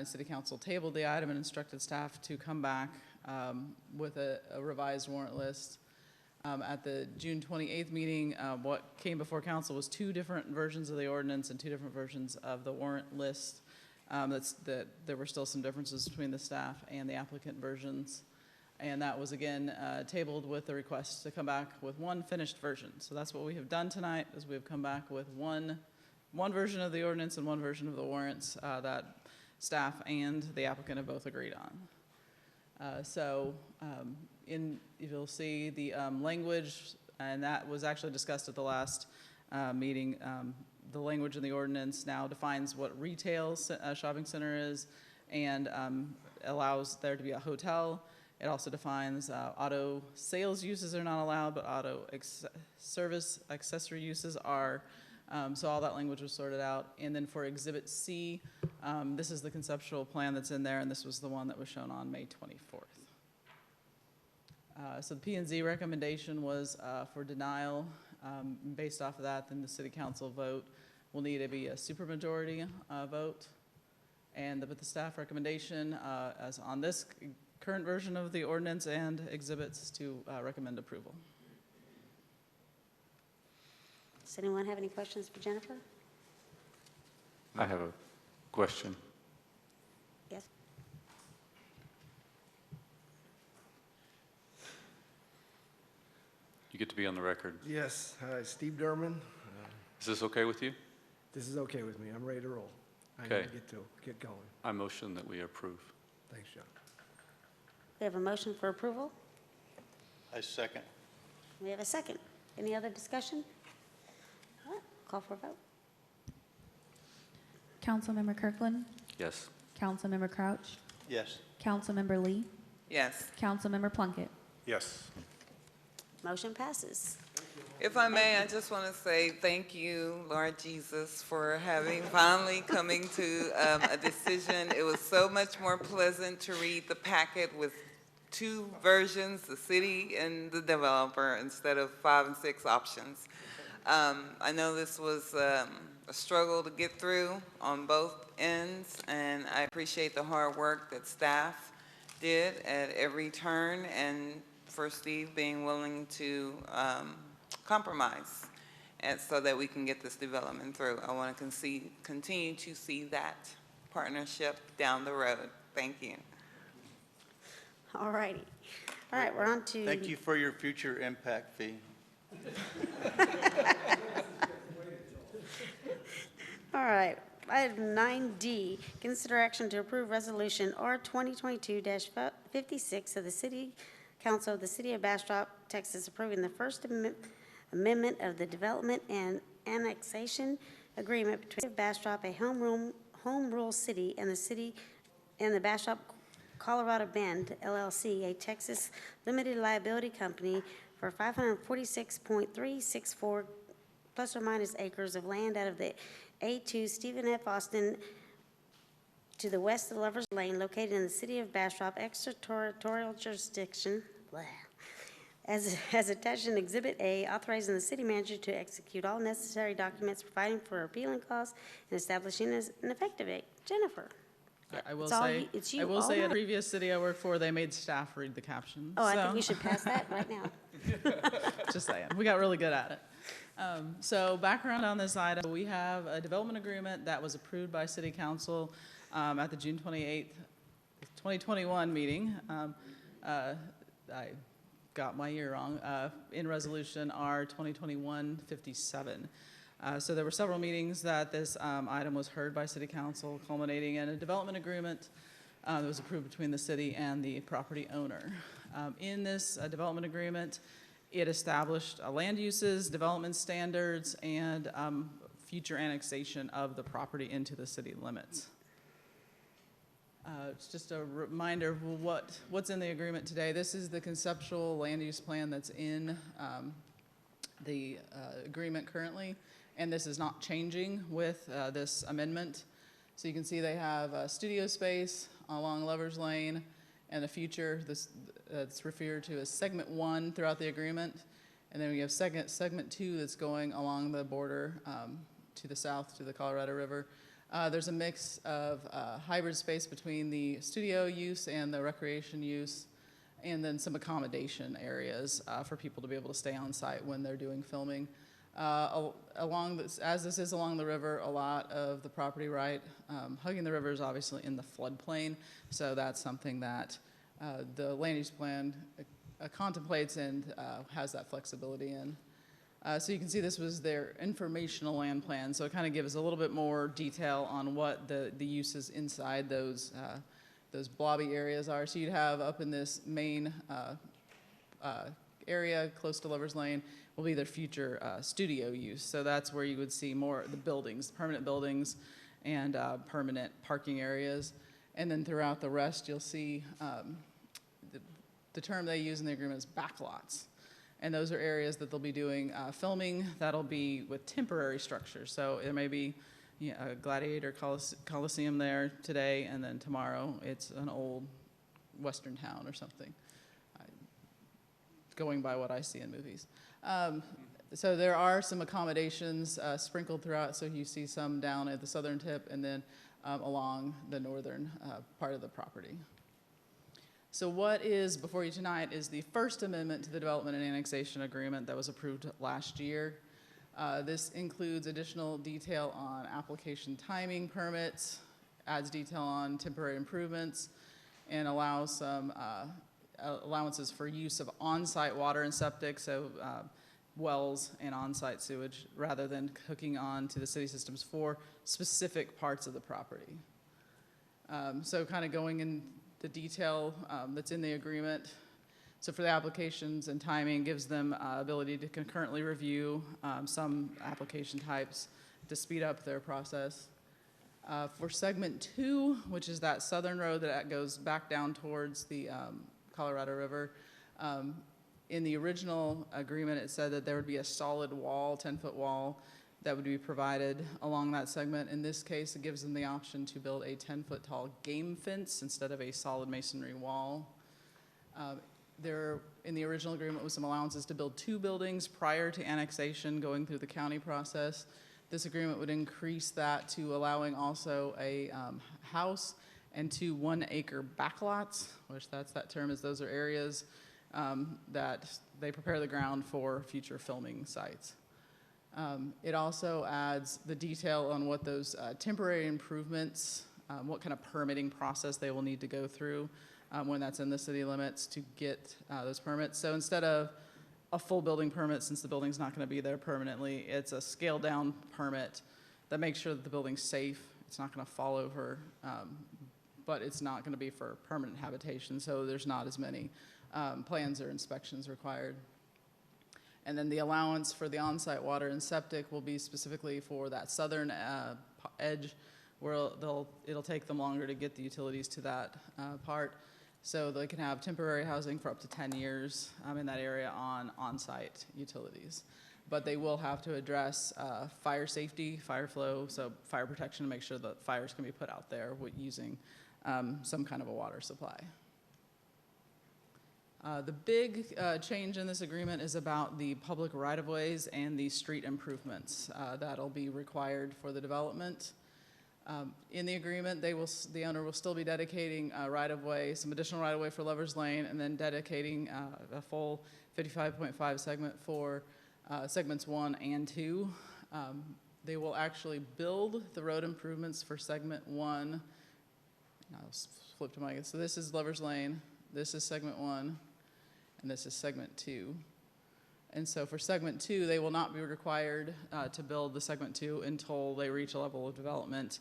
D: City Council tabled the item and instructed staff to come back with a revised warrant list. At the June 28th meeting, what came before council was 2 different versions of the ordinance and 2 different versions of the warrant list. There were still some differences between the staff and the applicant versions. And that was, again, tabled with the request to come back with 1 finished version. So that's what we have done tonight, is we have come back with one version of the ordinance and 1 version of the warrants that staff and the applicant have both agreed on. you'll see the language, and that was actually discussed at the last meeting. The language in the ordinance now defines what retail shopping center is, and allows there to be a hotel. It also defines auto sales uses are not allowed, but auto service accessory uses are. So all that language was sorted out. And then for Exhibit C, this is the conceptual plan that's in there, and this was the one that was shown on May 24th. So the P&Z recommendation was for denial. Based off of that, then the City Council vote will need to be a supermajority vote. And but the staff recommendation, as on this current version of the ordinance and exhibits, to recommend approval.
A: Does anyone have any questions for Jennifer?
G: I have a question.
A: Yes.
G: You get to be on the record.
L: Yes. Hi, Steve Derman.
G: Is this okay with you?
L: This is okay with me. I'm ready to roll. I
G: Okay.
L: gotta get going.
G: I motion that we approve.
L: Thanks, John.
A: We have a motion for approval.
F: I second.
A: We have a second. Any other discussion? All right, call for a vote.
C: Councilmember Kirkland?
G: Yes.
C: Councilmember Crouch?
F: Yes.
C: Councilmember Lee?
I: Yes.
C: Councilmember Plunkett?
H: Yes.
A: Motion passes.
I: If I may, I just want to say thank you, Lord Jesus, for having finally coming to a decision. It was so much more pleasant to read the packet with two versions, the city and the developer, instead of 5 and 6 options. I know this was a struggle to get through on both ends, and I appreciate the hard work that staff did at every turn, and for Steve being willing to compromise, and so that we can get this development through. I want to continue to see that partnership down the road. Thank you.
A: All righty. All right, we're on to.
F: Thank you for your future impact fee.
A: All right, item 9D, consider action to approve resolution R 2022-56 of the City Council of the City of Bastrop, Texas, approving the First Amendment of the Development and Annexation Agreement between Bastrop, a home rule city, and the Bastrop, Colorado Bend, LLC, a Texas limited liability company, for 546.364 plus or minus acres of land out of the A2 Stephen F. Austin to the west of Lovers Lane, located in the city of Bastrop, extraterritorial jurisdiction, blah, as attached in Exhibit A, authorizing the city manager to execute all necessary documents, providing for appealing costs, and establishing an effective date. Jennifer.
D: I will
A: It's all
D: say,
A: you- it's you
D: I will
A: all
D: say at a
A: night.
D: previous city I worked for, they made staff read the captions.
A: Oh, I think
D: so-
A: we should pass that right now.
D: Just saying, we got really good at it. So background on this item, we have a development agreement that was approved by City Council at the June 28th, 2021 meeting. I got my year wrong, in Resolution R 2021-57. So there were several meetings that this item was heard by City Council, culminating in a development agreement that was approved between the city and the property owner. In this development agreement, it established land uses, development standards, and future annexation of the property into the city limits. It's just a reminder of what's in the agreement today. This is the conceptual land use plan that's in the agreement currently, and this is not changing with this amendment. So you can see they have studio space along Lovers Lane, and the future, it's referred to as Segment 1 throughout the agreement. And then we have Segment 2 that's going along the border to the south to the Colorado River. There's a mix of hybrid space between the studio use and the recreation use, and then some accommodation areas for people to be able to stay on site when they're doing filming. As this is along the river, a lot of the property right hugging the river is obviously in the floodplain, so that's something that the land use plan contemplates and has that flexibility in. So you can see this was their informational land plan, so it kind of gives a little bit more detail on what the uses inside those blobby areas are. So you'd have up in this main area close to Lover's Lane will be their future studio use. So that's where you would see more of the buildings, permanent buildings, and permanent parking areas. And then throughout the rest, you'll see the term they use in the agreement is backlots. And those are areas that they'll be doing filming that'll be with temporary structures. So it may be a Gladiator Coliseum there today, and then tomorrow it's an old Western town or something, going by what I see in movies. So there are some accommodations sprinkled throughout, so you see some down at the southern tip and then along the northern part of the property. So what is before you tonight is the first amendment to the Development and Annexation Agreement that was approved last year. This includes additional detail on application timing permits, adds detail on temporary improvements, and allows some allowances for use of on-site water and septic, so wells and on-site sewage, rather than hooking on to the city systems for specific parts of the property. So kind of going in the detail that's in the agreement. So for the applications and timing, gives them ability to concurrently review some application types to speed up their process. For segment 2, which is that southern road that goes back down towards the Colorado River, in the original agreement, it said that there would be a solid wall, 10-foot wall, that would be provided along that segment. In this case, it gives them the option to build a 10-foot tall game fence instead of a solid masonry wall. There, in the original agreement, was some allowances to build 2 buildings prior to annexation going through the county process. This agreement would increase that to allowing also a house and 2 1-acre backlots, which that term is those are areas that they prepare the ground for future filming sites. It also adds the detail on what those temporary improvements, what kind of permitting process they will need to go through when that's in the city limits to get those permits. So instead of a full building permit, since the building's not going to be there permanently, it's a scaled down permit that makes sure that the building's safe. It's not going to fall over, but it's not going to be for permanent habitation, so there's not as many plans or inspections required. And then the allowance for the on-site water and septic will be specifically for that southern edge where it'll take them longer to get the utilities to that part. So they can have temporary housing for up to 10 years in that area on-site utilities. But they will have to address fire safety, fire flow, so fire protection to make sure that fires can be put out there using some kind of a water supply. The big change in this agreement is about the public right-of-ways and the street improvements that'll be required for the development. In the agreement, the owner will still be dedicating right-of-way, some additional right-of-way for Lover's Lane, and then dedicating a full 55.5 segment for segments 1 and 2. They will actually build the road improvements for segment 1. I'll flip to my, so this is Lover's Lane, this is segment 1, and this is segment 2. And so for segment 2, they will not be required to build the segment 2 until they reach a level of development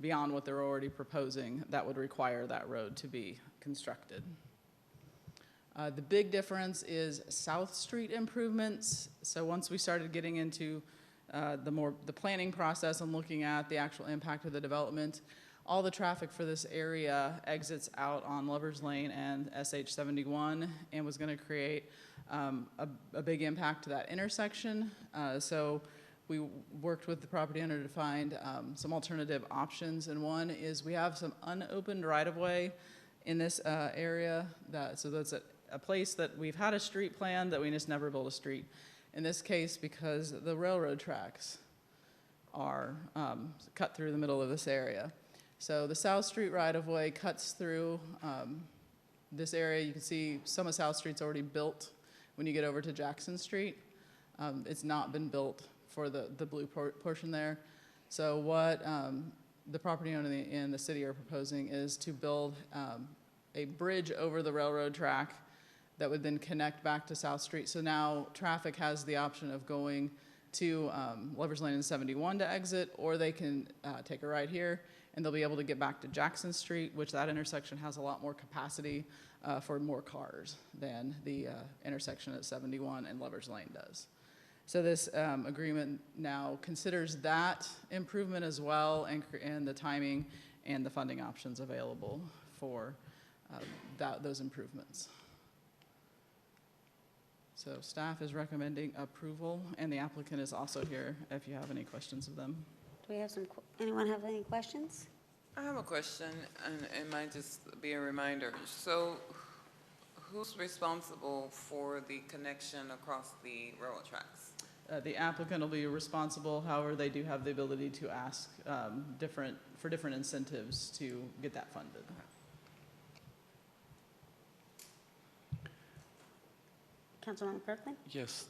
D: beyond what they're already proposing that would require that road to be constructed. The big difference is South Street improvements. So once we started getting into the planning process and looking at the actual impact of the development, all the traffic for this area exits out on Lover's Lane and SH 71 and was going to create a big impact to that intersection. So we worked with the property owner to find some alternative options, and one is we have some unopened right-of-way in this area. So that's a place that we've had a street plan that we just never built a street. In this case, because the railroad tracks are cut through the middle of this area. So the South Street right-of-way cuts through this area. You can see some of South Street's already built when you get over to Jackson Street. It's not been built for the blue portion there. So what the property owner and the city are proposing is to build a bridge over the railroad track that would then connect back to South Street. So now traffic has the option of going to Lover's Lane and 71 to exit, or they can take a right here and they'll be able to get back to Jackson Street, which that intersection has a lot more capacity for more cars than the intersection at 71 and Lovers Lane does. So this agreement now considers that improvement as well, and the timing and the funding options available for those improvements. So staff is recommending approval, and the applicant is also here if you have any questions of them.
A: Do we have anyone have any questions?
I: I have a question, and it might just be a reminder. So who's responsible for the connection across the railroad tracks?
D: The applicant will be responsible, however, they do have the ability to ask for different incentives to get that funded.
A: Councilmember Kirkland?
G: Yes,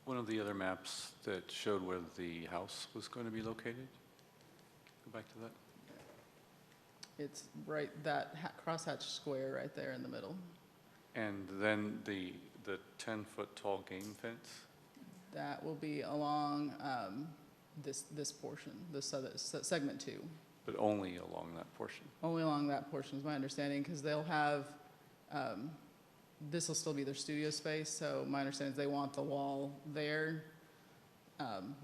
G: one of the other maps that showed where the house was going to be located. Go back to that.
D: It's right, that crosshatch square right there in the middle.
G: And then the 10-foot tall game fence?
D: That will be along this portion, this segment 2.
G: But only along that portion?
D: Only along that portion is my understanding, because they'll have, this will still be their studio space, so my understanding is they want the wall there,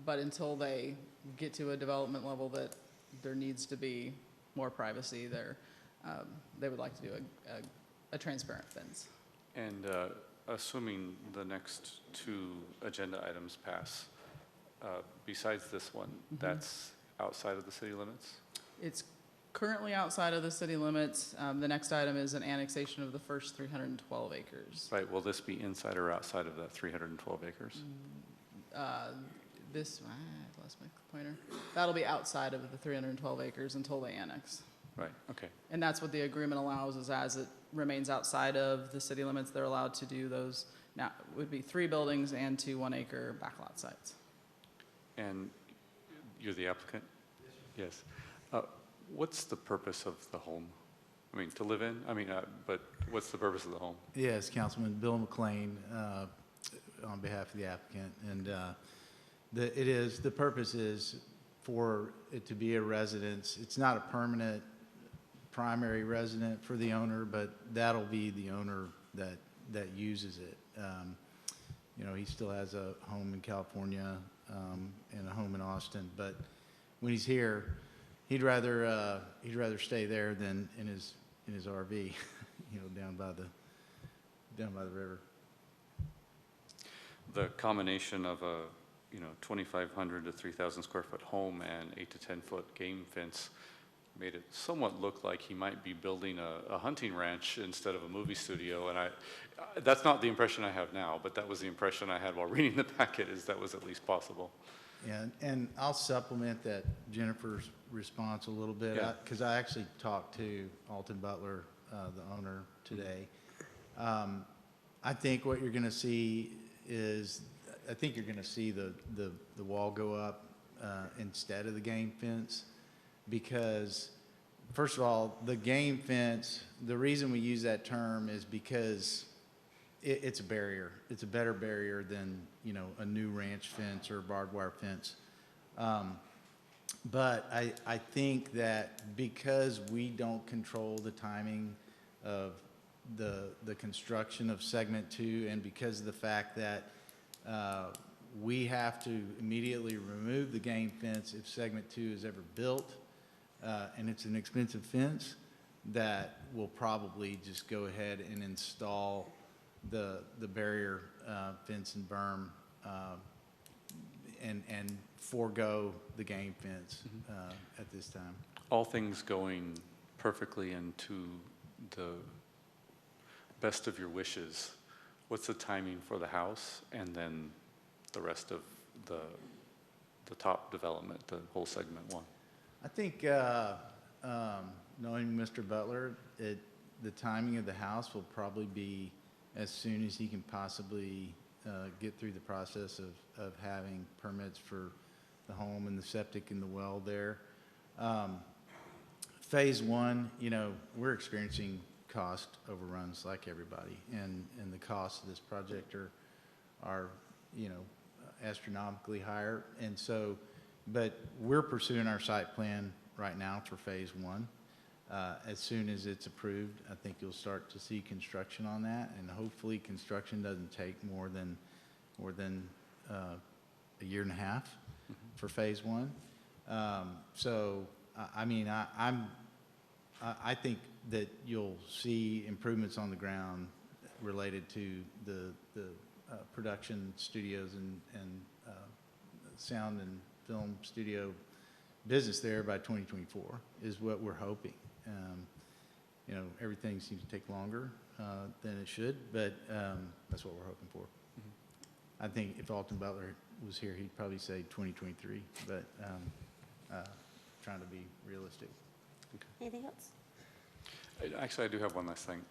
D: but until they get to a development level that there needs to be more privacy there, they would like to do a transparent fence.
G: And assuming the next 2 agenda items pass, besides this one, that's outside of the city limits?
D: It's currently outside of the city limits. The next item is an annexation of the first 312 acres.
G: Right, will this be inside or outside of that 312 acres?
D: I lost my pointer. That'll be outside of the 312 acres until they annex.
G: Right, okay.
D: And that's what the agreement allows, is as it remains outside of the city limits, they're allowed to do those. Now, it would be 3 buildings and 2 1-acre backlot sites.
G: And you're the applicant? Yes. What's the purpose of the home? I mean, to live in? I mean, but what's the purpose of the home?
M: Yes, Councilman Bill McLean, on behalf of the applicant. And the purpose is for it to be a residence. It's not a permanent primary resident for the owner, but that'll be the owner that uses it. You know, he still has a home in California and a home in Austin, but when he's here, he'd rather stay there than in his RV, you know, down by the river.
G: The combination of a 2,500 to 3,000 square foot home and 8 to 10 foot game fence made it somewhat look like he might be building a hunting ranch instead of a movie studio. And that's not the impression I have now, but that was the impression I had while reading the packet, is that was at least possible.
M: Yeah, and I'll supplement that Jennifer's response a little bit, because I actually talked to Alton Butler, the owner, today. I think what you're going to see is, I think you're going to see the wall go up instead of the game fence, because first of all, the game fence, the reason we use that term is because it's a barrier. It's a better barrier than, you know, a new ranch fence or barbed wire fence. But I think that because we don't control the timing of the construction of segment 2, and because of the fact that we have to immediately remove the game fence if segment 2 is ever built, and it's an expensive fence, that we'll probably just go ahead and install the barrier fence and berm and forego the game fence at this time.
G: All things going perfectly and to the best of your wishes, what's the timing for the house and then the rest of the top development, the whole segment 1?
M: I think knowing Mr. Butler, the timing of the house will probably be as soon as he can possibly get through the process of having permits for the home and the septic and the well there. Phase 1, you know, we're experiencing cost overruns like everybody, and the costs of this project are you know, astronomically higher. And so, but we're pursuing our site plan right now for phase one. As soon as it's approved, I think you'll start to see construction on that, and hopefully construction doesn't take more than a year and a half for phase one. So, I mean, I think that you'll see improvements on the ground related to the production studios and sound and film studio business there by 2024 is what we're hoping. You know, everything seems to take longer than it should, but that's what we're hoping for. I think if Alton Butler was here, he'd probably say 2023, but trying to be realistic.
A: Anything else?
G: Actually, I do have one last thing.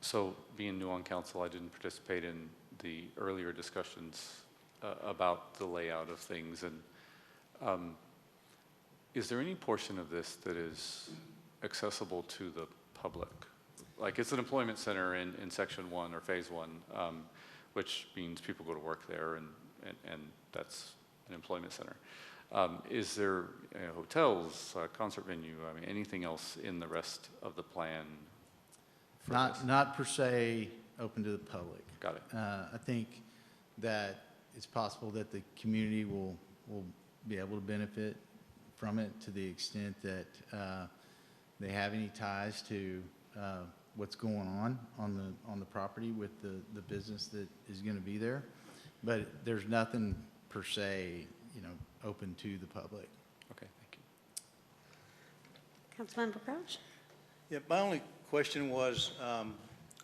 G: So being new on council, I didn't participate in the earlier discussions about the layout of things. And is there any portion of this that is accessible to the public? Like, it's an employment center in section 1 or phase 1, which means people go to work there, and that's an employment center. Is there hotels, concert venue, I mean, anything else in the rest of the plan?
M: Not per se open to the public.
G: Got it.
M: I think that it's possible that the community will be able to benefit from it to the extent that they have any ties to what's going on the property with the business that is going to be there. But there's nothing per se, open to the public.
G: Okay, thank you.
A: Councilmember Crouch?
F: Yeah, my only question was,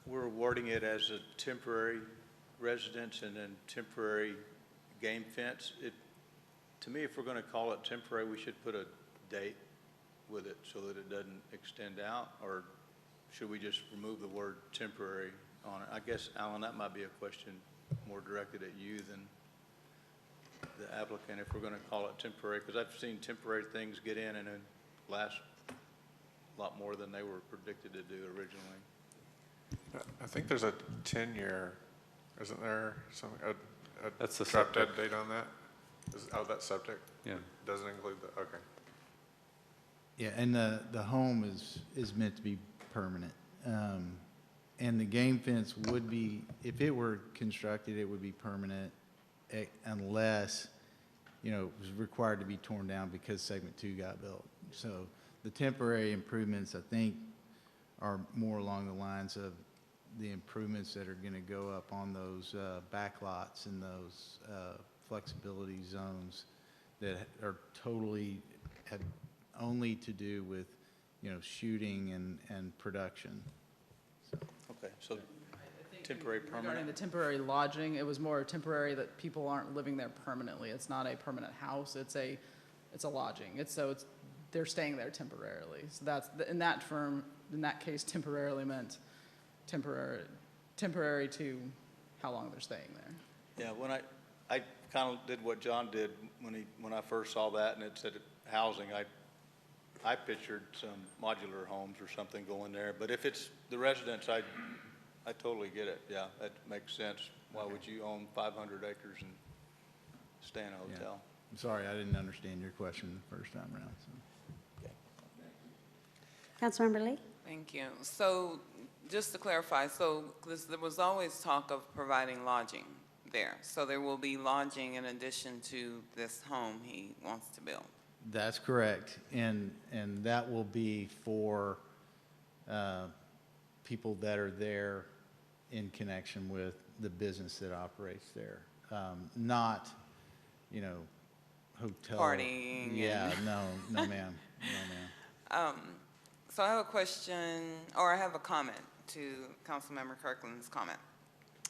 F: we're wording it as a temporary residence and then temporary game fence. To me, if we're going to call it temporary, we should put a date with it so that it doesn't extend out, or should we just remove the word temporary on it? I guess, Alan, that might be a question more directed at you than the applicant, if we're going to call it temporary, because I've seen temporary things get in and then last a lot more than they were predicted to do originally.
H: I think there's a 10-year, isn't there,
G: That's the
H: drop dead
G: septic.
H: date on that? That's septic?
G: Yeah.
H: Doesn't include the, okay.
M: Yeah, and the home is meant to be permanent. And the game fence would be, if it were constructed, it would be permanent unless, it was required to be torn down because segment 2 got built. So the temporary improvements, I think, are more along the lines of the improvements that are going to go up on those back lots and those flexibility zones that are totally have only to do with, shooting and production. So.
F: Okay, so temporary permanent.
D: Regarding the temporary lodging, it was more temporary that people aren't living there permanently. It's not a permanent house. It's a lodging. They're staying there temporarily. So that's in that case, temporarily meant temporary to how long they're staying there.
F: Yeah, when I kind of did what John did when I first saw that and it said housing, I pictured some modular homes or something going there. But if it's the residence, I totally get it. Yeah, that makes sense. Why would you own 500 acres and stay in a hotel?
M: I'm sorry, I didn't understand your question the first time around. So.
A: Councilmember Lee?
I: Thank you. So just to clarify, there was always talk of providing lodging there. So there will be lodging in addition to this home he wants to build.
M: That's correct, and that will be for people that are there in connection with the business that operates there, not, hotel.
I: Partying.
M: Yeah, no, ma'am, no, ma'am.
I: So I have a question, or I have a comment to Councilmember Kirkland's comment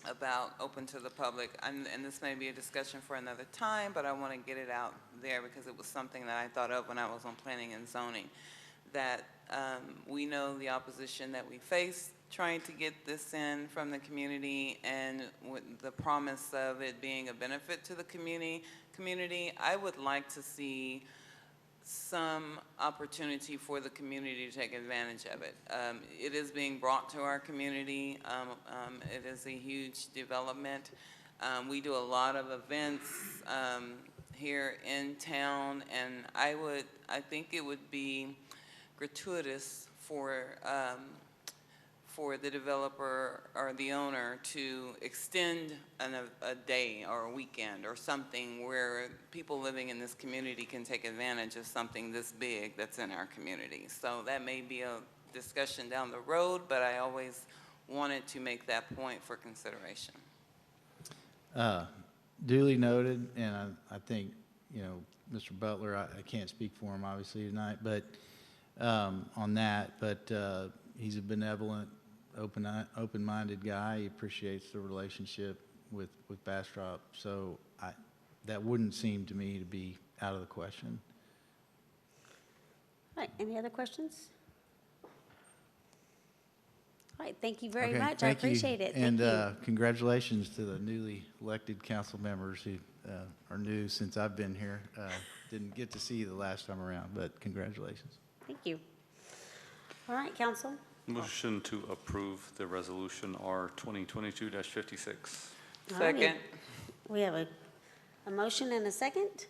I: about open to the public, and this may be a discussion for another time, but I want to get it out there because it was something that I thought of when I was on planning and zoning, that we know the opposition that we face trying to get this in from the community, and with the promise of it being a benefit to the community, I would like to see some opportunity for the community to take advantage of it. It is being brought to our community. It is a huge development. We do a lot of events here in town, and I think it would be gratuitous for the developer or the owner to extend a day or a weekend or something where people living in this community can take advantage of something this big that's in our community. So that may be a discussion down the road, but I always wanted to make that point for consideration.
M: Duly noted, and I think, you know, Mr. Butler, I can't speak for him obviously tonight, but on that, but he's a benevolent, open-minded guy. He appreciates the relationship with Bastrop, so that wouldn't seem to me to be out of the question.
A: All right, any other questions? All right, thank you very
M: Okay,
A: much. I
M: thank you.
A: appreciate it.
M: And
A: Thank you.
M: congratulations to the newly elected council members who are new since I've been here. Didn't get to see you the last time around, but congratulations.
A: Thank you. All right, council.
G: Motion to approve the resolution R 2022-56.
A: All righty.
I: Second.
A: We have a motion and a second.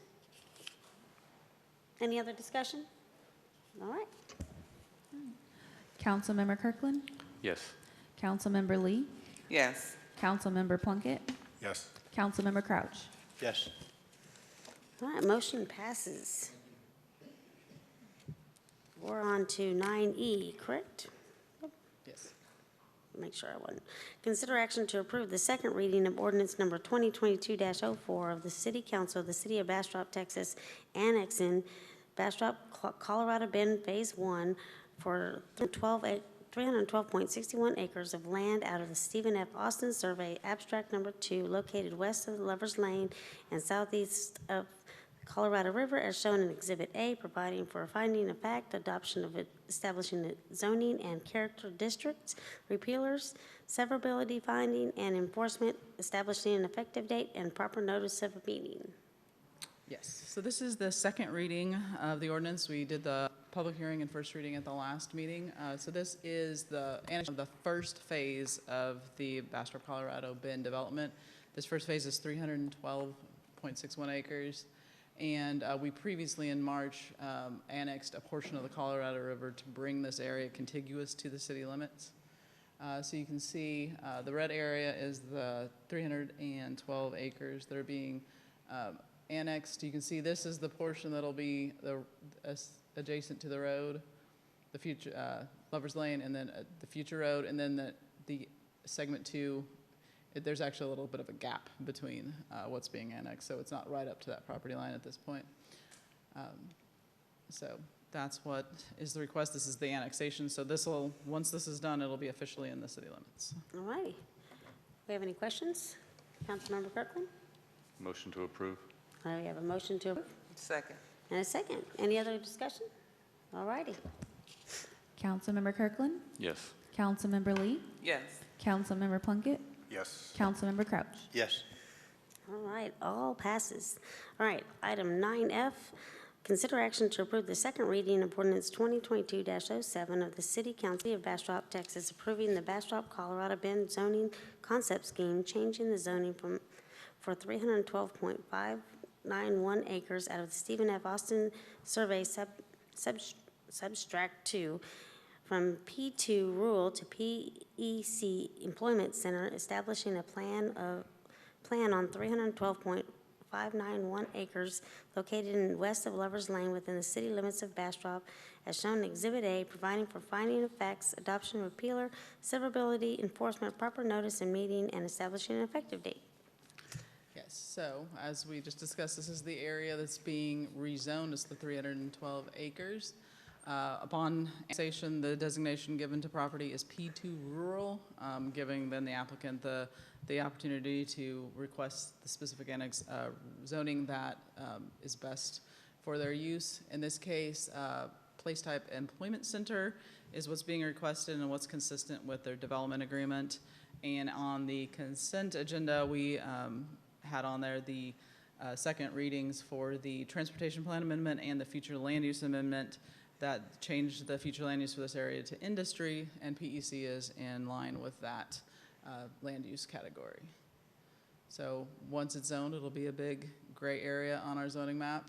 A: Any other discussion? All right.
C: Councilmember Kirkland?
G: Yes.
C: Councilmember Lee?
I: Yes.
C: Councilmember Plunkett?
H: Yes.
C: Councilmember Crouch?
F: Yes.
A: All right, motion passes. We're on to 9E, correct?
D: Yes.
A: Make sure I wasn't. Consider action to approve the second reading of ordinance number 2022-04 of the City Council of the City of Bastrop, Texas, annexing Bastrop, Colorado Bend Phase 1 for 312.61 acres of land out of the Stephen F. Austin Survey, Abstract Number 2, located west of Lovers Lane and southeast of the Colorado River, as shown in Exhibit A, providing for a finding of fact, adoption of it, establishing the zoning and character districts, repealers, severability finding, and enforcement, establishing an effective date and proper notice of a meeting.
D: Yes, so this is the second reading of the ordinance. We did the public hearing and first reading at the last meeting. So this is the annexation of the first phase of the Bastrop, Colorado Bend development. This first phase is 312.61 acres. And we previously in March annexed a portion of the Colorado River to bring this area contiguous to the city limits. So you can see the red area is the 312 acres that are being annexed. You can see this is the portion that'll be adjacent to the road, the future Lovers Lane, and then the future road, and then the segment 2. There's actually a little bit of a gap between what's being annexed, so it's not right up to that property line at this point. So that's what is the request. This is the annexation. So this will, once this is done, it'll be officially in the city limits.
A: All right. We have any questions? Councilmember Kirkland?
G: Motion to approve.
A: All right, we have a motion to approve
I: Second.
A: and a second. Any other discussion? All righty.
C: Councilmember Kirkland?
G: Yes.
C: Councilmember Lee?
I: Yes.
C: Councilmember Plunkett?
H: Yes.
C: Councilmember Crouch?
F: Yes.
A: All right, all passes. All right, item 9F, consider action to approve the second reading of ordinance 2022-07 of the City Council of Bastrop, Texas, approving the Bastrop, Colorado Bend zoning concept scheme, changing the zoning for 312.591 acres out of the Stephen F. Austin Survey Subtract 2 from P2 Rural to PEC Employment Center, establishing a plan on 312.591 acres located in west of Lovers Lane within the city limits of Bastrop, as shown in Exhibit A, providing for finding of facts, adoption of repealer, severability, enforcement, proper notice and meeting, and establishing an effective date.
D: Yes, so as we just discussed, this is the area that's being rezoned. It's the 312 acres. Upon annexation, the designation given to property is P2 Rural, giving then the applicant the opportunity to request the specific annex zoning that is best for their use. In this case, place type employment center is what's being requested and what's consistent with their development agreement. And on the consent agenda, we had on there the second readings for the transportation plan amendment and the future land use amendment that changed the future land use for this area to industry, and PEC is in line with that land use category. So once it's zoned, it'll be a big gray area on our zoning map.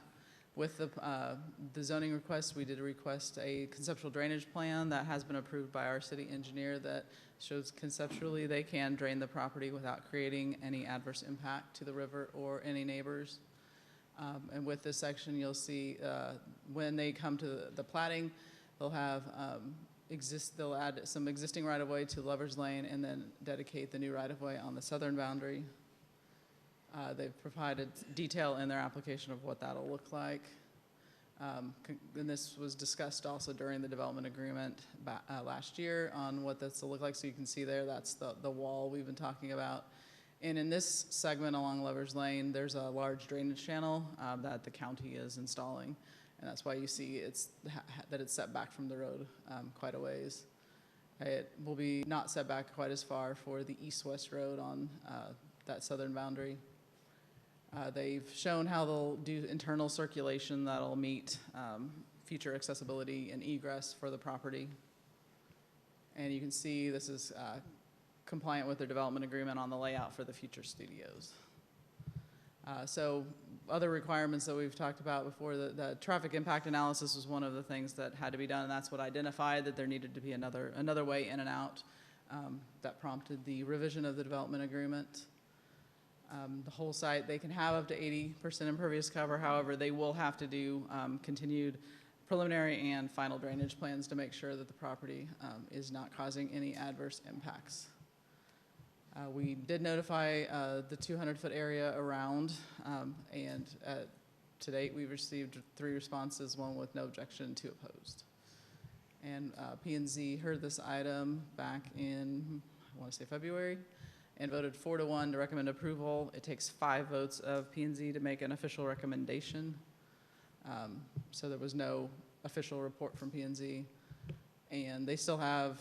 D: With the zoning request, we did request a conceptual drainage plan that has been approved by our city engineer that shows conceptually they can drain the property without creating any adverse impact to the river or any neighbors. And with this section, you'll see when they come to the platting, they'll have they'll add some existing right-of-way to Lover's Lane and then dedicate the new right-of-way on the southern boundary. They've provided detail in their application of what that'll look like. And this was discussed also during the development agreement last year on what this will look like. So you can see there, that's the wall we've been talking about. And in this segment along Lover's Lane, there's a large drainage channel that the county is installing. And that's why you see that it's set back from the road quite a ways. It will be not set back quite as far for the east-west road on that southern boundary. They've shown how they'll do internal circulation that'll meet future accessibility and egress for the property. And you can see this is compliant with their development agreement on the layout for the future studios. So other requirements that we've talked about before, the traffic impact analysis was one of the things that had to be done, and that's what identified that there needed to be another way in and out. That prompted the revision of the development agreement. The whole site, they can have up to 80% impervious cover. However, they will have to do continued preliminary and final drainage plans to make sure that the property is not causing any adverse impacts. We did notify the 200-foot area around, and to date we've received 3 responses, 1 with no objection, 2 opposed. And P&Z heard this item back in, I want to say February, and voted 4-1 to recommend approval. It takes 5 votes of P&Z to make an official recommendation. So there was no official report from P&Z. And they still have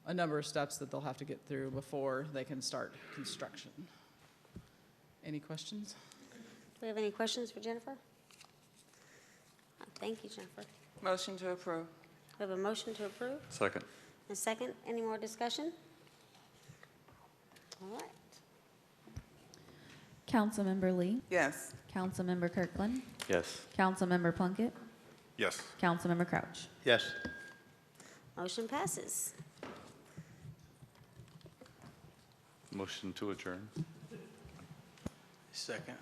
D: a number of steps that they'll have to get through before they can start construction. Any questions?
A: Do we have any questions for Jennifer? Thank you, Jennifer.
I: Motion to approve.
A: We have a motion to approve.
G: Second.
A: A second. Any more discussion? All right.
C: Councilmember Lee.
I: Yes.
C: Councilmember Kirkland.
G: Yes.
C: Councilmember Plunkett.
H: Yes.
C: Councilmember Crouch.
F: Yes.
A: Motion passes.
G: Motion to adjourn.
F: Second.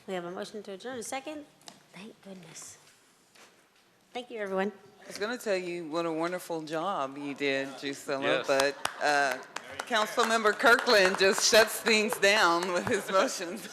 A: We have a motion to adjourn. A second. Thank goodness. Thank you, everyone.
I: I was going to tell you what a wonderful job you did, Drusilla,
G: Yes.
I: but Councilmember Kirkland just shuts things down with his motions.